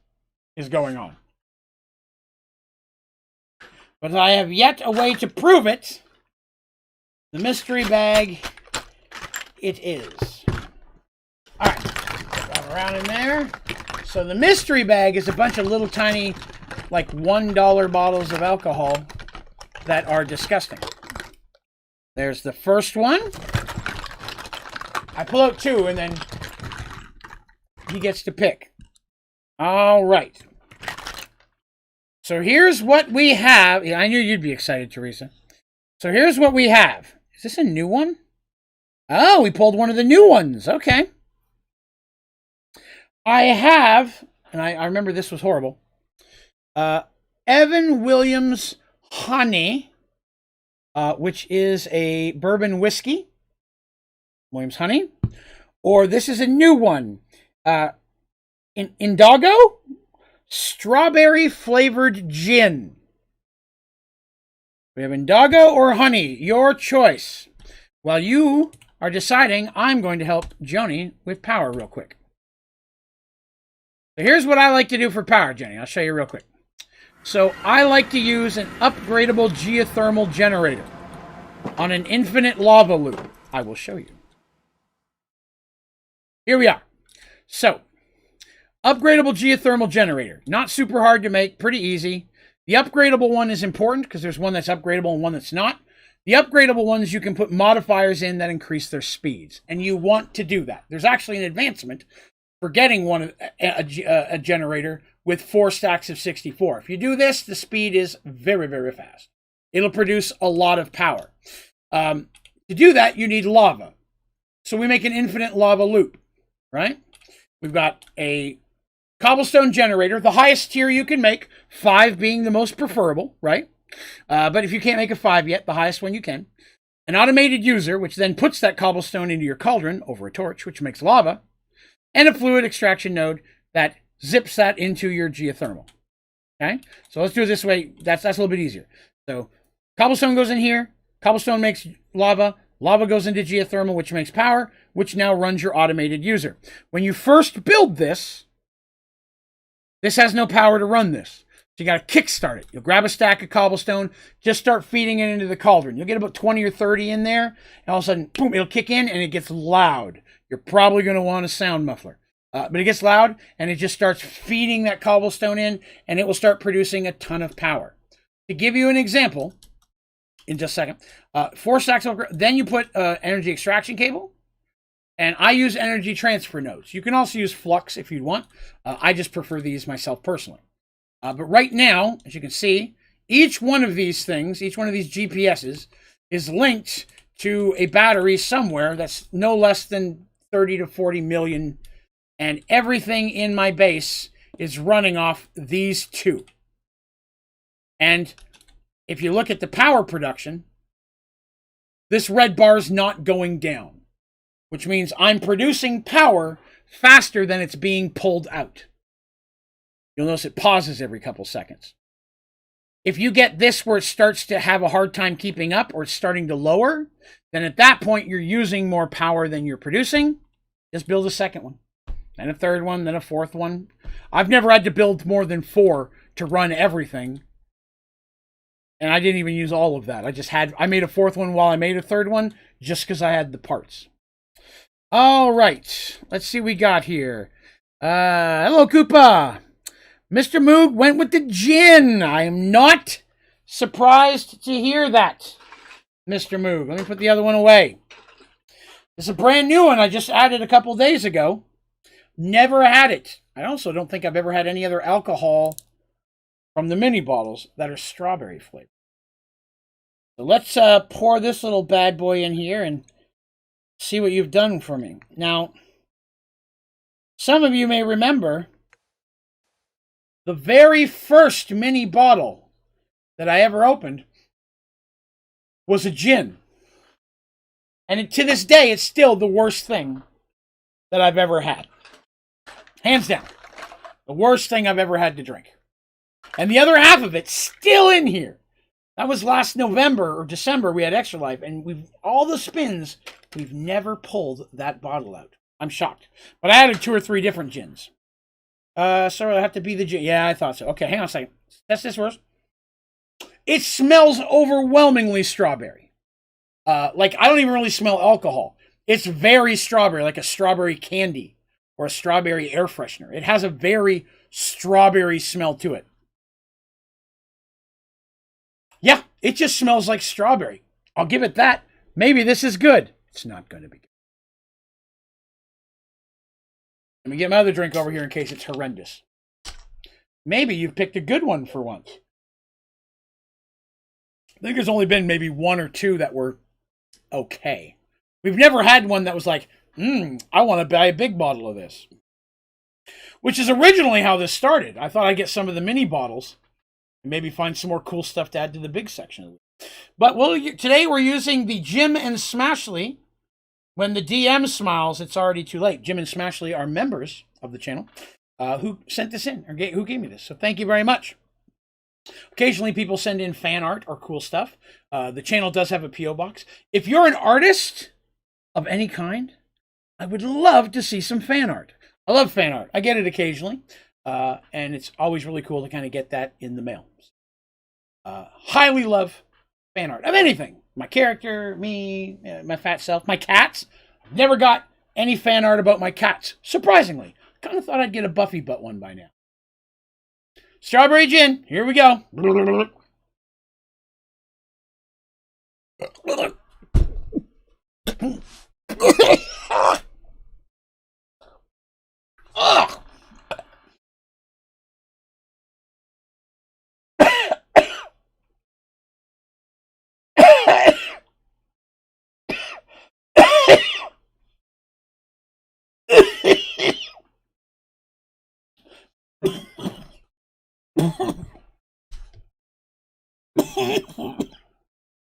is going on. But I have yet a way to prove it. The mystery bag, it is. All right, run around in there. So the mystery bag is a bunch of little tiny, like $1 bottles of alcohol that are disgusting. There's the first one. I pull out two and then he gets to pick. All right. So here's what we have. Yeah, I knew you'd be excited, Teresa. So here's what we have. Is this a new one? Oh, we pulled one of the new ones. Okay. I have, and I remember this was horrible, Evan Williams Honey, which is a bourbon whiskey. Williams Honey. Or this is a new one. Indago? Strawberry flavored gin. We have Indago or honey, your choice. While you are deciding, I'm going to help Joni with power real quick. So here's what I like to do for power, Jenny. I'll show you real quick. So I like to use an upgradable geothermal generator on an infinite lava loop. I will show you. Here we are. So, upgradable geothermal generator. Not super hard to make, pretty easy. The upgradable one is important because there's one that's upgradable and one that's not. The upgradable ones, you can put modifiers in that increase their speeds. And you want to do that. There's actually an advancement for getting a generator with 4 stacks of 64. If you do this, the speed is very, very fast. It'll produce a lot of power. To do that, you need lava. So we make an infinite lava loop, right? We've got a cobblestone generator, the highest tier you can make, 5 being the most preferable, right? But if you can't make a 5 yet, the highest one you can. An automated user, which then puts that cobblestone into your cauldron over a torch, which makes lava. And a fluid extraction node that zips that into your geothermal. Okay? So let's do it this way. That's a little bit easier. So cobblestone goes in here. Cobblestone makes lava. Lava goes into geothermal, which makes power, which now runs your automated user. When you first build this, this has no power to run this. So you got to kickstart it. You'll grab a stack of cobblestone, just start feeding it into the cauldron. You'll get about 20 or 30 in there, and all of a sudden, boom, it'll kick in, and it gets loud. You're probably going to want a sound muffler. But it gets loud, and it just starts feeding that cobblestone in, and it will start producing a ton of power. To give you an example, in just a second, 4 stacks of, then you put energy extraction cable, and I use energy transfer nodes. You can also use flux if you want. I just prefer these myself personally. But right now, as you can see, each one of these things, each one of these GPSs is linked to a battery somewhere that's no less than 30 to 40 million, and everything in my base is running off these 2. And if you look at the power production, this red bar is not going down, which means I'm producing power faster than it's being pulled out. You'll notice it pauses every couple seconds. If you get this where it starts to have a hard time keeping up or it's starting to lower, then at that point you're using more power than you're producing. Just build a second one, then a third one, then a fourth one. I've never had to build more than 4 to run everything. And I didn't even use all of that. I made a 4th one while I made a 3rd one just because I had the parts. All right. Let's see what we got here. Hello, Koopa. Mr. Moog went with the gin. I am not surprised to hear that, Mr. Moog. Let me put the other one away. It's a brand new one I just added a couple days ago. Never had it. I also don't think I've ever had any other alcohol from the mini bottles that are strawberry flavored. So let's pour this little bad boy in here and see what you've done for me. Now, some of you may remember the very first mini bottle that I ever opened was a gin. And to this day, it's still the worst thing that I've ever had. Hands down. The worst thing I've ever had to drink. And the other half of it's still in here. That was last November or December. We had Extra Life. And all the spins, we've never pulled that bottle out. I'm shocked. But I added 2 or 3 different gins. So it'll have to be the gin. Yeah, I thought so. Okay, hang on a second. Test this first. It smells overwhelmingly strawberry. Like, I don't even really smell alcohol. It's very strawberry, like a strawberry candy or a strawberry air freshener. It has a very strawberry smell to it. Yeah, it just smells like strawberry. I'll give it that. Maybe this is good. It's not going to be good. Let me get my other drink over here in case it's horrendous. Maybe you've picked a good one for once. I think there's only been maybe 1 or 2 that were okay. We've never had one that was like, I want to buy a big bottle of this. Which is originally how this started. I thought I'd get some of the mini bottles and maybe find some more cool stuff to add to the big section. But today we're using the Jim and Smashly. When the DM smiles, it's already too late. Jim and Smashly are members of the channel who sent this in, or who gave me this. So thank you very much. Occasionally people send in fan art or cool stuff. The channel does have a P.O. box. If you're an artist of any kind, I would love to see some fan art. I love fan art. I get it occasionally. And it's always really cool to kind of get that in the mail. Highly love fan art of anything. My character, me, my fat self, my cats. I've never got any fan art about my cats. Surprisingly. Kind of thought I'd get a Buffy butt one by now. Strawberry gin. Here we go.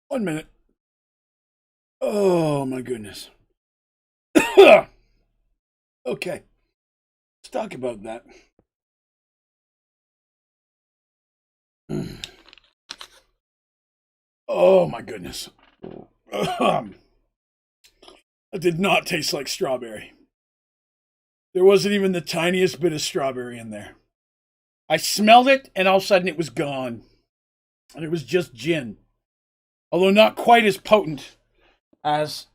One minute. Oh my goodness. Okay. Let's talk about that. Oh my goodness. That did not taste like strawberry. There wasn't even the tiniest bit of strawberry in there. I smelled it and all of a sudden it was gone. And it was just gin. Although not quite as potent as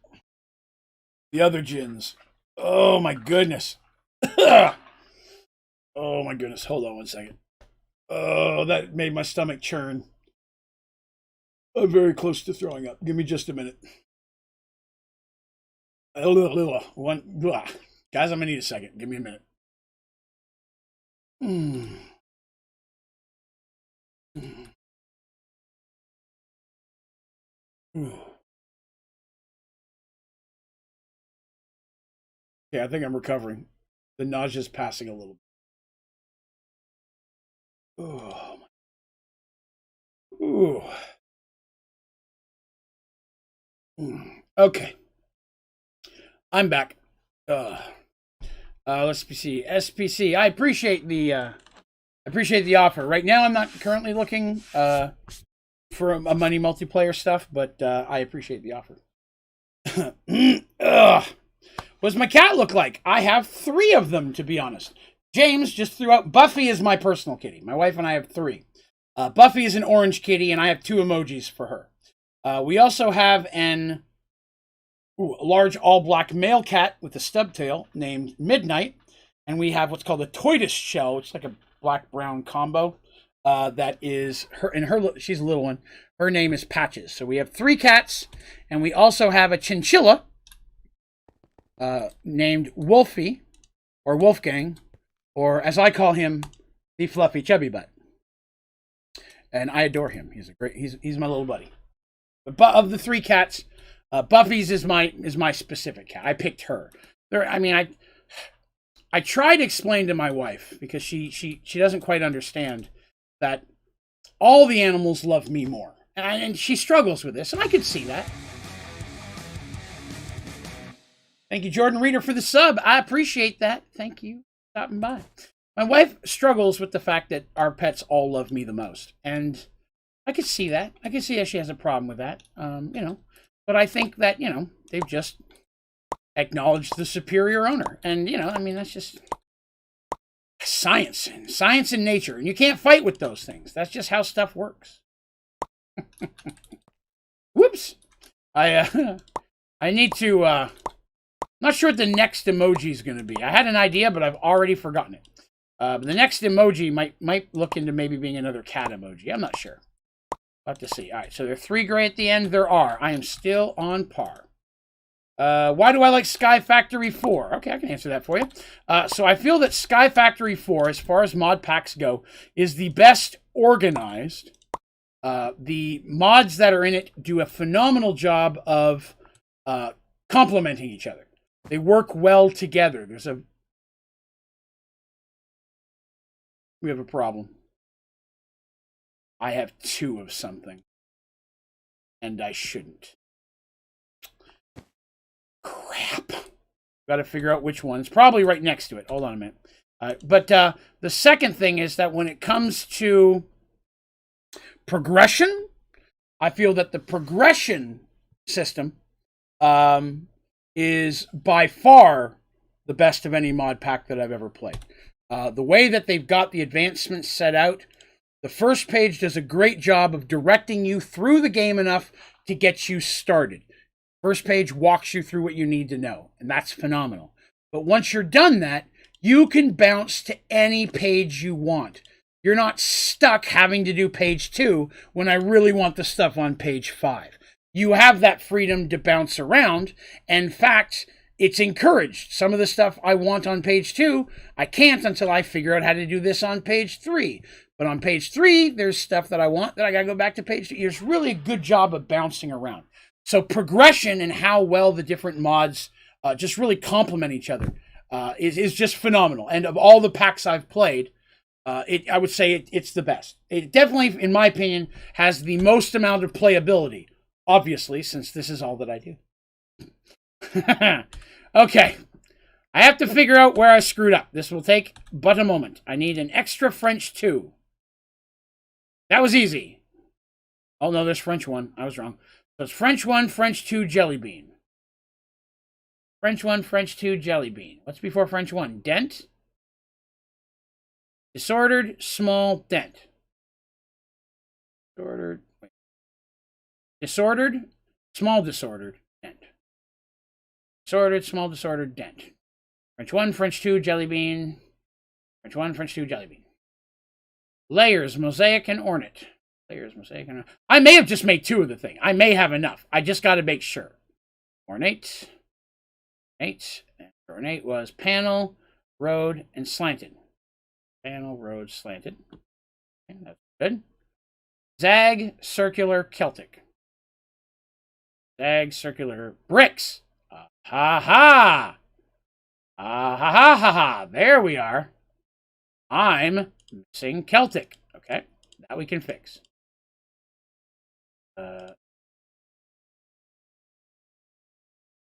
the other gins. Oh my goodness. Oh my goodness. Hold on one second. Oh, that made my stomach churn. I'm very close to throwing up. Give me just a minute. Guys, I'm going to need a second. Give me a minute. Yeah, I think I'm recovering. The nausea's passing a little bit. Oh. Ooh. Okay. I'm back. Let's see. SPC. I appreciate the offer. Right now, I'm not currently looking for a money multiplayer stuff, but I appreciate the offer. What does my cat look like? I have 3 of them, to be honest. James just threw out. Buffy is my personal kitty. My wife and I have 3. Buffy is an orange kitty, and I have 2 emojis for her. We also have a large all-black male cat with a stub tail named Midnight, and we have what's called a tortoise shell, which is like a black-brown combo. That is her, and she's a little one. Her name is Patches. So we have 3 cats, and we also have a chinchilla named Wolfie, or Wolfgang, or as I call him, the Fluffy Chubby Butt. And I adore him. He's my little buddy. But of the 3 cats, Buffy's is my specific cat. I picked her. I try to explain to my wife, because she doesn't quite understand that all the animals love me more. And she struggles with this, and I can see that. Thank you, Jordan Reader, for the sub. I appreciate that. Thank you for stopping by. My wife struggles with the fact that our pets all love me the most. And I can see that. I can see how she has a problem with that. But I think that, they've just acknowledged the superior owner. And, that's just science and nature, and you can't fight with those things. That's just how stuff works. Whoops. I need to not sure what the next emoji is going to be. I had an idea, but I've already forgotten it. But the next emoji might look into maybe being another cat emoji. I'm not sure. We'll have to see. All right, so there are 3 gray at the end. There are. I am still on par. Why do I like Sky Factory 4? Okay, I can answer that for you. So I feel that Sky Factory 4, as far as mod packs go, is the best organized. The mods that are in it do a phenomenal job of complementing each other. They work well together. We have a problem. I have 2 of something. And I shouldn't. Crap. Got to figure out which one. It's probably right next to it. Hold on a minute. But the second thing is that when it comes to progression, I feel that the progression system is by far the best of any mod pack that I've ever played. The way that they've got the advancements set out, the first page does a great job of directing you through the game enough to get you started. First page walks you through what you need to know, and that's phenomenal. But once you're done that, you can bounce to any page you want. You're not stuck having to do page 2 when I really want the stuff on page 5. You have that freedom to bounce around. In fact, it's encouraged. Some of the stuff I want on page 2, I can't until I figure out how to do this on page 3. But on page 3, there's stuff that I want that I got to go back to page 2. There's really a good job of bouncing around. So progression and how well the different mods just really complement each other is just phenomenal. And of all the packs I've played, I would say it's the best. It definitely, in my opinion, has the most amount of playability, obviously, since this is all that I do. Okay. I have to figure out where I screwed up. This will take but a moment. I need an extra French 2. That was easy. Oh, no, there's French 1. I was wrong. So it's French 1, French 2, Jelly Bean. French 1, French 2, Jelly Bean. What's before French 1? Dent? Disordered, small, dent. Disordered, small, disordered, dent. Disordered, small, disordered, dent. French 1, French 2, Jelly Bean. French 1, French 2, Jelly Bean. Layers, mosaic, and ornate. Layers, mosaic, and ornate. I may have just made 2 of the thing. I may have enough. I just got to make sure. Ornate. Ornate was panel, road, and slanted. Panel, road, slanted. Okay, that's good. Zag, circular, Celtic. Zag, circular, bricks. Ha ha! Ha ha ha ha ha! There we are. I'm missing Celtic. Okay, that we can fix.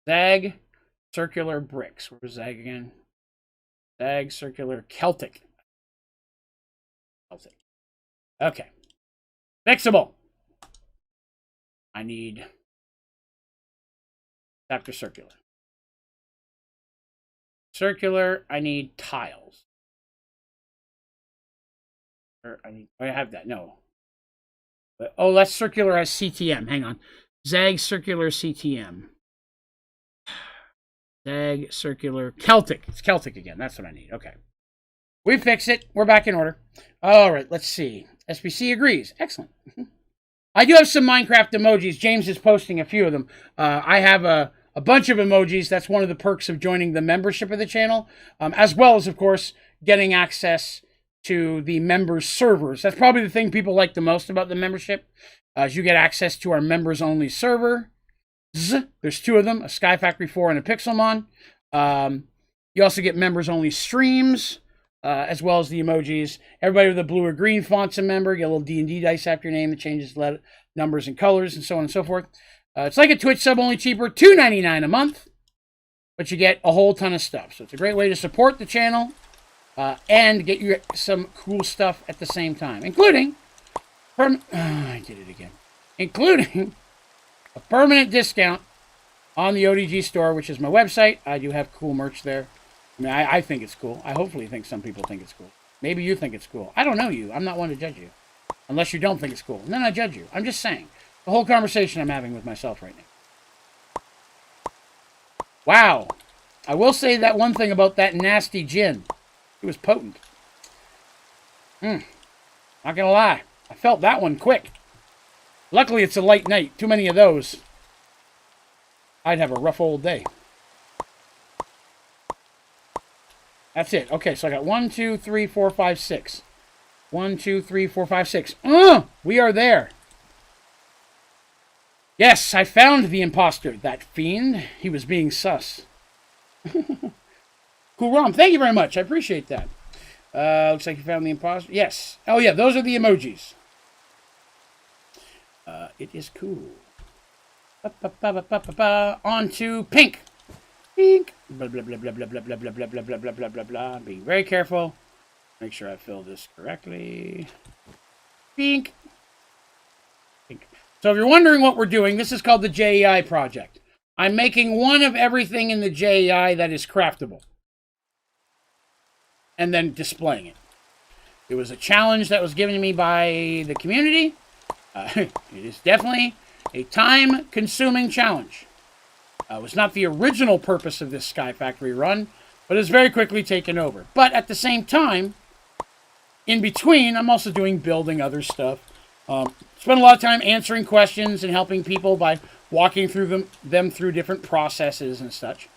Zag, circular, bricks. Where's Zag again? Zag, circular, Celtic. Celtic. Okay. Fixable. I need after circular. Circular, I need tiles. Or I have that. No. But, oh, that's circular as CTM. Hang on. Zag, circular, CTM. Zag, circular, Celtic. It's Celtic again. That's what I need. Okay. We fixed it. We're back in order. All right, let's see. SBC agrees. Excellent. I do have some Minecraft emojis. James is posting a few of them. I have a bunch of emojis. That's one of the perks of joining the membership of the channel, as well as, of course, getting access to the members' servers. That's probably the thing people like the most about the membership, is you get access to our members-only server. There's two of them, a Sky Factory 4 and a Pixelmon. You also get members-only streams, as well as the emojis. Everybody with the blue or green font's a member. You get a little D&D dice after your name that changes numbers and colors and so on and so forth. It's like a Twitch sub, only cheaper, $2.99 a month. But you get a whole ton of stuff. So it's a great way to support the channel and get you some cool stuff at the same time. Including, I did it again. Including a permanent discount on the ODG store, which is my website. I do have cool merch there. I mean, I think it's cool. I hopefully think some people think it's cool. Maybe you think it's cool. I don't know you. I'm not one to judge you. Unless you don't think it's cool. And then I judge you. I'm just saying. The whole conversation I'm having with myself right now. Wow. I will say that one thing about that nasty gin. It was potent. Not gonna lie. I felt that one quick. Luckily, it's a light night. Too many of those. I'd have a rough old day. That's it. Okay, so I got 1, 2, 3, 4, 5, 6. 1, 2, 3, 4, 5, 6. We are there. Yes, I found the imposter. That fiend. He was being sus. Cool Rom. Thank you very much. I appreciate that. Looks like you found the imposter. Yes. Oh, yeah. Those are the emojis. It is cool. On to pink. Pink. Blah, blah, blah, blah, blah, blah, blah, blah, blah, blah, blah, blah, blah, blah, blah. Be very careful. Make sure I fill this correctly. Pink. Pink. So if you're wondering what we're doing, this is called the JEI project. I'm making one of everything in the JEI that is craftable. And then displaying it. It was a challenge that was given to me by the community. It is definitely a time-consuming challenge. It was not the original purpose of this Sky Factory run, but it's very quickly taken over. But at the same time, in between, I'm also doing building other stuff. Spend a lot of time answering questions and helping people by walking through them through different processes and such.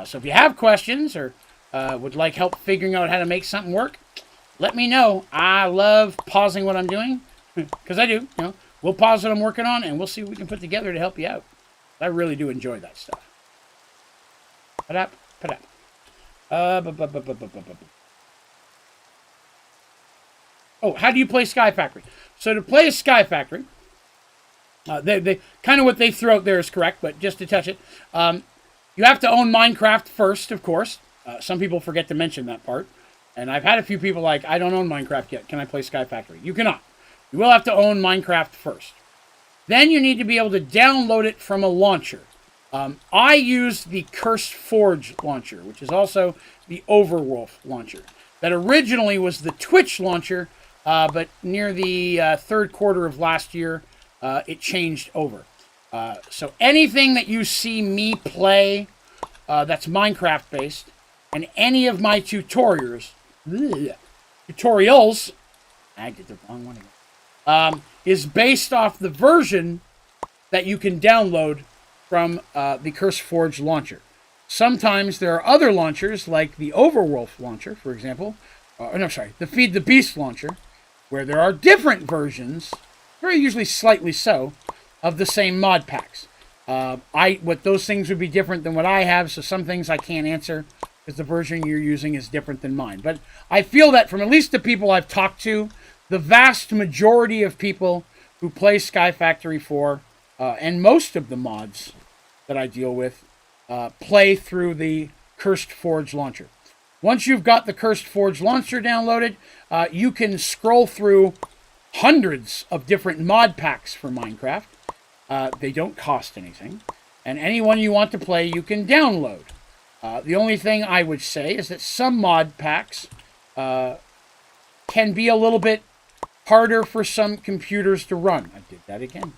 So if you have questions or would like help figuring out how to make something work, let me know. I love pausing what I'm doing, because I do. You know, we'll pause what I'm working on, and we'll see what we can put together to help you out. I really do enjoy that stuff. Oh, how do you play Sky Factory? So to play a Sky Factory, they kind of what they threw out there is correct, but just to touch it, you have to own Minecraft first, of course. Some people forget to mention that part. And I've had a few people like, I don't own Minecraft yet. Can I play Sky Factory? You cannot. You will have to own Minecraft first. Then you need to be able to download it from a launcher. I use the Cursed Forge launcher, which is also the Overwolf launcher. That originally was the Twitch launcher, but near the third quarter of last year, it changed over. So anything that you see me play that's Minecraft-based, and any of my tutorials, I did the wrong one again, is based off the version that you can download from the Cursed Forge launcher. Sometimes there are other launchers, like the Overwolf launcher, for example, the Feed the Beast launcher, where there are different versions, very usually slightly so, of the same mod packs. What those things would be different than what I have, so some things I can't answer because the version you're using is different than mine. But I feel that from at least the people I've talked to, the vast majority of people who play Sky Factory 4, and most of the mods that I deal with, play through the Cursed Forge launcher. Once you've got the Cursed Forge launcher downloaded, you can scroll through hundreds of different mod packs for Minecraft. They don't cost anything. And any one you want to play, you can download. The only thing I would say is that some mod packs can be a little bit harder for some computers to run. I did that again.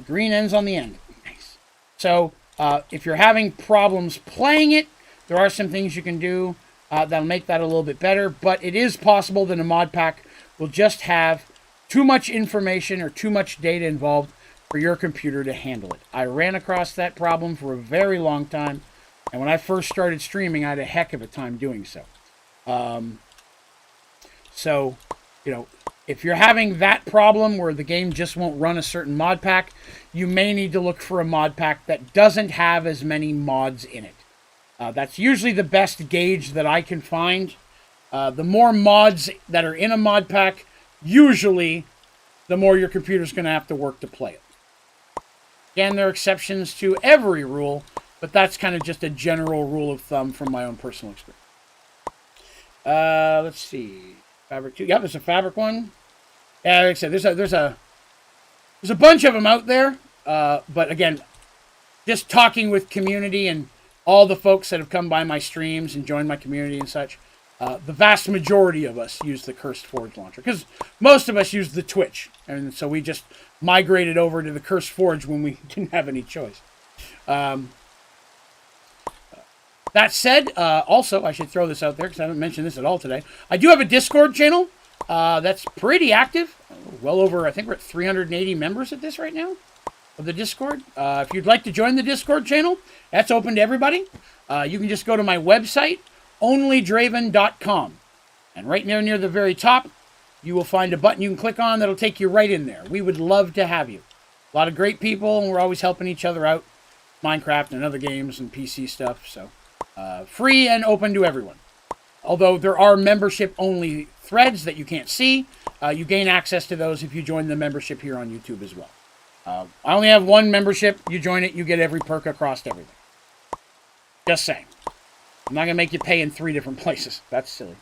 Green ends on the end. Nice. So, if you're having problems playing it, there are some things you can do. that'll make that a little bit better. But it is possible that a mod pack will just have too much information or too much data involved for your computer to handle it. I ran across that problem for a very long time, and when I first started streaming, I had a heck of a time doing so. So, you know, if you're having that problem where the game just won't run a certain mod pack, you may need to look for a mod pack that doesn't have as many mods in it. That's usually the best gauge that I can find. The more mods that are in a mod pack, usually the more your computer's going to have to work to play it. Again, there are exceptions to every rule, but that's kind of just a general rule of thumb from my own personal experience. Let's see. Fabric 2. Yep, there's a Fabric one. Yeah, like I said, there's a bunch of them out there. But again, just talking with community and all the folks that have come by my streams and joined my community and such, the vast majority of us use the Cursed Forge launcher, because most of us use the Twitch, and so we just migrated over to the Cursed Forge when we didn't have any choice. That said, also, I should throw this out there because I haven't mentioned this at all today. I do have a Discord channel that's pretty active. Well over, I think we're at 380 members at this right now of the Discord. If you'd like to join the Discord channel, that's open to everybody. You can just go to my website, Onlydraven.com. And right near the very top, you will find a button you can click on that'll take you right in there. We would love to have you. A lot of great people, and we're always helping each other out. Minecraft and other games and PC stuff, so... free and open to everyone. Although there are membership-only threads that you can't see, you gain access to those if you join the membership here on YouTube as well. I only have one membership. You join it, you get every perk across everything. Just saying. I'm not going to make you pay in 3 different places. That's silly.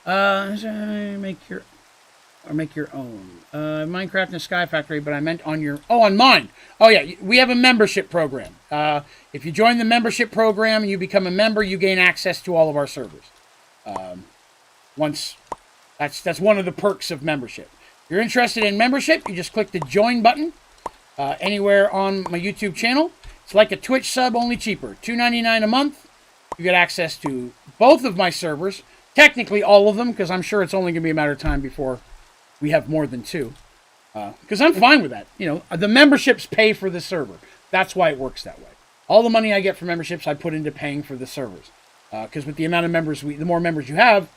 Make your own. Minecraft and Sky Factory, but I meant on your... Oh, on mine! Oh, yeah, we have a membership program. If you join the membership program and you become a member, you gain access to all of our servers. That's one of the perks of membership. If you're interested in membership, you just click the join button anywhere on my YouTube channel. It's like a Twitch sub, only cheaper. $2.99 a month. You get access to both of my servers. Technically all of them, because I'm sure it's only going to be a matter of time before we have more than 2. Because I'm fine with that. You know, the memberships pay for the server. That's why it works that way. All the money I get from memberships, I put into paying for the servers. Because with the amount of members, the more members you have,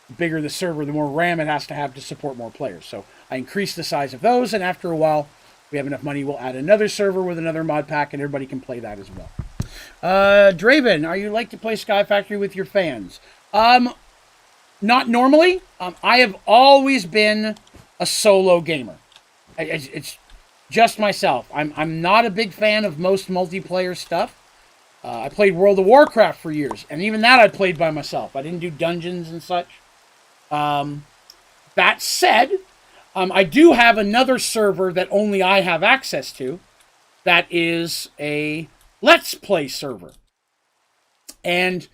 the bigger the server, the more RAM it has to have to support more players. So I increase the size of those, and after a while, we have enough money, we'll add another server with another mod pack, and everybody can play that as well. Draven, are you like to play Sky Factory with your fans? Not normally. I have always been a solo gamer. It's just myself. I'm not a big fan of most multiplayer stuff. I played World of Warcraft for years, and even that I played by myself. I didn't do dungeons and such. That said, I do have another server that only I have access to. That is a Let's Play server. And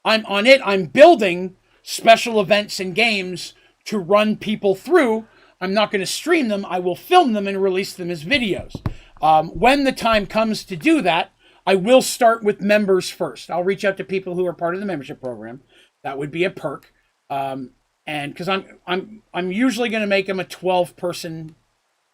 I'm on it. I'm building special events and games to run people through. I'm not going to stream them. I will film them and release them as videos. When the time comes to do that, I will start with members first. I'll reach out to people who are part of the membership program. That would be a perk. And because I'm usually going to make them a 12-person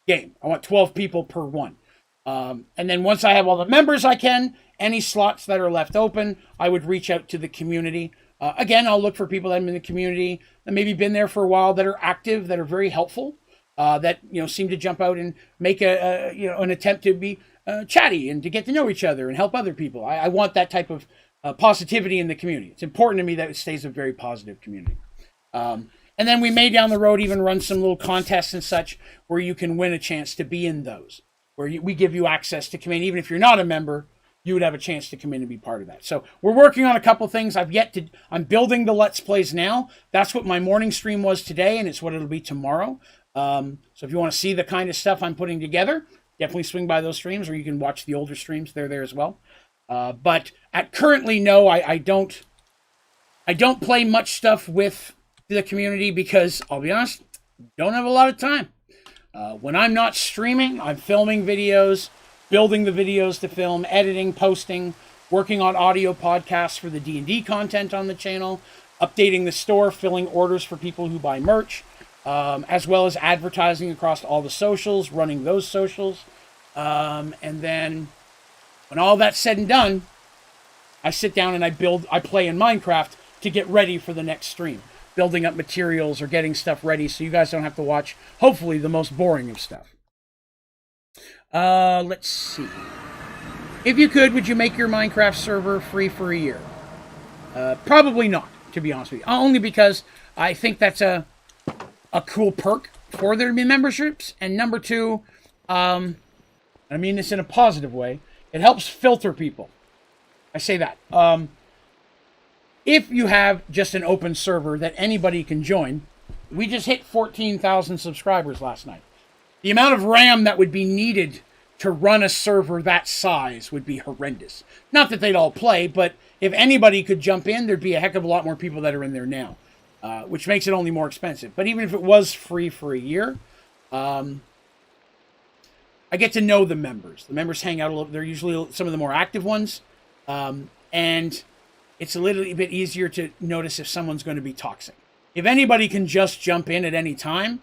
game. I want 12 people per one. And then once I have all the members I can, any slots that are left open, I would reach out to the community. Again, I'll look for people that are in the community that maybe been there for a while, that are active, that are very helpful, that seem to jump out and make an attempt to be chatty and to get to know each other and help other people. I want that type of positivity in the community. It's important to me that it stays a very positive community. And then we may down the road even run some little contests and such where you can win a chance to be in those, where we give you access to come in. Even if you're not a member, you would have a chance to come in and be part of that. So we're working on a couple things. I'm building the Let's Plays now. That's what my morning stream was today, and it's what it'll be tomorrow. So if you want to see the kind of stuff I'm putting together, definitely swing by those streams, or you can watch the older streams. They're there as well. But currently, no, I don't play much stuff with the community because, I'll be honest, don't have a lot of time. When I'm not streaming, I'm filming videos, building the videos to film, editing, posting, working on audio podcasts for the D&D content on the channel. updating the store, filling orders for people who buy merch, as well as advertising across all the socials, running those socials. And then when all that's said and done, I sit down and I play in Minecraft to get ready for the next stream. Building up materials or getting stuff ready so you guys don't have to watch, hopefully, the most boring of stuff. Let's see. If you could, would you make your Minecraft server free for a year? Probably not, to be honest with you. Only because I think that's a cool perk for there to be memberships. And number two, I mean this in a positive way, it helps filter people. I say that. If you have just an open server that anybody can join, we just hit 14,000 subscribers last night. The amount of RAM that would be needed to run a server that size would be horrendous. Not that they'd all play, but if anybody could jump in, there'd be a heck of a lot more people that are in there now, which makes it only more expensive. But even if it was free for a year, I get to know the members. The members hang out a little. They're usually some of the more active ones, and it's a little bit easier to notice if someone's going to be toxic. If anybody can just jump in at any time,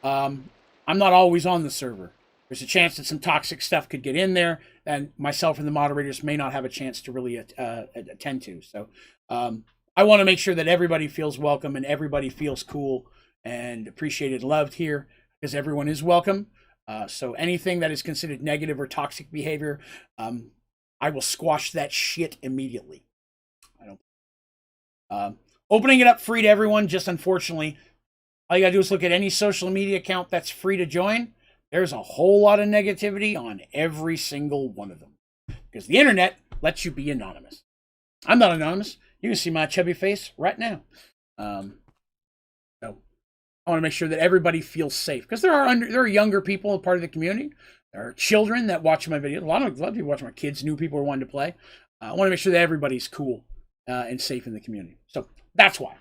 I'm not always on the server. There's a chance that some toxic stuff could get in there, and myself and the moderators may not have a chance to really attend to. So I want to make sure that everybody feels welcome and everybody feels cool and appreciated, loved here, because everyone is welcome. So anything that is considered negative or toxic behavior, I will squash that shit immediately. Opening it up free to everyone, just unfortunately, all you gotta do is look at any social media account that's free to join. There's a whole lot of negativity on every single one of them. Because the internet lets you be anonymous. I'm not anonymous. You can see my chubby face right now. So I want to make sure that everybody feels safe. Because there are younger people, part of the community. There are children that watch my videos. A lot of people watch my kids, new people who are wanting to play. I want to make sure that everybody's cool and safe in the community. So that's why.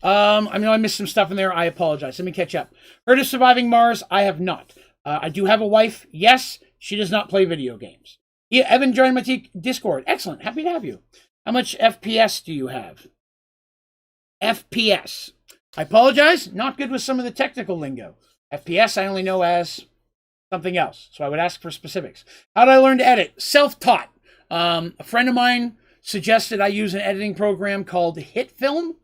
I mean, I missed some stuff in there. I apologize. Let me catch up. Heard of Surviving Mars? I have not. I do have a wife. Yes, she does not play video games. Yeah, Evan joined my Discord. Excellent. Happy to have you. How much FPS do you have? FPS. I apologize. Not good with some of the technical lingo. FPS I only know as something else. So I would ask for specifics. How did I learn to edit? Self-taught. A friend of mine suggested I use an editing program called HitFilm.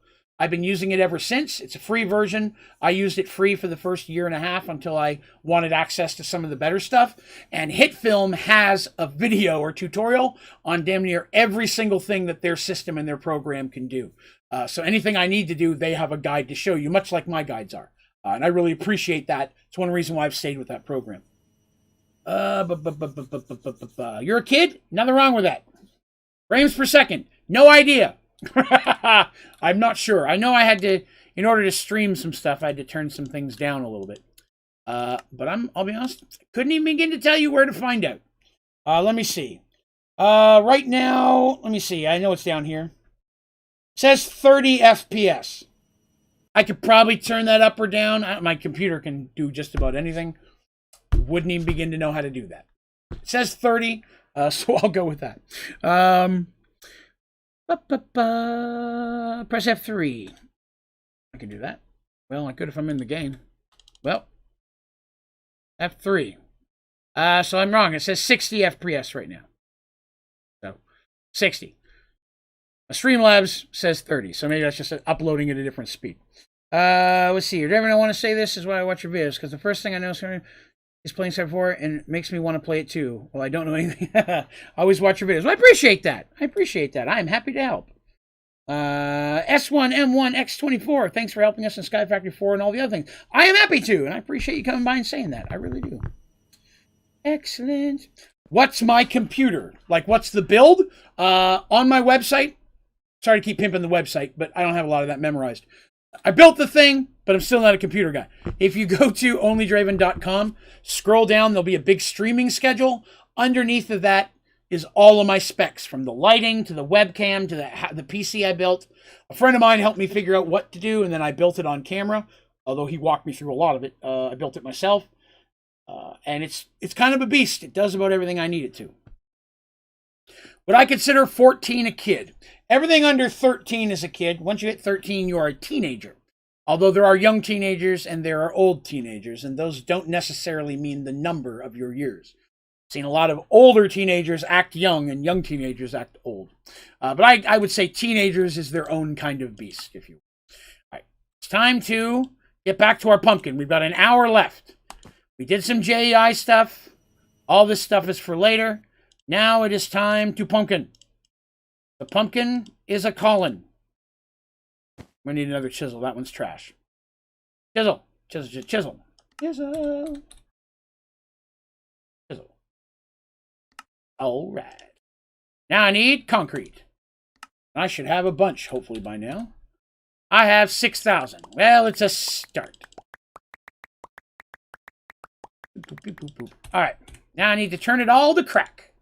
I've been using it ever since. It's a free version. I used it free for the first year and a half until I wanted access to some of the better stuff. And HitFilm has a video or tutorial on damn near every single thing that their system and their program can do. So anything I need to do, they have a guide to show you, much like my guides are. And I really appreciate that. It's one reason why I've stayed with that program. You're a kid? Nothing wrong with that. Frames per second. No idea. I'm not sure. I know I had to, in order to stream some stuff, I had to turn some things down a little bit. But I'll be honest, couldn't even begin to tell you where to find out. Let me see. Right now, let me see. I know it's down here. It says 30 FPS. I could probably turn that up or down. My computer can do just about anything. Wouldn't even begin to know how to do that. It says 30, so I'll go with that. Press F3. I can do that. Well, I could if I'm in the game. Well, F3. So I'm wrong. It says 60 FPS right now. So, 60. Streamlabs says 30, so maybe that's just uploading at a different speed. Let's see. Whatever I want to say this is why I watch your videos, because the first thing I know is playing Star 4 and it makes me want to play it too. Well, I don't know anything. I always watch your videos. Well, I appreciate that. I'm happy to help. S1M1X24, thanks for helping us in Sky Factory 4 and all the other things. I am happy to, and I appreciate you coming by and saying that. I really do. Excellent. What's my computer? Like, what's the build? On my website, sorry to keep pimping the website, but I don't have a lot of that memorized. I built the thing, but I'm still not a computer guy. If you go to onlydraven.com, scroll down, there'll be a big streaming schedule. Underneath of that is all of my specs, from the lighting to the webcam to the PC I built. A friend of mine helped me figure out what to do, and then I built it on camera, although he walked me through a lot of it. I built it myself, and it's kind of a beast. It does about everything I need it to. Would I consider 14 a kid? Everything under 13 is a kid. Once you hit 13, you are a teenager. Although there are young teenagers and there are old teenagers, and those don't necessarily mean the number of your years. I've seen a lot of older teenagers act young and young teenagers act old. But I would say teenagers is their own kind of beast, if you will. All right, it's time to get back to our pumpkin. We've got an hour left. We did some JEI stuff. All this stuff is for later. Now it is time to pumpkin. The pumpkin is a calling. We need another chisel. That one's trash. Chisel. Chisel. Chisel. Chisel. Chisel. All right. Now I need concrete. I should have a bunch, hopefully, by now. I have 6,000. Well, it's a start. All right. Now I need to turn it all to crack.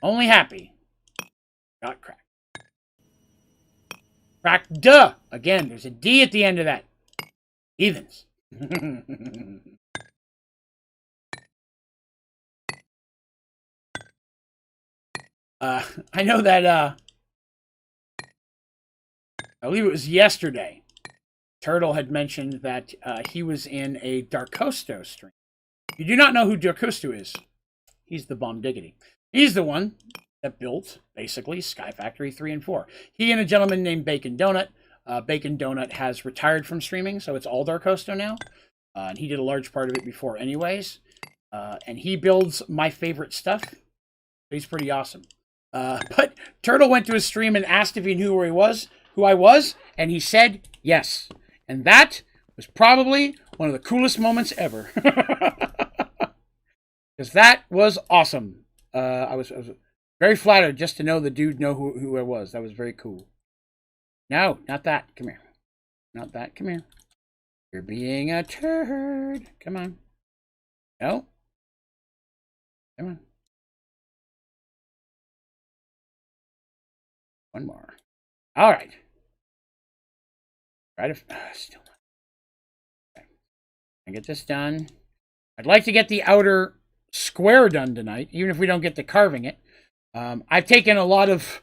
Only happy. Not crack. Crack, duh! Again, there's a D at the end of that. Heathens. I know that, I believe it was yesterday, Turtle had mentioned that he was in a Darkosto stream. If you do not know who Darkosto is, he's the bomb diggity. He's the one that built, basically, Sky Factory 3 and 4. He and a gentleman named Bacon Donut. Bacon Donut has retired from streaming, so it's all Darkosto now. And he did a large part of it before anyways. And he builds my favorite stuff. He's pretty awesome. But Turtle went to his stream and asked if he knew who I was, and he said yes. And that was probably one of the coolest moments ever. Because that was awesome. I was very flattered just to know the dude know who I was. That was very cool. No, not that. Come here. Not that. Come here. You're being a turd. Come on. No. Come on. One more. All right. Try to... still not. Okay. I get this done. I'd like to get the outer square done tonight, even if we don't get to carving it. I've taken a lot of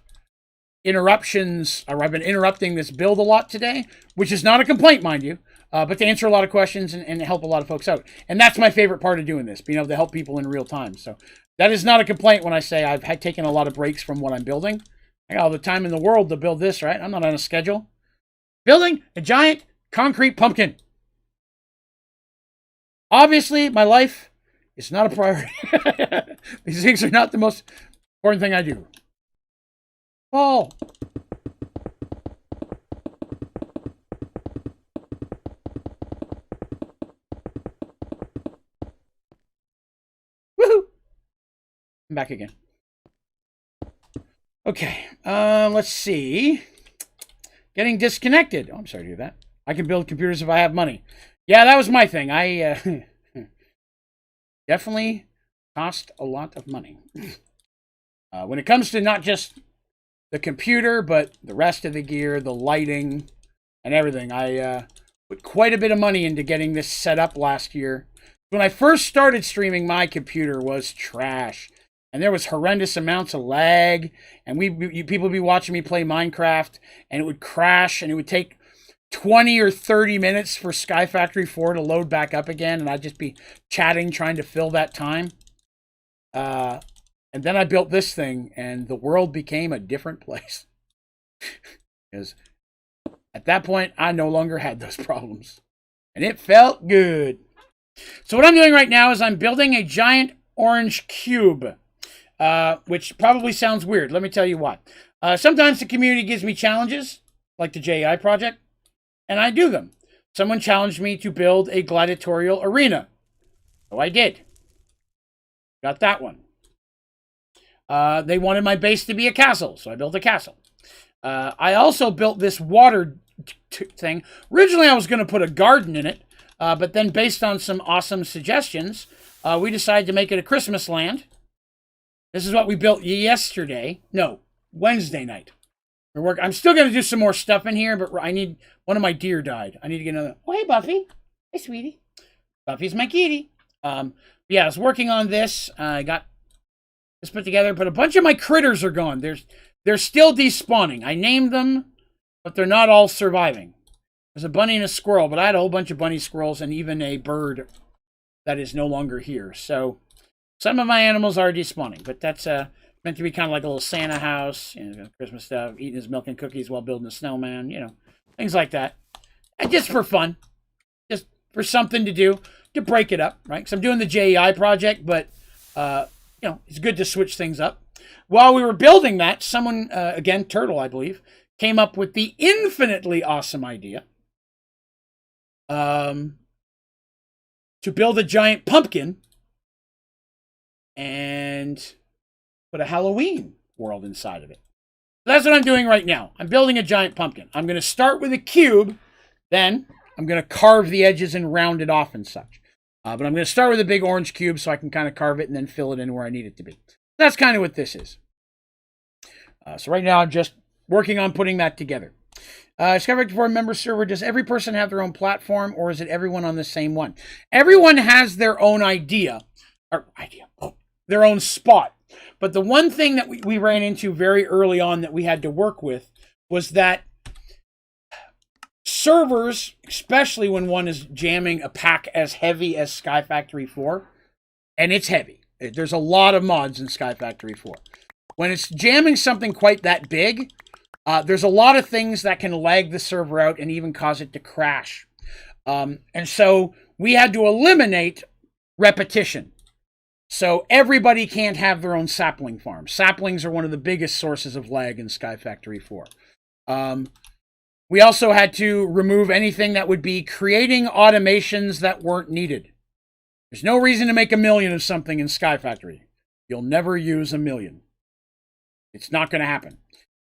interruptions, or I've been interrupting this build a lot today, which is not a complaint, mind you, but to answer a lot of questions and help a lot of folks out. And that's my favorite part of doing this, being able to help people in real time. So that is not a complaint when I say I've taken a lot of breaks from what I'm building. I got all the time in the world to build this, right? I'm not on a schedule. Building a giant concrete pumpkin. Obviously, my life is not a priority. These things are not the most important thing I do. Oh. Woohoo! I'm back again. Okay, let's see. Getting disconnected. Oh, I'm sorry to hear that. I can build computers if I have money. Yeah, that was my thing. I definitely cost a lot of money. When it comes to not just the computer, but the rest of the gear, the lighting, and everything, I put quite a bit of money into getting this set up last year. When I first started streaming, my computer was trash. And there was horrendous amounts of lag, and people would be watching me play Minecraft, and it would crash, and it would take 20 or 30 minutes for Sky Factory 4 to load back up again, and I'd just be chatting, trying to fill that time. And then I built this thing, and the world became a different place. Because at that point, I no longer had those problems. And it felt good. So what I'm doing right now is I'm building a giant orange cube. Which probably sounds weird. Let me tell you why. Sometimes the community gives me challenges, like the JEI project, and I do them. Someone challenged me to build a gladiatorial arena. So I did. Got that one. They wanted my base to be a castle, so I built a castle. I also built this water thing. Originally, I was going to put a garden in it, but then based on some awesome suggestions, we decided to make it a Christmas land. This is what we built yesterday. No, Wednesday night. I'm still going to do some more stuff in here, but I need... One of my deer died. I need to get another... Oh, hey, Buffy. Hey, sweetie. Buffy's my kitty. Yeah, I was working on this. I got just put together, but a bunch of my critters are gone. They're still despawning. I named them, but they're not all surviving. There's a bunny and a squirrel, but I had a whole bunch of bunny squirrels and even a bird that is no longer here. So some of my animals are despawning, but that's meant to be kind of like a little Santa house, you know, Christmas stuff, eating his milk and cookies while building a snowman, you know, things like that. And just for fun, just for something to do, to break it up, right? Because I'm doing the JEI project, but, you know, it's good to switch things up. While we were building that, someone, again, Turtle, I believe, came up with the infinitely awesome idea to build a giant pumpkin and put a Halloween world inside of it. So that's what I'm doing right now. I'm building a giant pumpkin. I'm going to start with a cube, then I'm going to carve the edges and round it off and such. But I'm going to start with a big orange cube so I can kind of carve it and then fill it in where I need it to be. That's kind of what this is. So right now I'm just working on putting that together. Discover for a member server, does every person have their own platform or is it everyone on the same one? Everyone has their own their own spot. But the one thing that we ran into very early on that we had to work with was that servers, especially when one is jamming a pack as heavy as Sky Factory 4, and it's heavy. There's a lot of mods in Sky Factory 4. When it's jamming something quite that big, there's a lot of things that can lag the server out and even cause it to crash. And so we had to eliminate repetition. So everybody can't have their own sapling farm. Saplings are one of the biggest sources of lag in Sky Factory 4. We also had to remove anything that would be creating automations that weren't needed. There's no reason to make 1 million of something in Sky Factory. You'll never use 1 million. It's not going to happen.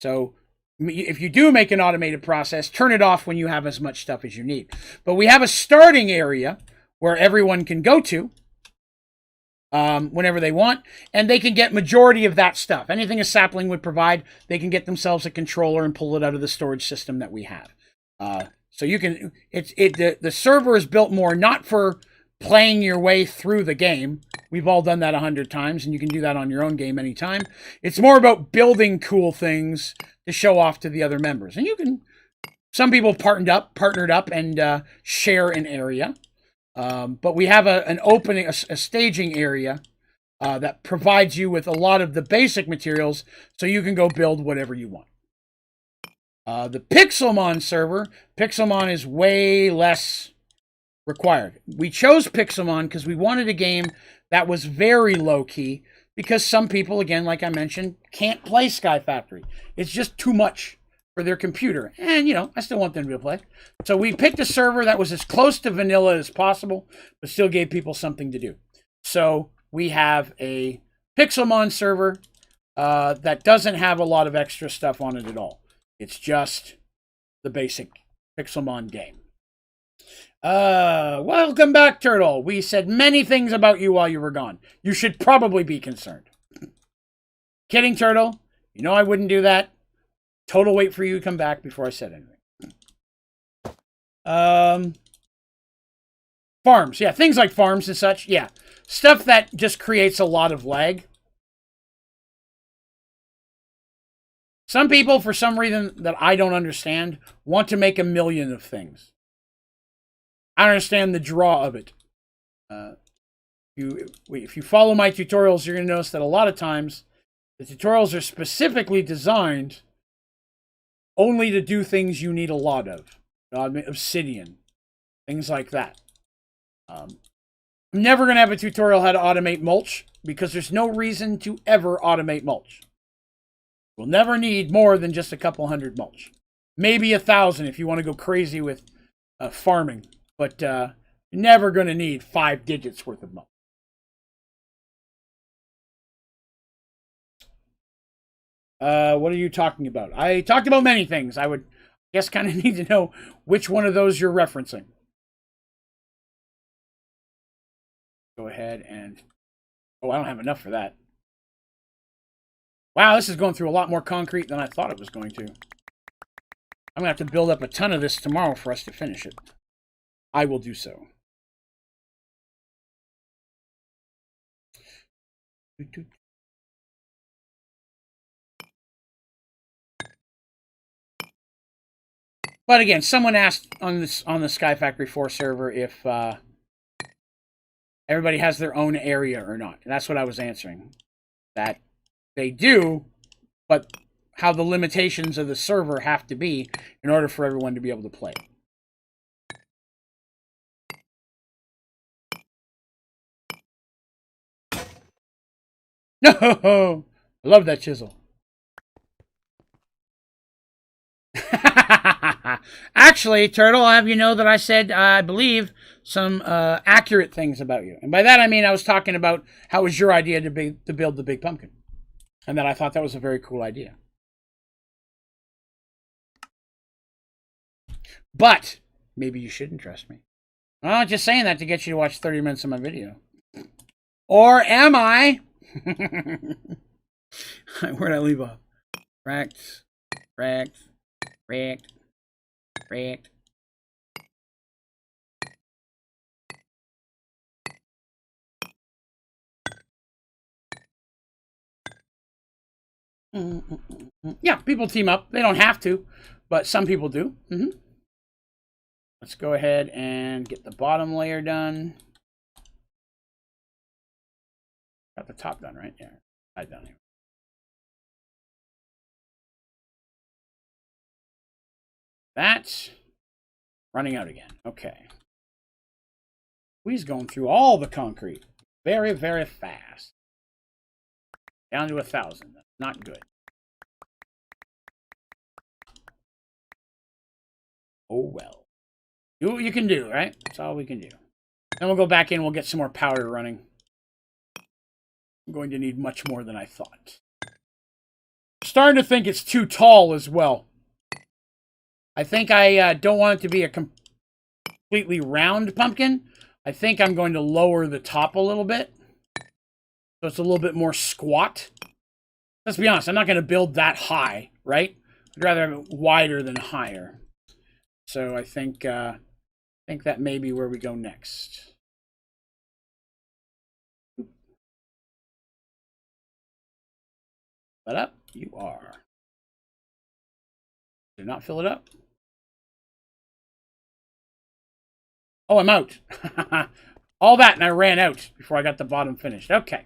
So if you do make an automated process, turn it off when you have as much stuff as you need. But we have a starting area where everyone can go to whenever they want, and they can get majority of that stuff. Anything a sapling would provide, they can get themselves a controller and pull it out of the storage system that we have. So you can, the server is built more not for playing your way through the game. We've all done that 100 times, and you can do that on your own game anytime. It's more about building cool things to show off to the other members. And you can, some people partnered up and share an area. But we have an opening, a staging area that provides you with a lot of the basic materials so you can go build whatever you want. The Pixelmon server, Pixelmon is way less required. We chose Pixelmon because we wanted a game that was very low-key because some people, again, like I mentioned, can't play Sky Factory. It's just too much for their computer. And, you know, I still want them to play. So we picked a server that was as close to vanilla as possible, but still gave people something to do. So we have a Pixelmon server that doesn't have a lot of extra stuff on it at all. It's just the basic Pixelmon game. Welcome back, Turtle. We said many things about you while you were gone. You should probably be concerned. Kidding, Turtle. You know I wouldn't do that. Total wait for you to come back before I said anything. Farms. Yeah, things like farms and such. Yeah. Stuff that just creates a lot of lag. Some people, for some reason that I don't understand, want to make 1 million of things. I don't understand the draw of it. If you follow my tutorials, you're going to notice that a lot of times the tutorials are specifically designed only to do things you need a lot of. Obsidian. Things like that. I'm never going to have a tutorial how to automate mulch because there's no reason to ever automate mulch. We'll never need more than just a couple hundred mulch. Maybe 1,000 if you want to go crazy with farming. But you're never going to need 5 digits worth of mulch. What are you talking about? I talked about many things. I would guess kind of need to know which one of those you're referencing. Go ahead and... Oh, I don't have enough for that. Wow, this is going through a lot more concrete than I thought it was going to. I'm going to have to build up a ton of this tomorrow for us to finish it. I will do so. But again, someone asked on the Sky Factory 4 server if everybody has their own area or not. And that's what I was answering. That they do, but how the limitations of the server have to be in order for everyone to be able to play. No! I love that chisel. Actually, Turtle, I'll have you know that I said, I believe, some accurate things about you. And by that I mean I was talking about how it was your idea to build the big pumpkin. And that I thought that was a very cool idea. But maybe you shouldn't trust me. I'm just saying that to get you to watch 30 minutes of my video. Or am I? Where'd I leave off? Racked. Yeah, people team up. They don't have to, but some people do. Let's go ahead and get the bottom layer done. Got the top done, right? Yeah, I done here. That's running out again. Okay. He's going through all the concrete very, very fast. Down to 1,000. That's not good. Oh well. Do what you can do, right? That's all we can do. Then we'll go back in. We'll get some more powder running. I'm going to need much more than I thought. I'm starting to think it's too tall as well. I think I don't want it to be a completely round pumpkin. I think I'm going to lower the top a little bit. So it's a little bit more squat. Let's be honest, I'm not going to build that high, right? I'd rather have it wider than higher. So I think that may be where we go next. Fill it up? You are. Did not fill it up? Oh, I'm out. All that, and I ran out before I got the bottom finished. Okay.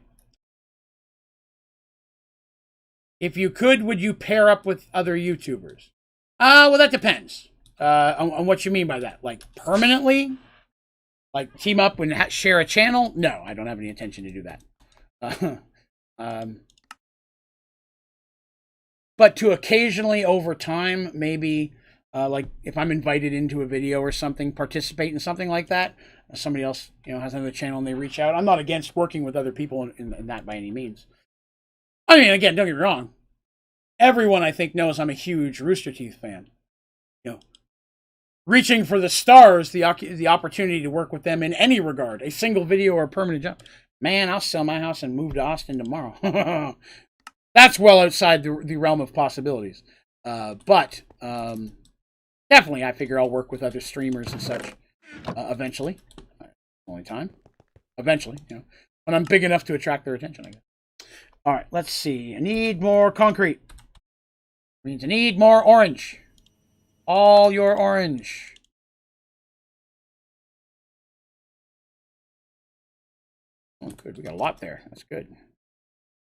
If you could, would you pair up with other YouTubers? Well, that depends on what you mean by that. Like, permanently? Like, team up and share a channel? No, I don't have any intention to do that. But to occasionally, over time, maybe, like, if I'm invited into a video or something, participate in something like that, somebody else, has another channel and they reach out. I'm not against working with other people in that by any means. I mean, again, don't get me wrong. Everyone, I think, knows I'm a huge Rooster Teeth fan. Reaching for the stars, the opportunity to work with them in any regard, a single video or a permanent job. Man, I'll sell my house and move to Austin tomorrow. That's well outside the realm of possibilities. But definitely, I figure I'll work with other streamers and such eventually. Only time. Eventually, when I'm big enough to attract their attention, I guess. All right, let's see. I need more concrete. Means I need more orange. All your orange. Oh, good. We got a lot there. That's good.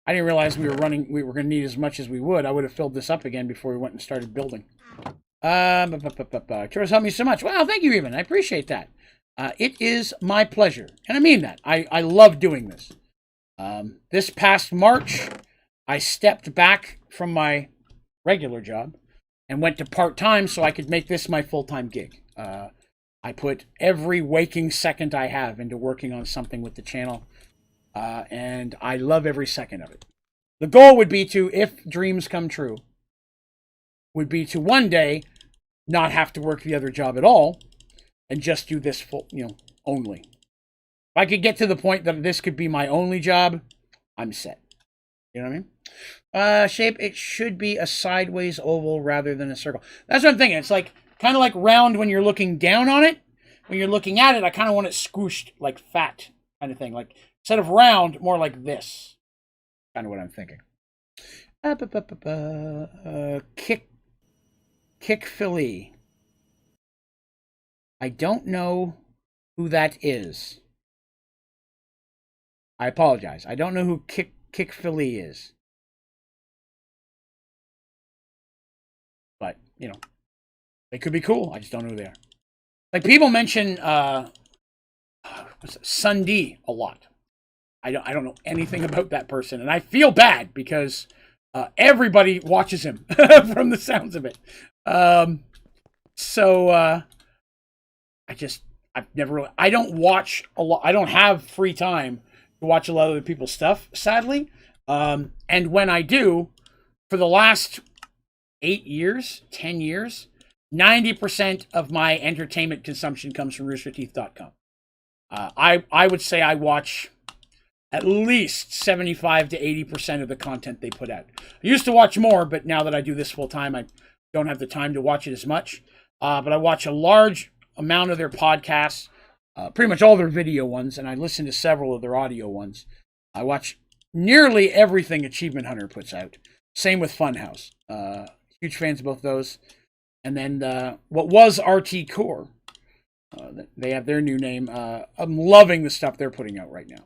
I didn't realize we were going to need as much as we would. I would have filled this up again before we went and started building. Churros helped me so much. Wow, thank you, even. I appreciate that. It is my pleasure. And I mean that. I love doing this. This past March, I stepped back from my regular job and went to part-time so I could make this my full-time gig. I put every waking second I have into working on something with the channel, and I love every second of it. The goal would be to, if dreams come true, would be to one day not have to work the other job at all and just do this full, only. If I could get to the point that this could be my only job, I'm set. You know what I mean? Shape, it should be a sideways oval rather than a circle. That's what I'm thinking. It's like kind of like round when you're looking down on it. When you're looking at it, I kind of want it squished, like fat kind of thing. Like instead of round, more like this. Kind of what I'm thinking. Kick Philly. I don't know who that is. I apologize. I don't know who Kick Philly is. But, you know, they could be cool. I just don't know who they are. Like, people mention Sundee a lot. I don't know anything about that person, and I feel bad because everybody watches him from the sounds of it. I don't watch a lot. I don't have free time to watch a lot of other people's stuff, sadly. And when I do, for the last 8 years, 10 years, 90% of my entertainment consumption comes from roosterteeth.com. I would say I watch at least 75 to 80% of the content they put out. I used to watch more, but now that I do this full time, I don't have the time to watch it as much. But I watch a large amount of their podcasts, pretty much all their video ones, and I listen to several of their audio ones. I watch nearly everything Achievement Hunter puts out. Same with Funhouse. Huge fans of both those. And then what was RT Core, they have their new name. I'm loving the stuff they're putting out right now.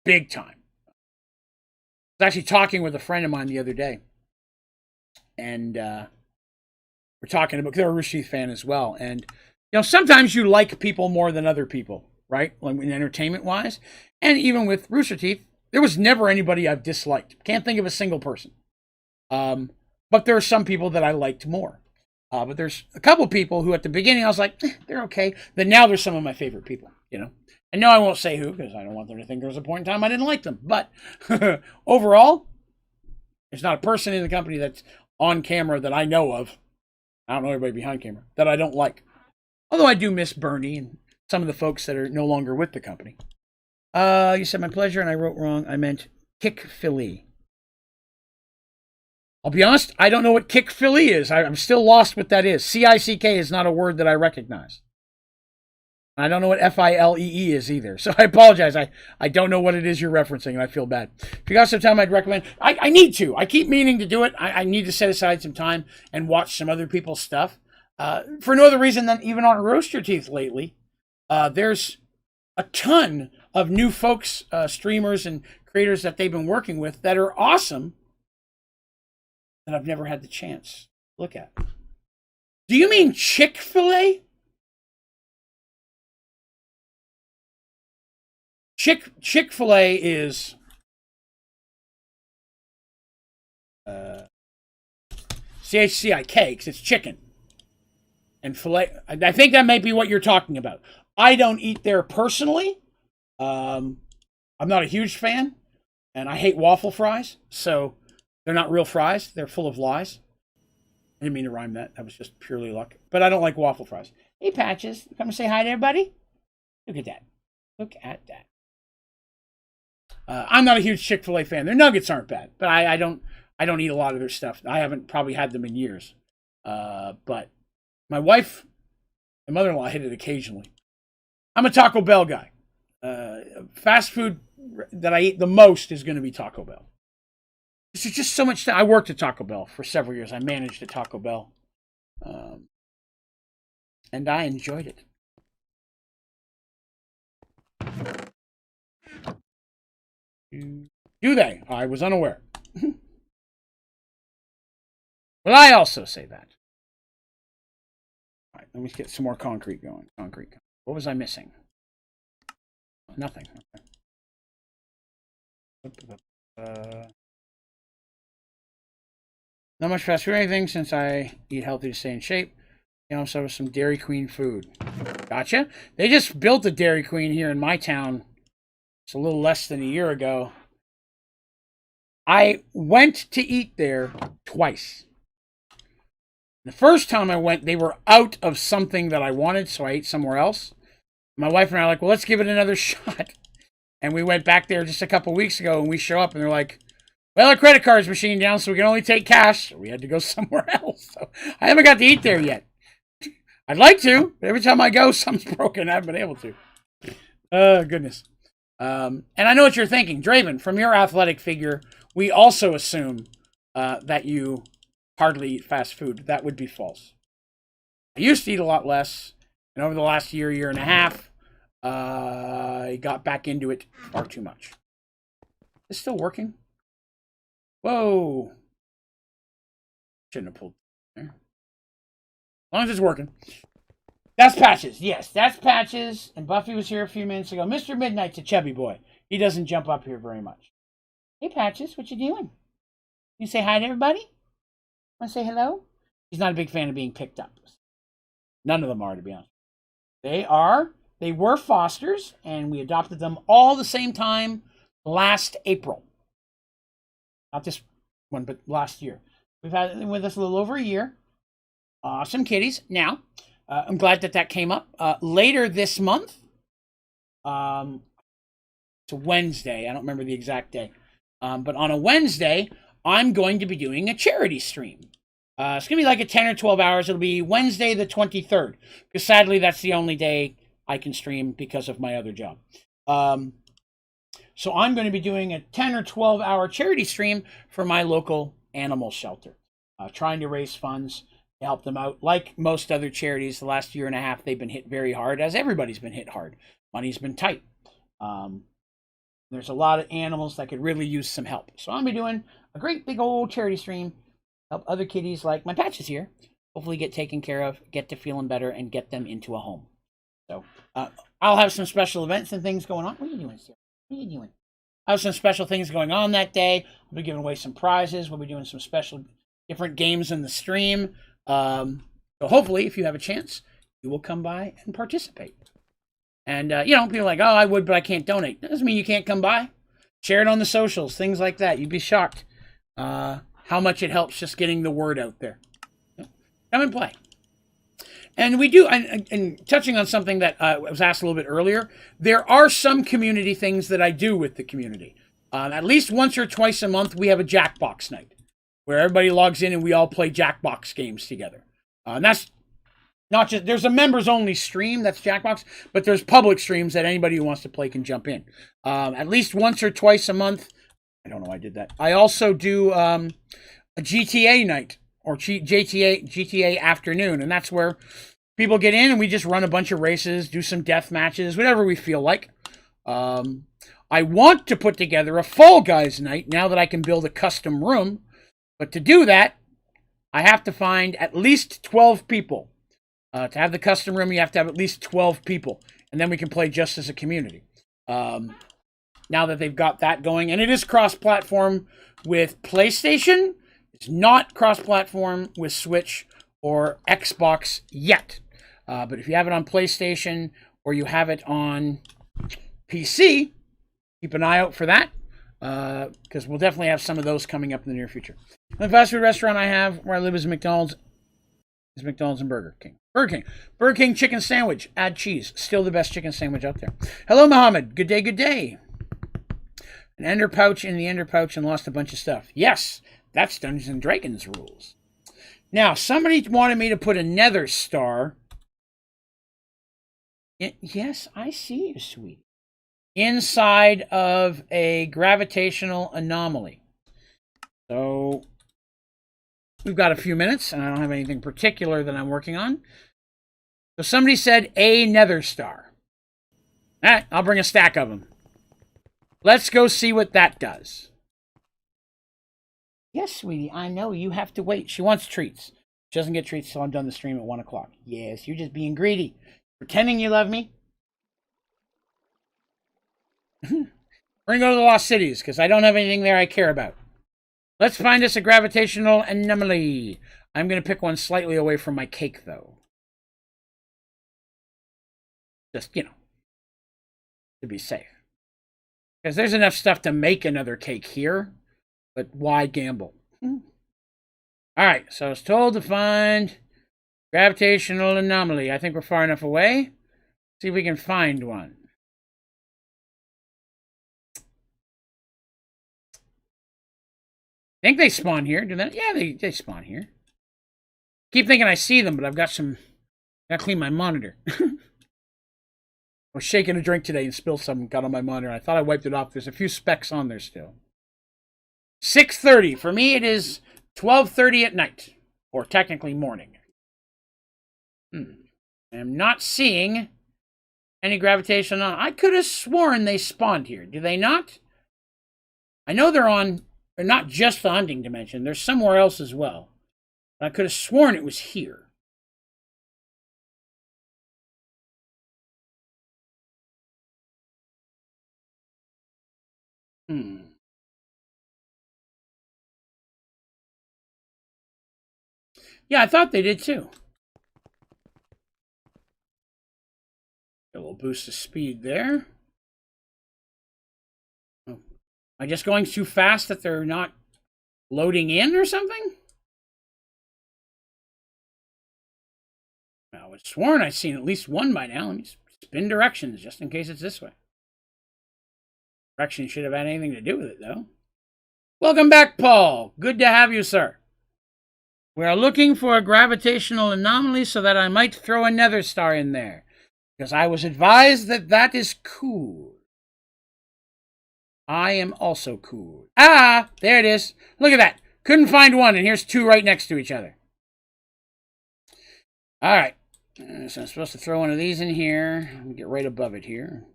Big time. I was actually talking with a friend of mine the other day. And we're talking about, they're a Rooster Teeth fan as well. And, you know, sometimes you like people more than other people, right? Like in entertainment-wise. And even with Rooster Teeth, there was never anybody I've disliked. Can't think of a single person. But there are some people that I liked more. But there's a couple people who at the beginning I was like, they're okay. Then now they're some of my favorite people, you know. And no, I won't say who because I don't want them to think there was a point in time I didn't like them. But overall, there's not a person in the company that's on camera that I know of. I don't know everybody behind camera that I don't like. Although I do miss Bernie and some of the folks that are no longer with the company. You said my pleasure and I wrote wrong. I meant Kick Philly. I'll be honest, I don't know what Kick Philly is. I'm still lost what that is. C-I-C-K is not a word that I recognize. I don't know what F-I-L-E-E is either. So I apologize. I don't know what it is you're referencing, and I feel bad. If you got some time, I'd recommend... I need to. I keep meaning to do it. I need to set aside some time and watch some other people's stuff. For no other reason than even on Rooster Teeth lately, there's a ton of new folks, streamers and creators that they've been working with that are awesome that I've never had the chance to look at. Do you mean Chick-fil-A? Chick-fil-A is C-H-C-I-K because it's chicken. And filet, I think that might be what you're talking about. I don't eat there personally. I'm not a huge fan. And I hate waffle fries. So they're not real fries. They're full of lies. I didn't mean to rhyme that. That was just purely luck. But I don't like waffle fries. Hey, Patches. Come and say hi to everybody. Look at that. Look at that. I'm not a huge Chick-fil-A fan. Their nuggets aren't bad. But I don't eat a lot of their stuff. I haven't probably had them in years. But my wife and mother-in-law hit it occasionally. I'm a Taco Bell guy. Fast food that I eat the most is going to be Taco Bell. There's just so much. I worked at Taco Bell for several years. I managed at Taco Bell. And I enjoyed it. Do they? I was unaware. But I also say that. All right, let me get some more concrete going. Concrete. What was I missing? Nothing. Okay. Not much fast food or anything since I eat healthy to stay in shape. You know, so some Dairy Queen food. Gotcha. They just built a Dairy Queen here in my town. It's a little less than a year ago. I went to eat there twice. The first time I went, they were out of something that I wanted, so I ate somewhere else. My wife and I are like, well, let's give it another shot. And we went back there just a couple weeks ago, and we show up, and they're like, well, our credit card's machine down, so we can only take cash. So we had to go somewhere else. So I haven't got to eat there yet. I'd like to, but every time I go, something's broken. I haven't been able to. Goodness. And I know what you're thinking. Draven, from your athletic figure, we also assume that you hardly eat fast food. That would be false. I used to eat a lot less, And over the last year and a half, I got back into it far too much. Is it still working? Whoa. Shouldn't have pulled there. As long as it's working. That's Patches. Yes, that's Patches. And Buffy was here a few minutes ago. Mr. Midnight's a chubby boy. He doesn't jump up here very much. Hey, Patches, what you doing? You say hi to everybody? Want to say hello? He's not a big fan of being picked up. None of them are, to be honest. They were fosters, and we adopted them all the same time last April. Not this one, but last year. We've had them with us a little over a year. Awesome kitties. Now, I'm glad that came up. Later this month, it's a Wednesday. I don't remember the exact day. But on a Wednesday, I'm going to be doing a charity stream. It's going to be like a 10 or 12 hours. It'll be Wednesday the 23rd. Because sadly, that's the only day I can stream because of my other job. So I'm going to be doing a 10 or 12 hour charity stream for my local animal shelter. Trying to raise funds to help them out. Like most other charities, the last year and a half, they've been hit very hard, as everybody's been hit hard. Money's been tight. There's a lot of animals that could really use some help. So I'm going to be doing a great big old charity stream. Help other kitties like my Patches here hopefully get taken care of, get to feeling better, and get them into a home. So I'll have some special events and things going on. What are you doing, Sarah? What are you doing? I have some special things going on that day. I'll be giving away some prizes. We'll be doing some special different games in the stream. So hopefully, if you have a chance, you will come by and participate. And, people are like, oh, I would, but I can't donate. That doesn't mean you can't come by. Share it on the socials, things like that. You'd be shocked how much it helps just getting the word out there. Come and play. And we do, and touching on something that was asked a little bit earlier, there are some community things that I do with the community. At least once or twice a month, we have a Jackbox night where everybody logs in and we all play Jackbox games together. And that's not just, there's a members-only stream, that's Jackbox, but there's public streams that anybody who wants to play can jump in. At least once or twice a month. I don't know why I did that. I also do a GTA night or GTA afternoon, and that's where people get in and we just run a bunch of races, do some death matches, whatever we feel like. I want to put together a Fall Guys night now that I can build a custom room, but to do that, I have to find at least 12 people. To have the custom room, you have to have at least 12 people, and then we can play just as a community. Now that they've got that going, and it is cross-platform with PlayStation, it's not cross-platform with Switch or Xbox yet. But if you have it on PlayStation or you have it on PC, keep an eye out for that, because we'll definitely have some of those coming up in the near future. And the fast food restaurant I have where I live is McDonald's. It's McDonald's and Burger King. Burger King chicken sandwich. Add cheese. Still the best chicken sandwich out there. Hello, Mohammed. Good day, good day. An ender pouch in the ender pouch and lost a bunch of stuff. Yes, that's Dungeons and Dragons rules. Now, somebody wanted me to put a nether star. Yes, I see you, sweetie. Inside of a gravitational anomaly. So we've got a few minutes, and I don't have anything particular that I'm working on. So somebody said a nether star. All right, I'll bring a stack of them. Let's go see what that does. Yes, sweetie, I know. You have to wait. She wants treats. She doesn't get treats until I'm done the stream at 1 o'clock. Yes, you're just being greedy. Pretending you love me. We're going to go to the Lost Cities, because I don't have anything there I care about. Let's find us a gravitational anomaly. I'm going to pick one slightly away from my cake, though. Just, to be safe. Because there's enough stuff to make another cake here, but why gamble? Alright, so I was told to find gravitational anomaly. I think we're far enough away. See if we can find one. I think they spawn here. Do that? Yeah, they spawn here. Keep thinking I see them, but I've got some... Gotta clean my monitor. I was shaking a drink today and spilled some and got on my monitor. I thought I wiped it off. There's a few specks on there still. 6:30. For me, it is 12:30 at night. Or technically morning. I'm not seeing any gravitation on. I could have sworn they spawned here. Do they not? I know they're not just the hunting dimension. They're somewhere else as well. But I could have sworn it was here. Yeah, I thought they did too. A little boost of speed there. Oh. Am I just going too fast that they're not loading in or something? I was sworn I'd seen at least one by now. Let me spin directions just in case it's this way. Direction should have had anything to do with it, though. Welcome back, Paul. Good to have you, sir. We are looking for a gravitational anomaly so that I might throw a nether star in there. Because I was advised that that is cool. I am also cool. Ah, there it is. Look at that. Couldn't find one, and here's two right next to each other. All right. So I'm supposed to throw one of these in here. Let me get right above it here.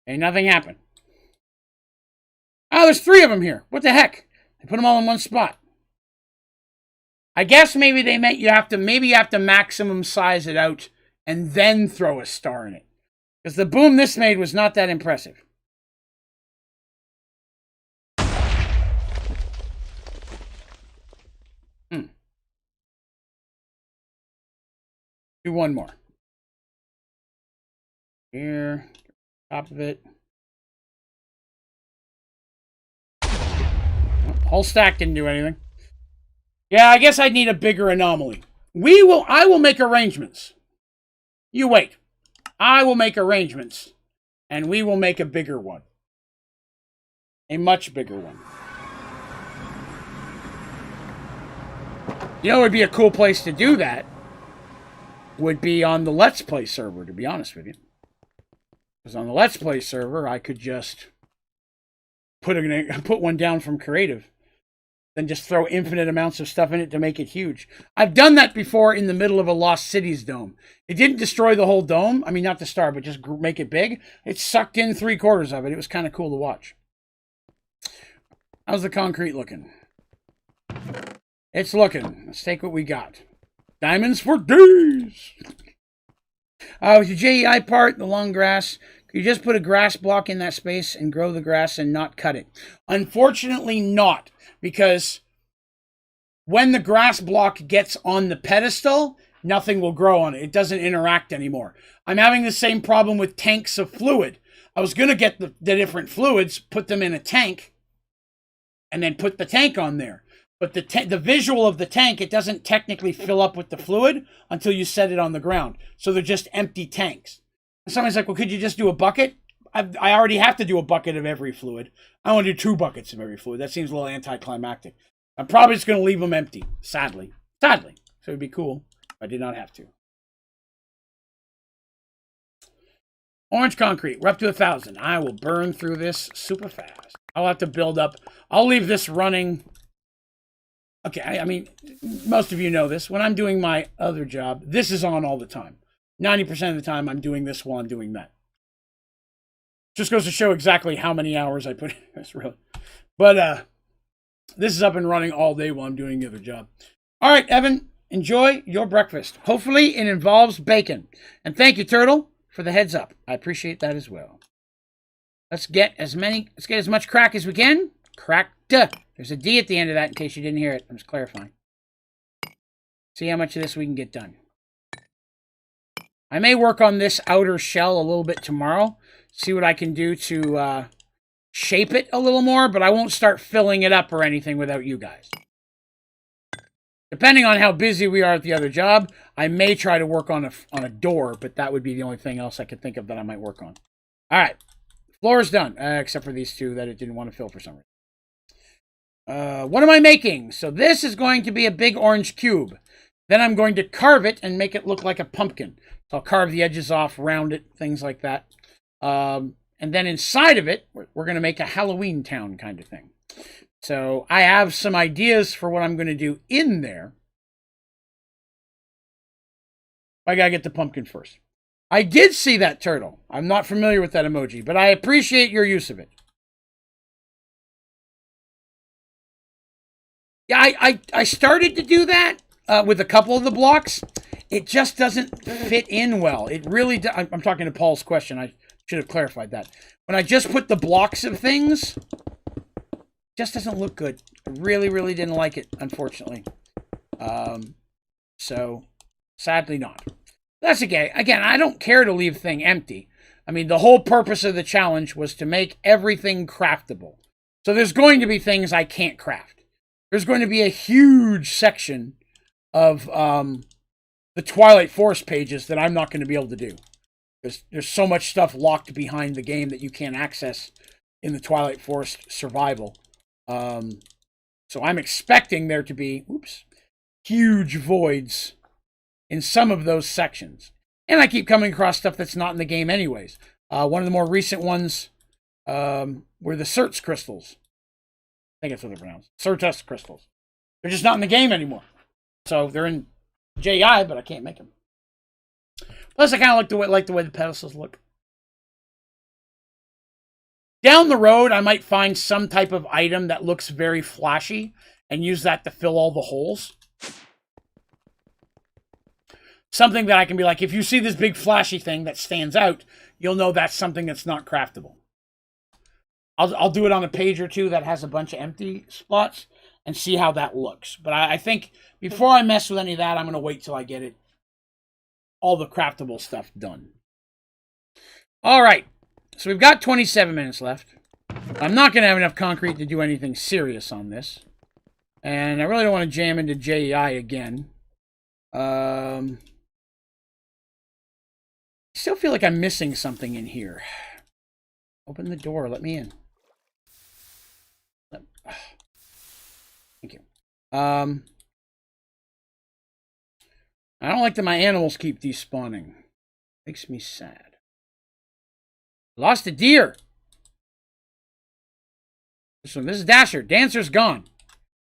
And nothing happened. Oh, there's three of them here. What the heck? They put them all in one spot. I guess maybe they meant you have to maximum size it out and then throw a star in it. Because the boom this made was not that impressive. Do one more. Here, top of it. Whole stack didn't do anything. Yeah, I guess I'd need a bigger anomaly. I will make arrangements. You wait. I will make arrangements. And we will make a bigger one. A much bigger one. You know, it would be a cool place to do that. Would be on the Let's Play server, to be honest with you. Because on the Let's Play server, I could just put one down from creative. Then just throw infinite amounts of stuff in it to make it huge. I've done that before in the middle of a Lost Cities dome. It didn't destroy the whole dome. I mean, not the star, but just make it big. It sucked in 3/4 of it. It was kind of cool to watch. How's the concrete looking? It's looking. Let's take what we got. Diamonds for days. With the JEI part, the long grass, could you just put a grass block in that space and grow the grass and not cut it? Unfortunately not, because when the grass block gets on the pedestal, nothing will grow on it. It doesn't interact anymore. I'm having the same problem with tanks of fluid. I was going to get the different fluids, put them in a tank, and then put the tank on there. But the visual of the tank, it doesn't technically fill up with the fluid until you set it on the ground. So they're just empty tanks. And somebody's like, well, could you just do a bucket? I already have to do a bucket of every fluid. I want to do 2 buckets of every fluid. That seems a little anticlimactic. I'm probably just going to leave them empty, sadly. Sadly. So it'd be cool if I did not have to. Orange concrete. We're up to 1,000. I will burn through this super fast. I'll have to build up. I'll leave this running. Okay, I mean, most of you know this. When I'm doing my other job, this is on all the time. 90% of the time, I'm doing this while I'm doing that. Just goes to show exactly how many hours I put in this, really. But this is up and running all day while I'm doing the other job. All right, Evan, enjoy your breakfast. Hopefully, it involves bacon. And thank you, Turtle, for the heads up. I appreciate that as well. Let's get as much crack as we can. Cracked. There's a D at the end of that in case you didn't hear it. I'm just clarifying. See how much of this we can get done. I may work on this outer shell a little bit tomorrow. See what I can do to shape it a little more, but I won't start filling it up or anything without you guys. Depending on how busy we are at the other job, I may try to work on a door, but that would be the only thing else I could think of that I might work on. All right. Floor is done, except for these two that it didn't want to fill for some reason. What am I making? So this is going to be a big orange cube. Then I'm going to carve it and make it look like a pumpkin. So I'll carve the edges off, round it, things like that. And then inside of it, we're going to make a Halloween town kind of thing. So I have some ideas for what I'm going to do in there. I got to get the pumpkin first. I did see that turtle. I'm not familiar with that emoji, but I appreciate your use of it. Yeah, I started to do that with a couple of the blocks. It just doesn't fit in well. It really I'm talking to Paul's question. I should have clarified that. When I just put the blocks of things, it just doesn't look good. I really, really didn't like it, unfortunately. So, sadly not. That's okay. Again, I don't care to leave thing empty. I mean, the whole purpose of the challenge was to make everything craftable. So there's going to be things I can't craft. There's going to be a huge section of the Twilight Forest pages that I'm not going to be able to do. Because there's so much stuff locked behind the game that you can't access in the Twilight Forest survival. So I'm expecting there to be, huge voids in some of those sections. And I keep coming across stuff that's not in the game anyways. One of the more recent ones were the Certus crystals. I think that's what they're pronounced. Certus crystals. They're just not in the game anymore. So they're in JEI, but I can't make them. Plus, I kind of like the way the pedestals look. Down the road, I might find some type of item that looks very flashy and use that to fill all the holes. Something that I can be like, if you see this big flashy thing that stands out, you'll know that's something that's not craftable. I'll do it on a page or two that has a bunch of empty spots and see how that looks. But I think before I mess with any of that, I'm going to wait till I get all the craftable stuff done. All right. So we've got 27 minutes left. I'm not going to have enough concrete to do anything serious on this. And I really don't want to jam into JEI again. I still feel like I'm missing something in here. Open the door. Let me in. Thank you. I don't like that my animals keep despawning. Makes me sad. Lost a deer. This is Dasher. Dancer's gone.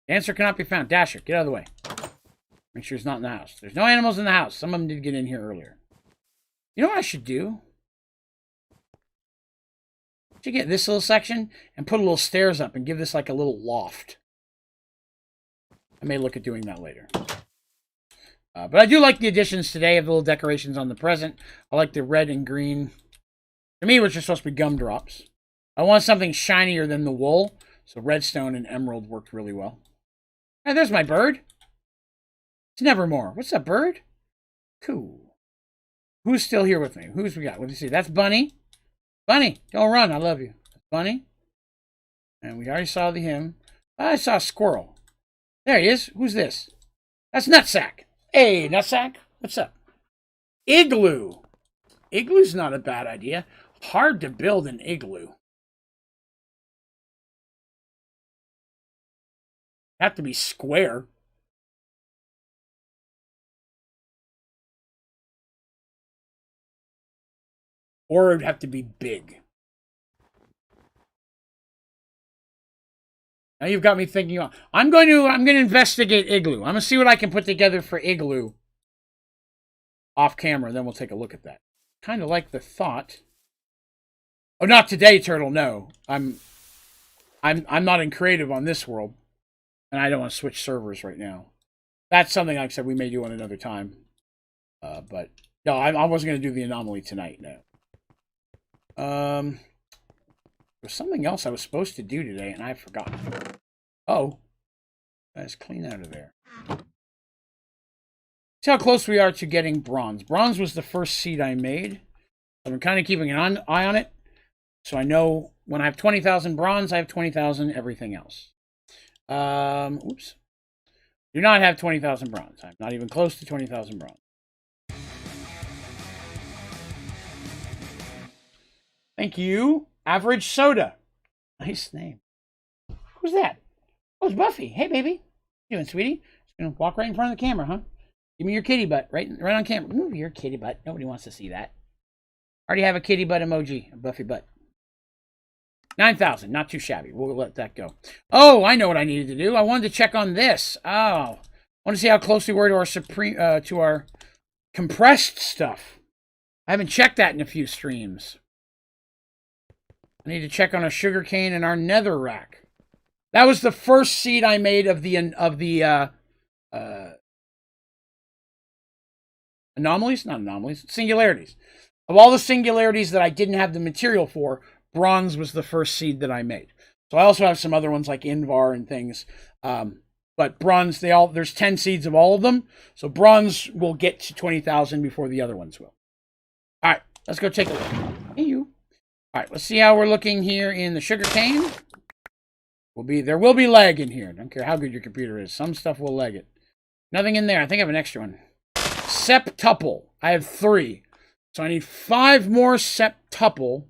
Dancer cannot be found. Dasher, get out of the way. Make sure he's not in the house. There's no animals in the house. Some of them did get in here earlier. You know what I should do? I should get this little section and put a little stairs up and give this like a little loft. I may look at doing that later. But I do like the additions today of the little decorations on the present. I like the red and green. To me, which are supposed to be gumdrops. I want something shinier than the wool. So redstone and emerald worked really well. Hey, there's my bird. It's Nevermore. What's up, bird? Cool. Who's still here with me? Who's we got? Let me see. That's Bunny. Bunny, don't run. I love you. Bunny. And we already saw him. I saw a squirrel. There he is. Who's this? That's Nutsack. Hey, Nutsack. What's up? Igloo. Igloo's not a bad idea. Hard to build an igloo. Have to be square. Or it would have to be big. Now you've got me thinking. I'm going to investigate igloo. I'm going to see what I can put together for igloo off camera. Then we'll take a look at that. Kind of like the thought. Oh, not today, Turtle. No, I'm not in creative on this world, and I don't want to switch servers right now. That's something like I said we may do on another time. But no, I wasn't going to do the anomaly tonight. No. There's something else I was supposed to do today, and I've forgotten. Oh, let's clean out of there. See how close we are to getting bronze. Bronze was the first seed I made. I've been kind of keeping an eye on it, so I know when I have 20,000 bronze, I have 20,000 everything else. Oops. Do not have 20,000 bronze. I'm not even close to 20,000 bronze. Thank you. Average Soda. Nice name. Who's that? Oh, it's Buffy. Hey, baby. What you doing, sweetie? Just gonna walk right in front of the camera, huh? Give me your kitty butt. Right on camera. Move your kitty butt. Nobody wants to see that. I already have a kitty butt emoji. A Buffy butt. 9,000, not too shabby. We'll let that go. Oh, I know what I needed to do. I wanted to check on this. Oh, I want to see how close we were to our compressed stuff. I haven't checked that in a few streams. I need to check on our sugarcane and our netherrack. That was the first seed I made of the anomalies? Not anomalies. Singularities. Of all the singularities that I didn't have the material for, bronze was the first seed that I made. So I also have some other ones like Invar and things. But bronze, there's 10 seeds of all of them. So bronze will get to 20,000 before the other ones will. All right, let's go take a look. Hey, you. All right, let's see how we're looking here in the sugarcane. There will be lag in here. Don't care how good your computer is. Some stuff will lag it. Nothing in there. I think I have an extra one. Septuple. I have 3. So I need 5 more septuple.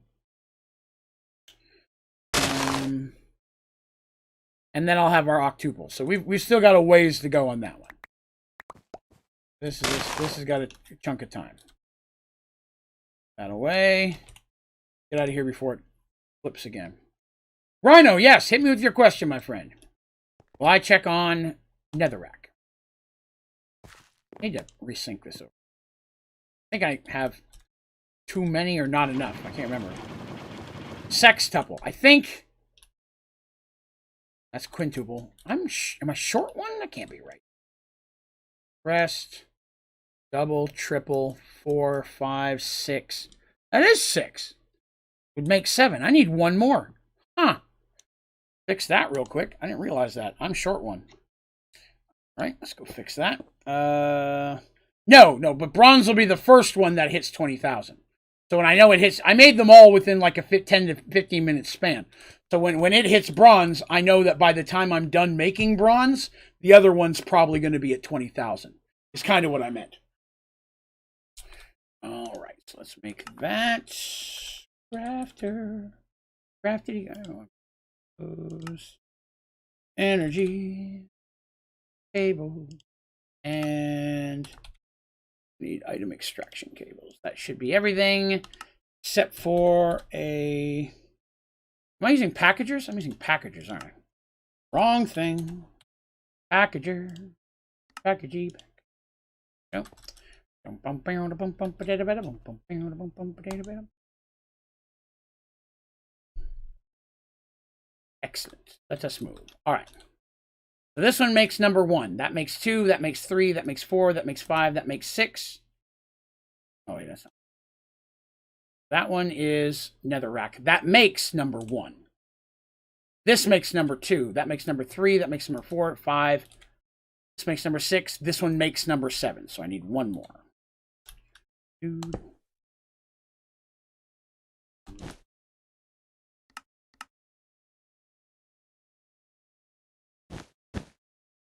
And then I'll have our octuple. So we've still got a ways to go on that one. This has got a chunk of time. That away. Get out of here before it flips again. Rhino, yes, hit me with your question, my friend. Well, I check on netherrack. I need to resync this over. I think I have too many or not enough. I can't remember. Sextuple. I think that's quintuple. Am I short one? That can't be right. Rest. Double, triple, 4, 5, 6. That is 6. Would make 7. I need 1 more. Huh. Fix that real quick. I didn't realize that. I'm short 1. All right, let's go fix that. No, but bronze will be the first one that hits 20,000. So when I know it hits, I made them all within like a 10 to 15 minute span. So when it hits bronze, I know that by the time I'm done making bronze, the other one's probably going to be at 20,000. It's kind of what I meant. All right, so let's make that crafter. Crafted. Energy. Cable. And need item extraction cables. That should be everything except for a... Am I using packagers? I'm using packagers, aren't I? Wrong thing. Packager. Packagey. Nope. Excellent. Let us move. All right. So this one makes number 1. That makes 2. That makes 3. That makes 4. That makes 5. That makes 6. Oh, wait, that's not. That one is netherrack. That makes number 1. This makes number 2. That makes number 3. That makes number 4, 5. This makes number 6. This one makes number 7. So I need 1 more.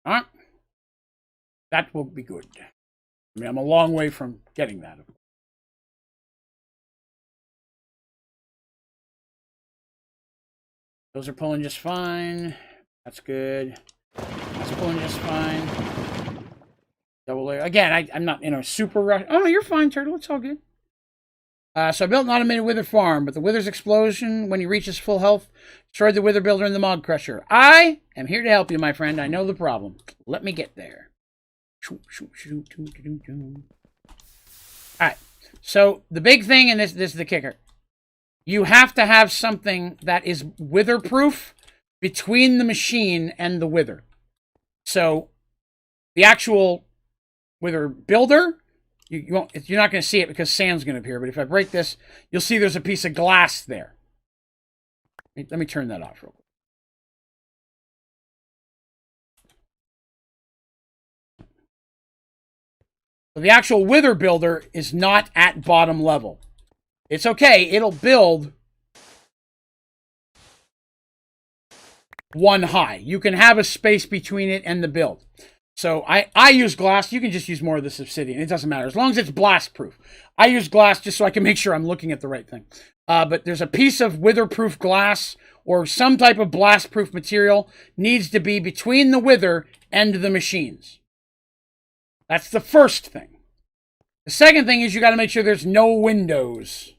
All right. That will be good. I mean, I'm a long way from getting that. Those are pulling just fine. That's good. That's pulling just fine. Double layer. Again, I'm not in a super rush. Oh, no, you're fine, Turtle. It's all good. So I built an automated wither farm, but the wither's explosion, when he reaches full health, destroyed the wither builder and the mod crusher. I am here to help you, my friend. I know the problem. Let me get there. Alright. So the big thing, and this is the kicker. You have to have something that is wither-proof between the machine and the wither. So the actual wither builder... You're not going to see it because sand's going to appear. But if I break this, you'll see there's a piece of glass there. Let me turn that off real quick. So the actual wither builder is not at bottom level. It's okay. It'll build 1 high. You can have a space between it and the build. So I use glass. You can just use more of this obsidian. It doesn't matter. As long as it's blast proof. I use glass just so I can make sure I'm looking at the right thing. But there's a piece of wither-proof glass or some type of blast-proof material needs to be between the wither and the machines. That's the first thing. The second thing is you got to make sure there's no windows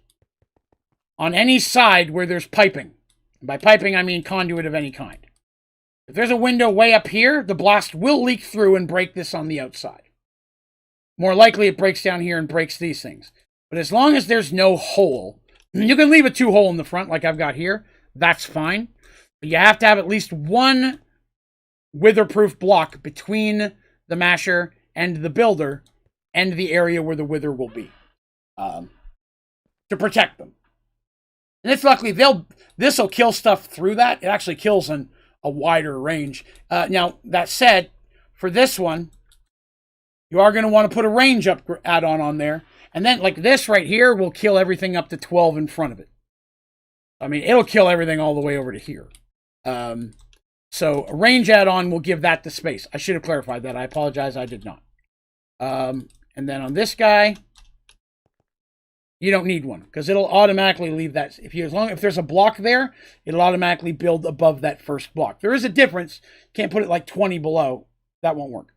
on any side where there's piping. By piping, I mean conduit of any kind. If there's a window way up here, the blast will leak through and break this on the outside. More likely it breaks down here and breaks these things. But as long as there's no hole, you can leave a 2-hole in the front like I've got here. That's fine. But you have to have at least one witherproof block between the masher and the builder and the area where the wither will be to protect them. And it's luckily this will kill stuff through that. It actually kills in a wider range. Now, that said, for this one, you are going to want to put a range up add-on on there. And then, like this right here, will kill everything up to 12 in front of it. I mean, it'll kill everything all the way over to here. So a range add-on will give that the space. I should have clarified that. I apologize, I did not. And then on this guy, you don't need one because it'll automatically leave that. If there's a block there, it'll automatically build above that first block. There is a difference. Can't put it like 20 below. That won't work.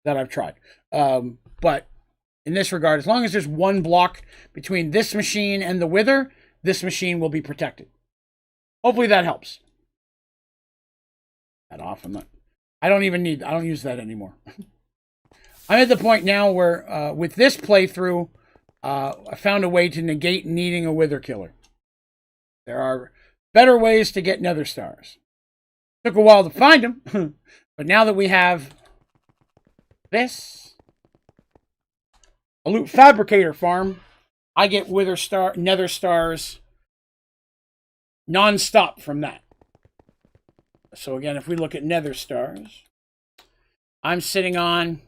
That I've tried. But in this regard, as long as there's one block between this machine and the wither, this machine will be protected. Hopefully that helps. That off. I don't use that anymore. I'm at the point now where with this playthrough, I found a way to negate needing a wither killer. There are better ways to get nether stars. Took a while to find them, but now that we have this, a loot fabricator farm, I get nether stars non-stop from that. So again, if we look at nether stars, I'm sitting on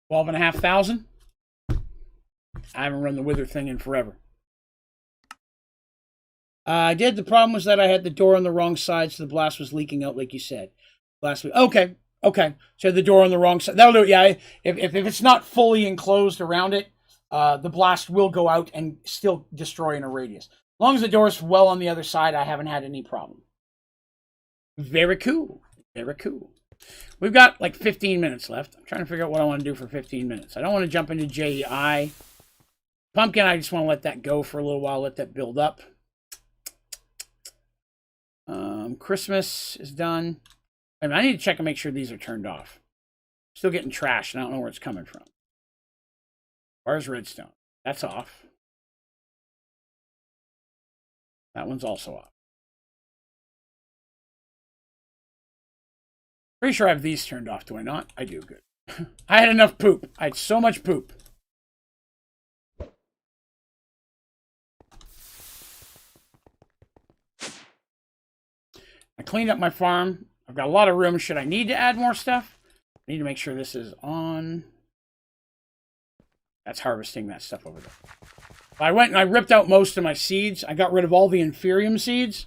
12,500. I haven't run the wither thing in forever. I did. The problem was that I had the door on the wrong side, so the blast was leaking out, like you said. Okay. So the door on the wrong side. That'll do it. Yeah. If it's not fully enclosed around it, the blast will go out and still destroy in a radius. As long as the door is well on the other side, I haven't had any problem. Very cool. Very cool. We've got like 15 minutes left. I'm trying to figure out what I want to do for 15 minutes. I don't want to jump into JEI. Pumpkin, I just want to let that go for a little while, let that build up. Christmas is done. I need to check and make sure these are turned off. Still getting trashed, and I don't know where it's coming from. Where's redstone? That's off. That one's also off. Pretty sure I have these turned off, do I not? I do, good. I had enough poop. I had so much poop. I cleaned up my farm. I've got a lot of room. Should I need to add more stuff? I need to make sure this is on. That's harvesting that stuff over there. I went and I ripped out most of my seeds. I got rid of all the inferium seeds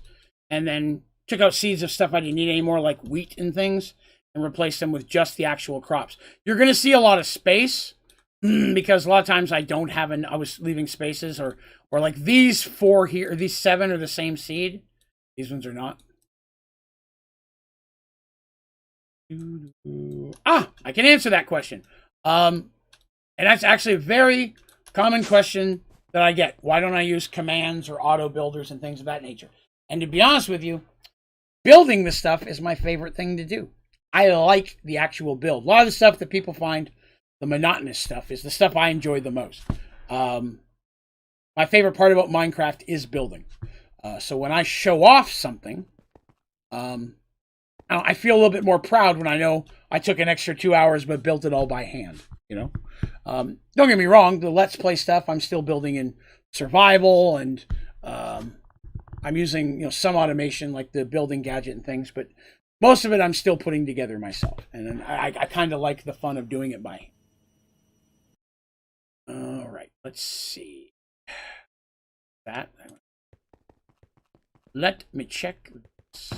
and then took out seeds of stuff I didn't need anymore, like wheat and things, and replaced them with just the actual crops. You're going to see a lot of space because a lot of times I don't have I was leaving spaces or like these 4 here, these 7 are the same seed. These ones are not. I can answer that question. And that's actually a very common question that I get. Why don't I use commands or auto builders and things of that nature? And to be honest with you, building this stuff is my favorite thing to do. I like the actual build. A lot of the stuff that people find the monotonous stuff is the stuff I enjoy the most. My favorite part about Minecraft is building. So when I show off something, I feel a little bit more proud when I know I took an extra 2 hours but built it all by hand, you know? Don't get me wrong, the Let's Play stuff, I'm still building in survival, and I'm using some automation like the building gadget and things, but most of it I'm still putting together myself. And I kind of like the fun of doing it by hand. All right, let's see. Let me check this.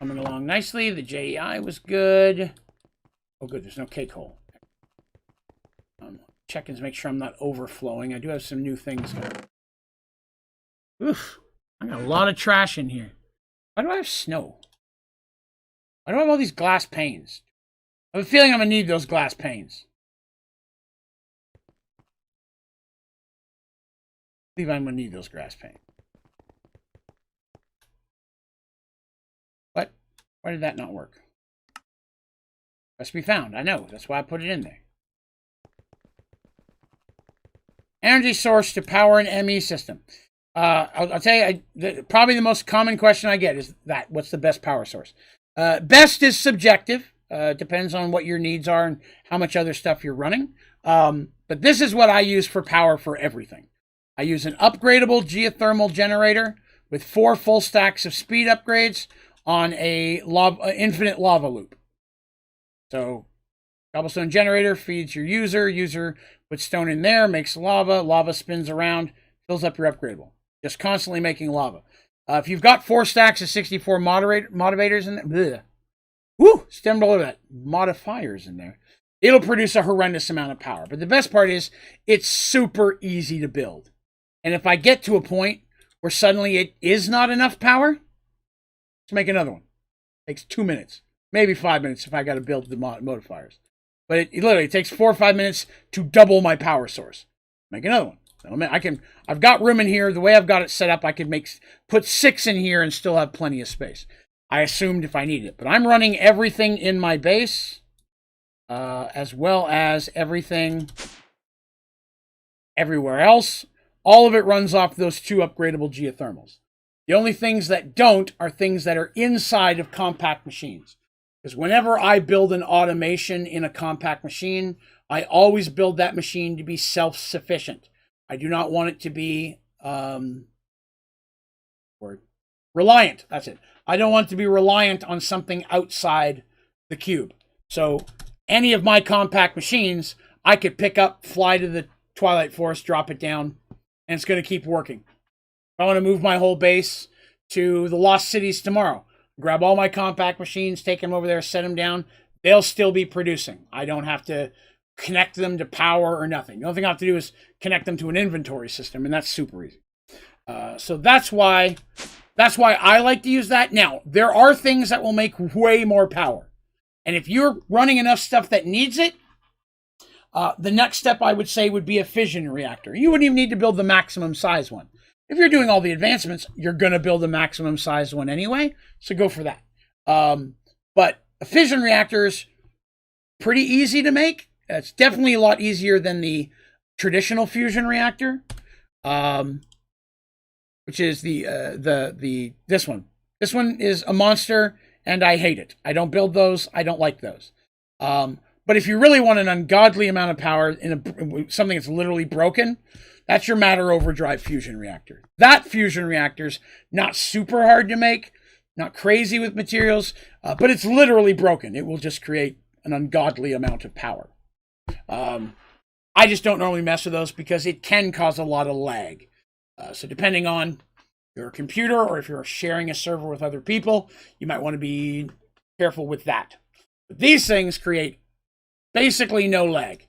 Coming along nicely. The JEI was good. Oh, good. There's no cake hole. Checking to make sure I'm not overflowing. I do have some new things going. Oof. I got a lot of trash in here. Why do I have snow? Why do I have all these glass panes? I have a feeling I'm going to need those glass panes. I believe I'm going to need those glass panes. Why did that not work? Must be found. I know. That's why I put it in there. Energy source to power an ME system. I'll tell you, probably the most common question I get is that. What's the best power source? Best is subjective. Depends on what your needs are and how much other stuff you're running. But this is what I use for power for everything. I use an upgradable geothermal generator with 4 full stacks of speed upgrades on a infinite lava loop. So, cobblestone generator feeds your user. User puts stone in there, makes lava. Lava spins around, fills up your upgradable. Just constantly making lava. If you've got 4 stacks of 64 motivators in there, stemmed all of that. Modifiers in there. It'll produce a horrendous amount of power. But the best part is, it's super easy to build. And if I get to a point where suddenly it is not enough power, let's make another one. It takes 2 minutes. Maybe 5 minutes if I got to build the modifiers. But it literally takes 4 or 5 minutes to double my power source. Make another one. I've got room in here. The way I've got it set up, I could put 6 in here and still have plenty of space. I assumed if I needed it. But I'm running everything in my base, as well as everything everywhere else. All of it runs off those 2 upgradable geothermals. The only things that don't are things that are inside of compact machines. Because whenever I build an automation in a compact machine, I always build that machine to be self-sufficient. I do not want it to be reliant. That's it. I don't want it to be reliant on something outside the cube. So any of my compact machines, I could pick up, fly to the Twilight Forest, drop it down, and it's going to keep working. If I want to move my whole base to the Lost Cities tomorrow, grab all my compact machines, take them over there, set them down, they'll still be producing. I don't have to connect them to power or nothing. The only thing I have to do is connect them to an inventory system, and that's super easy. So that's why I like to use that. Now, there are things that will make way more power. And if you're running enough stuff that needs it, the next step I would say would be a fission reactor. You wouldn't even need to build the maximum size one. If you're doing all the advancements, you're going to build a maximum size one anyway, so go for that. But a fission reactor is pretty easy to make. It's definitely a lot easier than the traditional fusion reactor, which is this one. This one is a monster, and I hate it. I don't build those. I don't like those. But if you really want an ungodly amount of power in something that's literally broken, that's your matter overdrive fusion reactor. That fusion reactor's not super hard to make, not crazy with materials, but it's literally broken. It will just create an ungodly amount of power. I just don't normally mess with those because it can cause a lot of lag. So depending on your computer or if you're sharing a server with other people, you might want to be careful with that. But these things create basically no lag.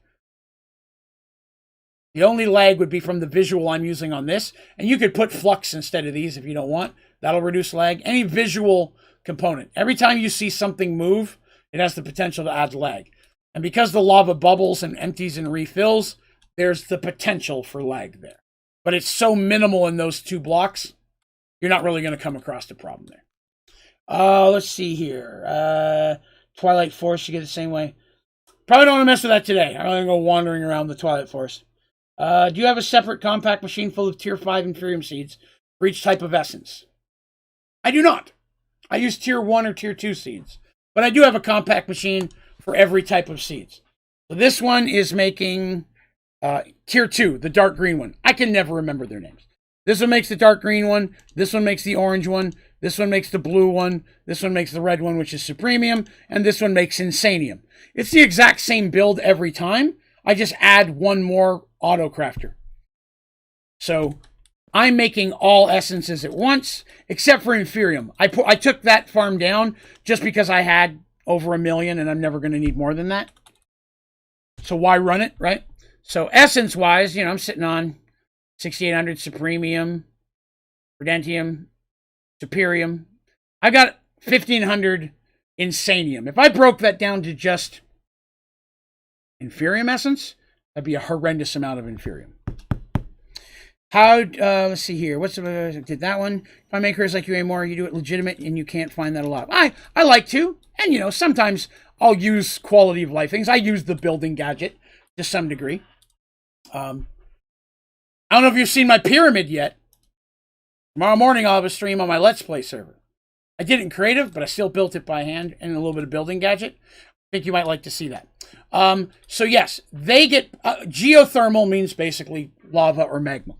The only lag would be from the visual I'm using on this. And you could put flux instead of these if you don't want. That'll reduce lag. Any visual component. Every time you see something move, it has the potential to add lag. And because the lava bubbles and empties and refills, there's the potential for lag there. But it's so minimal in those 2 blocks, you're not really going to come across a problem there. Let's see here. Twilight Forest, you get the same way. Probably don't want to mess with that today. I'm going to go wandering around the Twilight Forest. Do you have a separate compact machine full of tier 5 Inferium seeds for each type of essence? I do not. I use tier 1 or tier 2 seeds. But I do have a compact machine for every type of seeds. So this one is making tier 2, the dark green one. I can never remember their names. This one makes the dark green one. This one makes the orange one. This one makes the blue one. This one makes the red one, which is Supremium. And this one makes Insanium. It's the exact same build every time. I just add one more auto crafter. So I'm making all essences at once, except for Inferium. I took that farm down just because I had over 1 million and I'm never going to need more than that. So why run it, right? So essence-wise, I'm sitting on 6,800 Supremium, Prudentium, Superium. I got 1,500 Insanium. If I broke that down to just Inferium essence, that'd be a horrendous amount of Inferium. let's see here. Did that one? If I make hers like you anymore, you do it legitimate and you can't find that a lot. I like to. And, sometimes I'll use quality of life things. I use the building gadget to some degree. I don't know if you've seen my pyramid yet. Tomorrow morning I'll have a stream on my Let's Play server. I did it in creative, but I still built it by hand and a little bit of building gadget. I think you might like to see that. So yes, they get geothermal means basically lava or magma.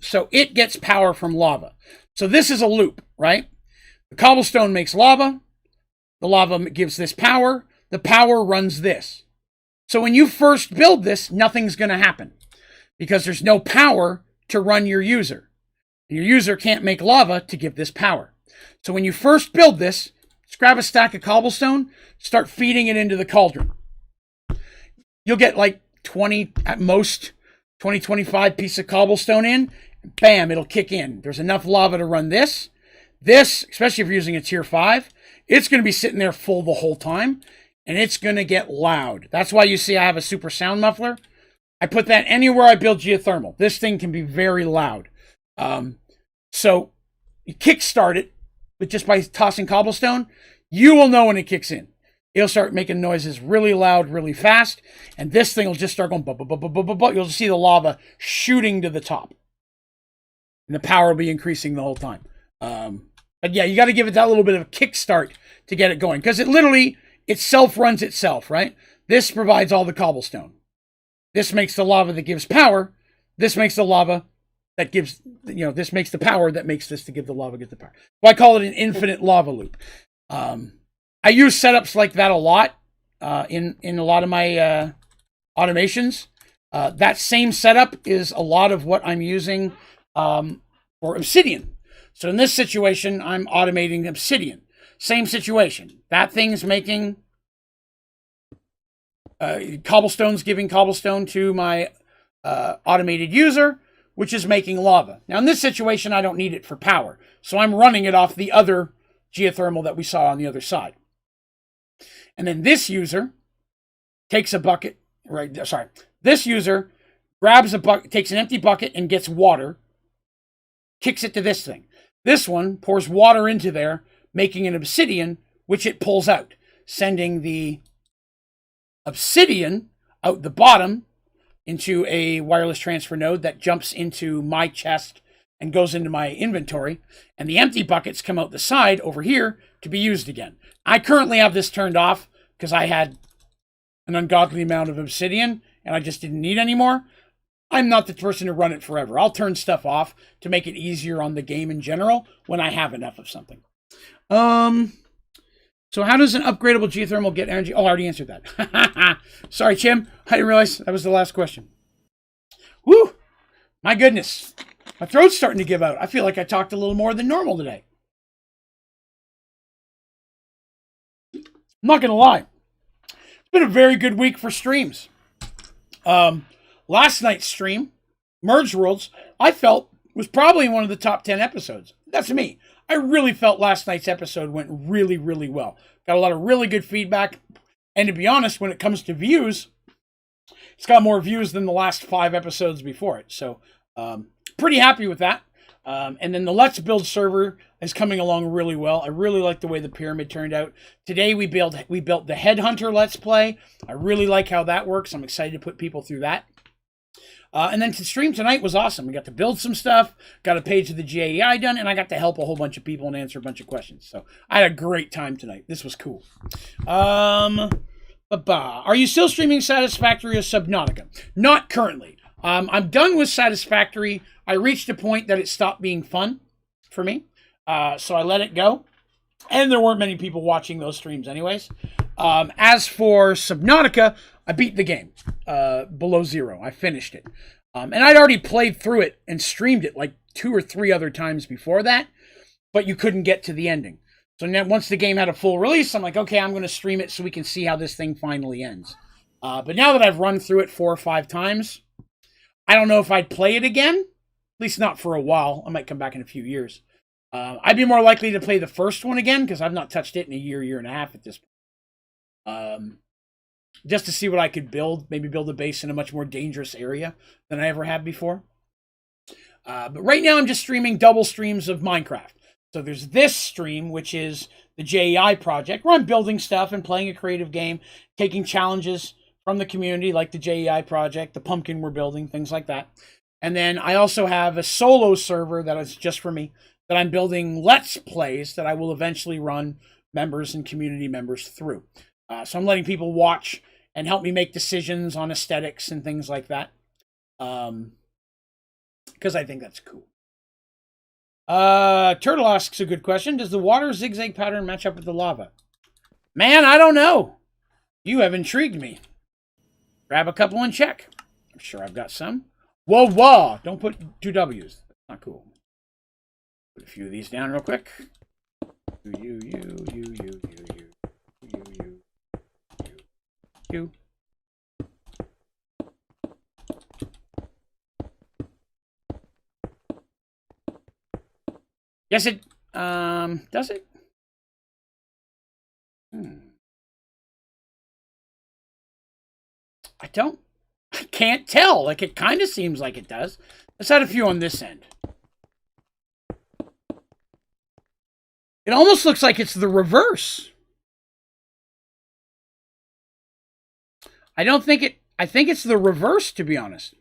So it gets power from lava. So this is a loop, right? The cobblestone makes lava. The lava gives this power. The power runs this. So when you first build this, nothing's going to happen because there's no power to run your user. Your user can't make lava to give this power. So when you first build this, just grab a stack of cobblestone, start feeding it into the cauldron. You'll get like 20, at most, 20, 25 pieces of cobblestone in. Bam, it'll kick in. There's enough lava to run this. This, especially if you're using a tier 5, it's going to be sitting there full the whole time, and it's going to get loud. That's why you see I have a super sound muffler. I put that anywhere I build geothermal. This thing can be very loud. So you kickstart it, but just by tossing cobblestone, you will know when it kicks in. It'll start making noises really loud, really fast, and this thing will just start going, you'll just see the lava shooting to the top. And the power will be increasing the whole time. But yeah, you got to give it that little bit of a kickstart to get it going, because it self-runs itself, right? This provides all the cobblestone. This makes the lava that gives power. This makes the lava that gives, this makes the power that makes this to give the lava, get the power. Well, I call it an infinite lava loop. I use setups like that a lot in a lot of my automations. That same setup is a lot of what I'm using for Obsidian. So in this situation, I'm automating Obsidian. Same situation. That thing's making cobblestones, giving cobblestone to my automated user, which is making lava. Now in this situation, I don't need it for power. So I'm running it off the other geothermal that we saw on the other side. And then this user takes a bucket, this user grabs a bucket, takes an empty bucket and gets water, kicks it to this thing. This one pours water into there, making an obsidian, which it pulls out, sending the obsidian out the bottom into a wireless transfer node that jumps into my chest and goes into my inventory, and the empty buckets come out the side over here to be used again. I currently have this turned off because I had an ungodly amount of obsidian and I just didn't need any more. I'm not the person to run it forever. I'll turn stuff off to make it easier on the game in general when I have enough of something. So how does an upgradable geothermal get energy? Oh, I already answered that. Sorry, Chim. I didn't realize that was the last question. Woo! My goodness. My throat's starting to give out. I feel like I talked a little more than normal today. I'm not going to lie. It's been a very good week for streams. Last night's stream, Merge Worlds, I felt was probably one of the top 10 episodes. That's me. I really felt last night's episode went really, really well. Got a lot of really good feedback. And to be honest, when it comes to views, it's got more views than the last 5 episodes before it. So, pretty happy with that. And then the Let's Build server is coming along really well. I really like the way the pyramid turned out. Today we built the Headhunter Let's Play. I really like how that works. I'm excited to put people through that. And then to stream tonight was awesome. We got to build some stuff, got a page of the JEI done, and I got to help a whole bunch of people and answer a bunch of questions. So I had a great time tonight. This was cool. Are you still streaming Satisfactory or Subnautica? Not currently. I'm done with Satisfactory. I reached a point that it stopped being fun for me. So I let it go. And there weren't many people watching those streams anyways. As for Subnautica, I beat the game below 0. I finished it. And I'd already played through it and streamed it like 2 or 3 other times before that, but you couldn't get to the ending. So now, once the game had a full release, I'm like, okay, I'm going to stream it so we can see how this thing finally ends. But now that I've run through it 4 or 5 times, I don't know if I'd play it again, at least not for a while. I might come back in a few years. I'd be more likely to play the first one again because I've not touched it in a year and a half at this point. Just to see what I could build, maybe build a base in a much more dangerous area than I ever had before. But right now I'm just streaming double streams of Minecraft. So there's this stream, which is the JEI project, where I'm building stuff and playing a creative game, taking challenges from the community, like the JEI project, the pumpkin we're building, things like that. And then I also have a solo server that is just for me, that I'm building Let's Plays that I will eventually run members and community members through. So I'm letting people watch and help me make decisions on aesthetics and things like that. Because I think that's cool. Turtle asks a good question. Does the water zigzag pattern match up with the lava? Man, I don't know. You have intrigued me. Grab a couple and check. I'm sure I've got some. Whoa, whoa. Don't put 2 W's. That's not cool. Put a few of these down real quick. You. Yes, it, does it? I can't tell. Like, it kind of seems like it does. Let's add a few on this end. It almost looks like it's the reverse. I think it's the reverse, to be honest.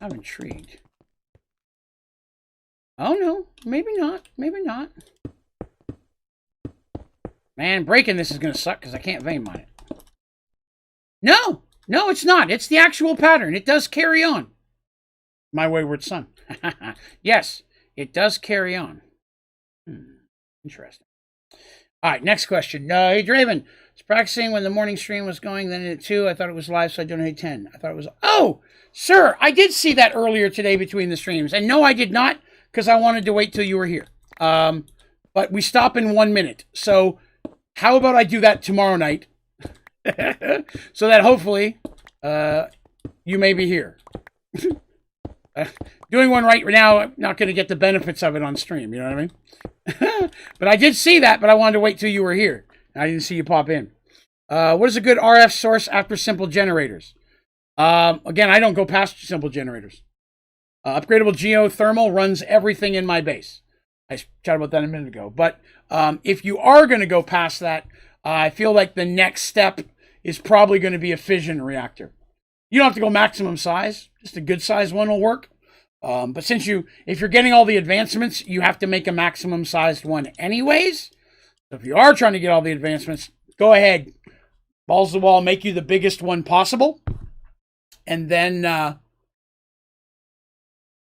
I'm intrigued. Oh, no. Maybe not. Maybe not. Man, breaking this is going to suck because I can't vein mine it. No. No, it's not. It's the actual pattern. It does carry on. My wayward son. Yes, it does carry on. Interesting. All right, next question. Hey, Draven. I was practicing when the morning stream was going, then at 2. I thought it was live, so I donated 10. I thought it was... Oh, sir, I did see that earlier today between the streams. And no, I did not, because I wanted to wait till you were here. But we stop in 1 minute. So how about I do that tomorrow night? So that hopefully you may be here. Doing one right now, I'm not going to get the benefits of it on stream. You know what I mean? But I did see that, but I wanted to wait till you were here. I didn't see you pop in. What is a good RF source after simple generators? Again, I don't go past simple generators. Upgradable geothermal runs everything in my base. I chatted about that a minute ago. But if you are going to go past that, I feel like the next step is probably going to be a fission reactor. You don't have to go maximum size. Just a good size one will work. But if you're getting all the advancements, you have to make a maximum sized one anyways. So if you are trying to get all the advancements, go ahead. Balls to the wall, make you the biggest one possible. And then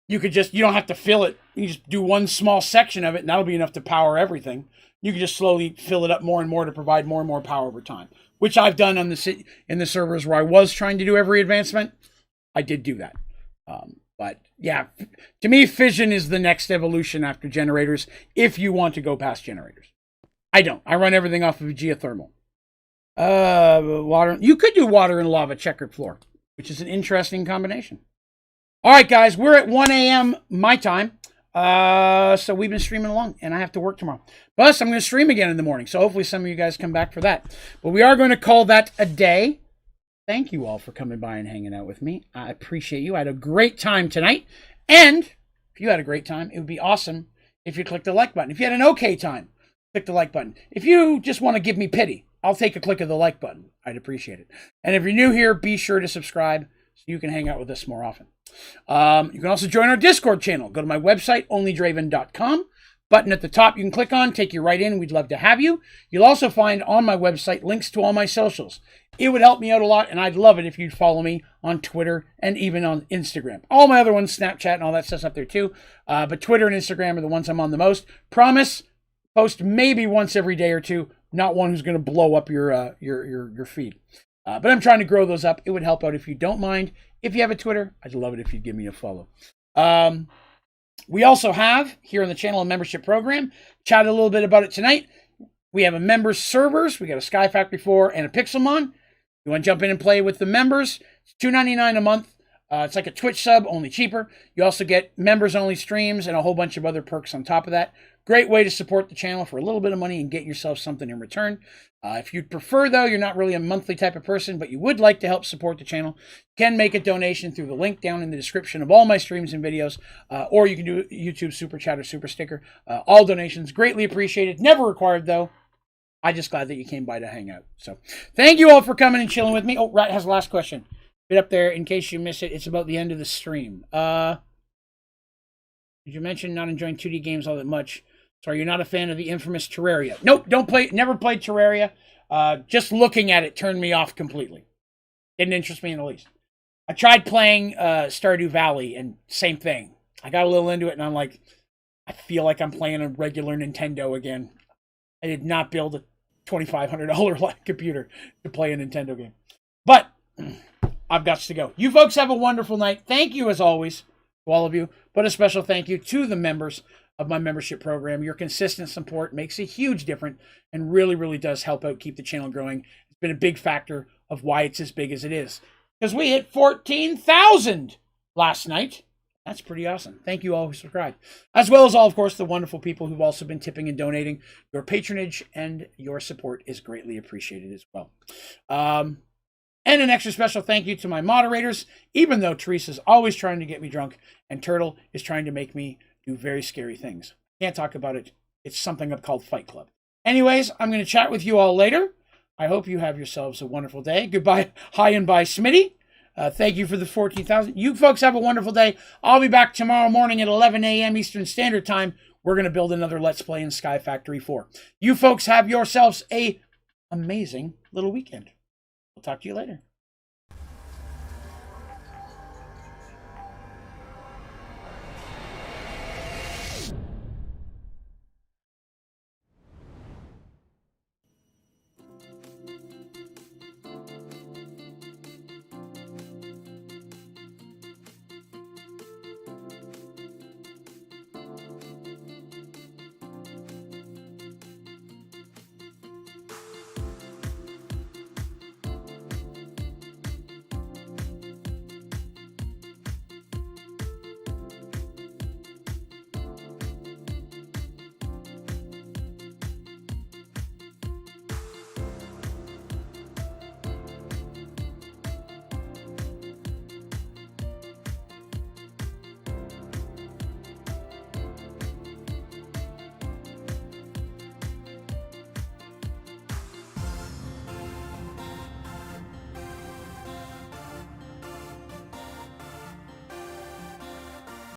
you don't have to fill it. You just do one small section of it, and that'll be enough to power everything. You can just slowly fill it up more and more to provide more and more power over time, which I've done in the servers where I was trying to do every advancement. I did do that. But yeah, to me, fission is the next evolution after generators if you want to go past generators. I don't. I run everything off of geothermal. Water. You could do water and lava checkered floor, which is an interesting combination. All right, guys, we're at 1 a.m. my time. So we've been streaming along, and I have to work tomorrow. Plus, I'm going to stream again in the morning, so hopefully some of you guys come back for that. But we are going to call that a day. Thank you all for coming by and hanging out with me. I appreciate you. I had a great time tonight. And if you had a great time, it would be awesome if you clicked the like button. If you had an okay time, click the like button. If you just want to give me pity, I'll take a click of the like button. I'd appreciate it. And if you're new here, be sure to subscribe so you can hang out with us more often. You can also join our Discord channel. Go to my website, onlydraven.com. Button at the top you can click on, take you right in. We'd love to have you. You'll also find on my website links to all my socials. It would help me out a lot, and I'd love it if you'd follow me on Twitter and even on Instagram. All my other ones, Snapchat and all that stuff's up there too. But Twitter and Instagram are the ones I'm on the most. Promise, post maybe once every day or two. Not one who's going to blow up your feed. But I'm trying to grow those up. It would help out if you don't mind. If you have a Twitter, I'd love it if you'd give me a follow. We also have, here on the channel, a membership program. Chatted a little bit about it tonight. We have a members servers. We got a Sky Factory 4 and a Pixelmon. You want to jump in and play with the members? It's $2.99 a month. It's like a Twitch sub, only cheaper. You also get members-only streams and a whole bunch of other perks on top of that. Great way to support the channel for a little bit of money and get yourself something in return. If you'd prefer, though, you're not really a monthly type of person, but you would like to help support the channel, you can make a donation through the link down in the description of all my streams and videos, or you can do YouTube Super Chat or Super Sticker. All donations greatly appreciated. Never required, though. I'm just glad that you came by to hang out. So thank you all for coming and chilling with me. Oh, Rat has the last question. Get up there in case you miss it. It's about the end of the stream. Did you mention not enjoying 2D games all that much? So are you not a fan of the infamous Terraria? Nope, never played Terraria. Just looking at it turned me off completely. Didn't interest me in the least. I tried playing Stardew Valley, and same thing. I got a little into it, and I'm like, I feel like I'm playing a regular Nintendo again. I did not build a $2,500 computer to play a Nintendo game. But I've got to go. You folks have a wonderful night. Thank you, as always, to all of you. But a special thank you to the members of my membership program. Your consistent support makes a huge difference and really, really does help out keep the channel growing. It's been a big factor of why it's as big as it is. Because we hit 14,000 last night. That's pretty awesome. Thank you all who subscribed. As well as all, of course, the wonderful people who've also been tipping and donating. Your patronage and your support is greatly appreciated as well. And an extra special thank you to my moderators, even though Teresa's always trying to get me drunk and Turtle is trying to make me do very scary things. Can't talk about it. It's something up called Fight Club. Anyways, I'm going to chat with you all later. I hope you have yourselves a wonderful day. Goodbye. Hi and bye, Smitty. Thank you for the 14,000. You folks have a wonderful day. I'll be back tomorrow morning at 11 a.m. Eastern Standard Time. We're going to build another Let's Play in Sky Factory 4. You folks have yourselves a amazing little weekend. We'll talk to you later.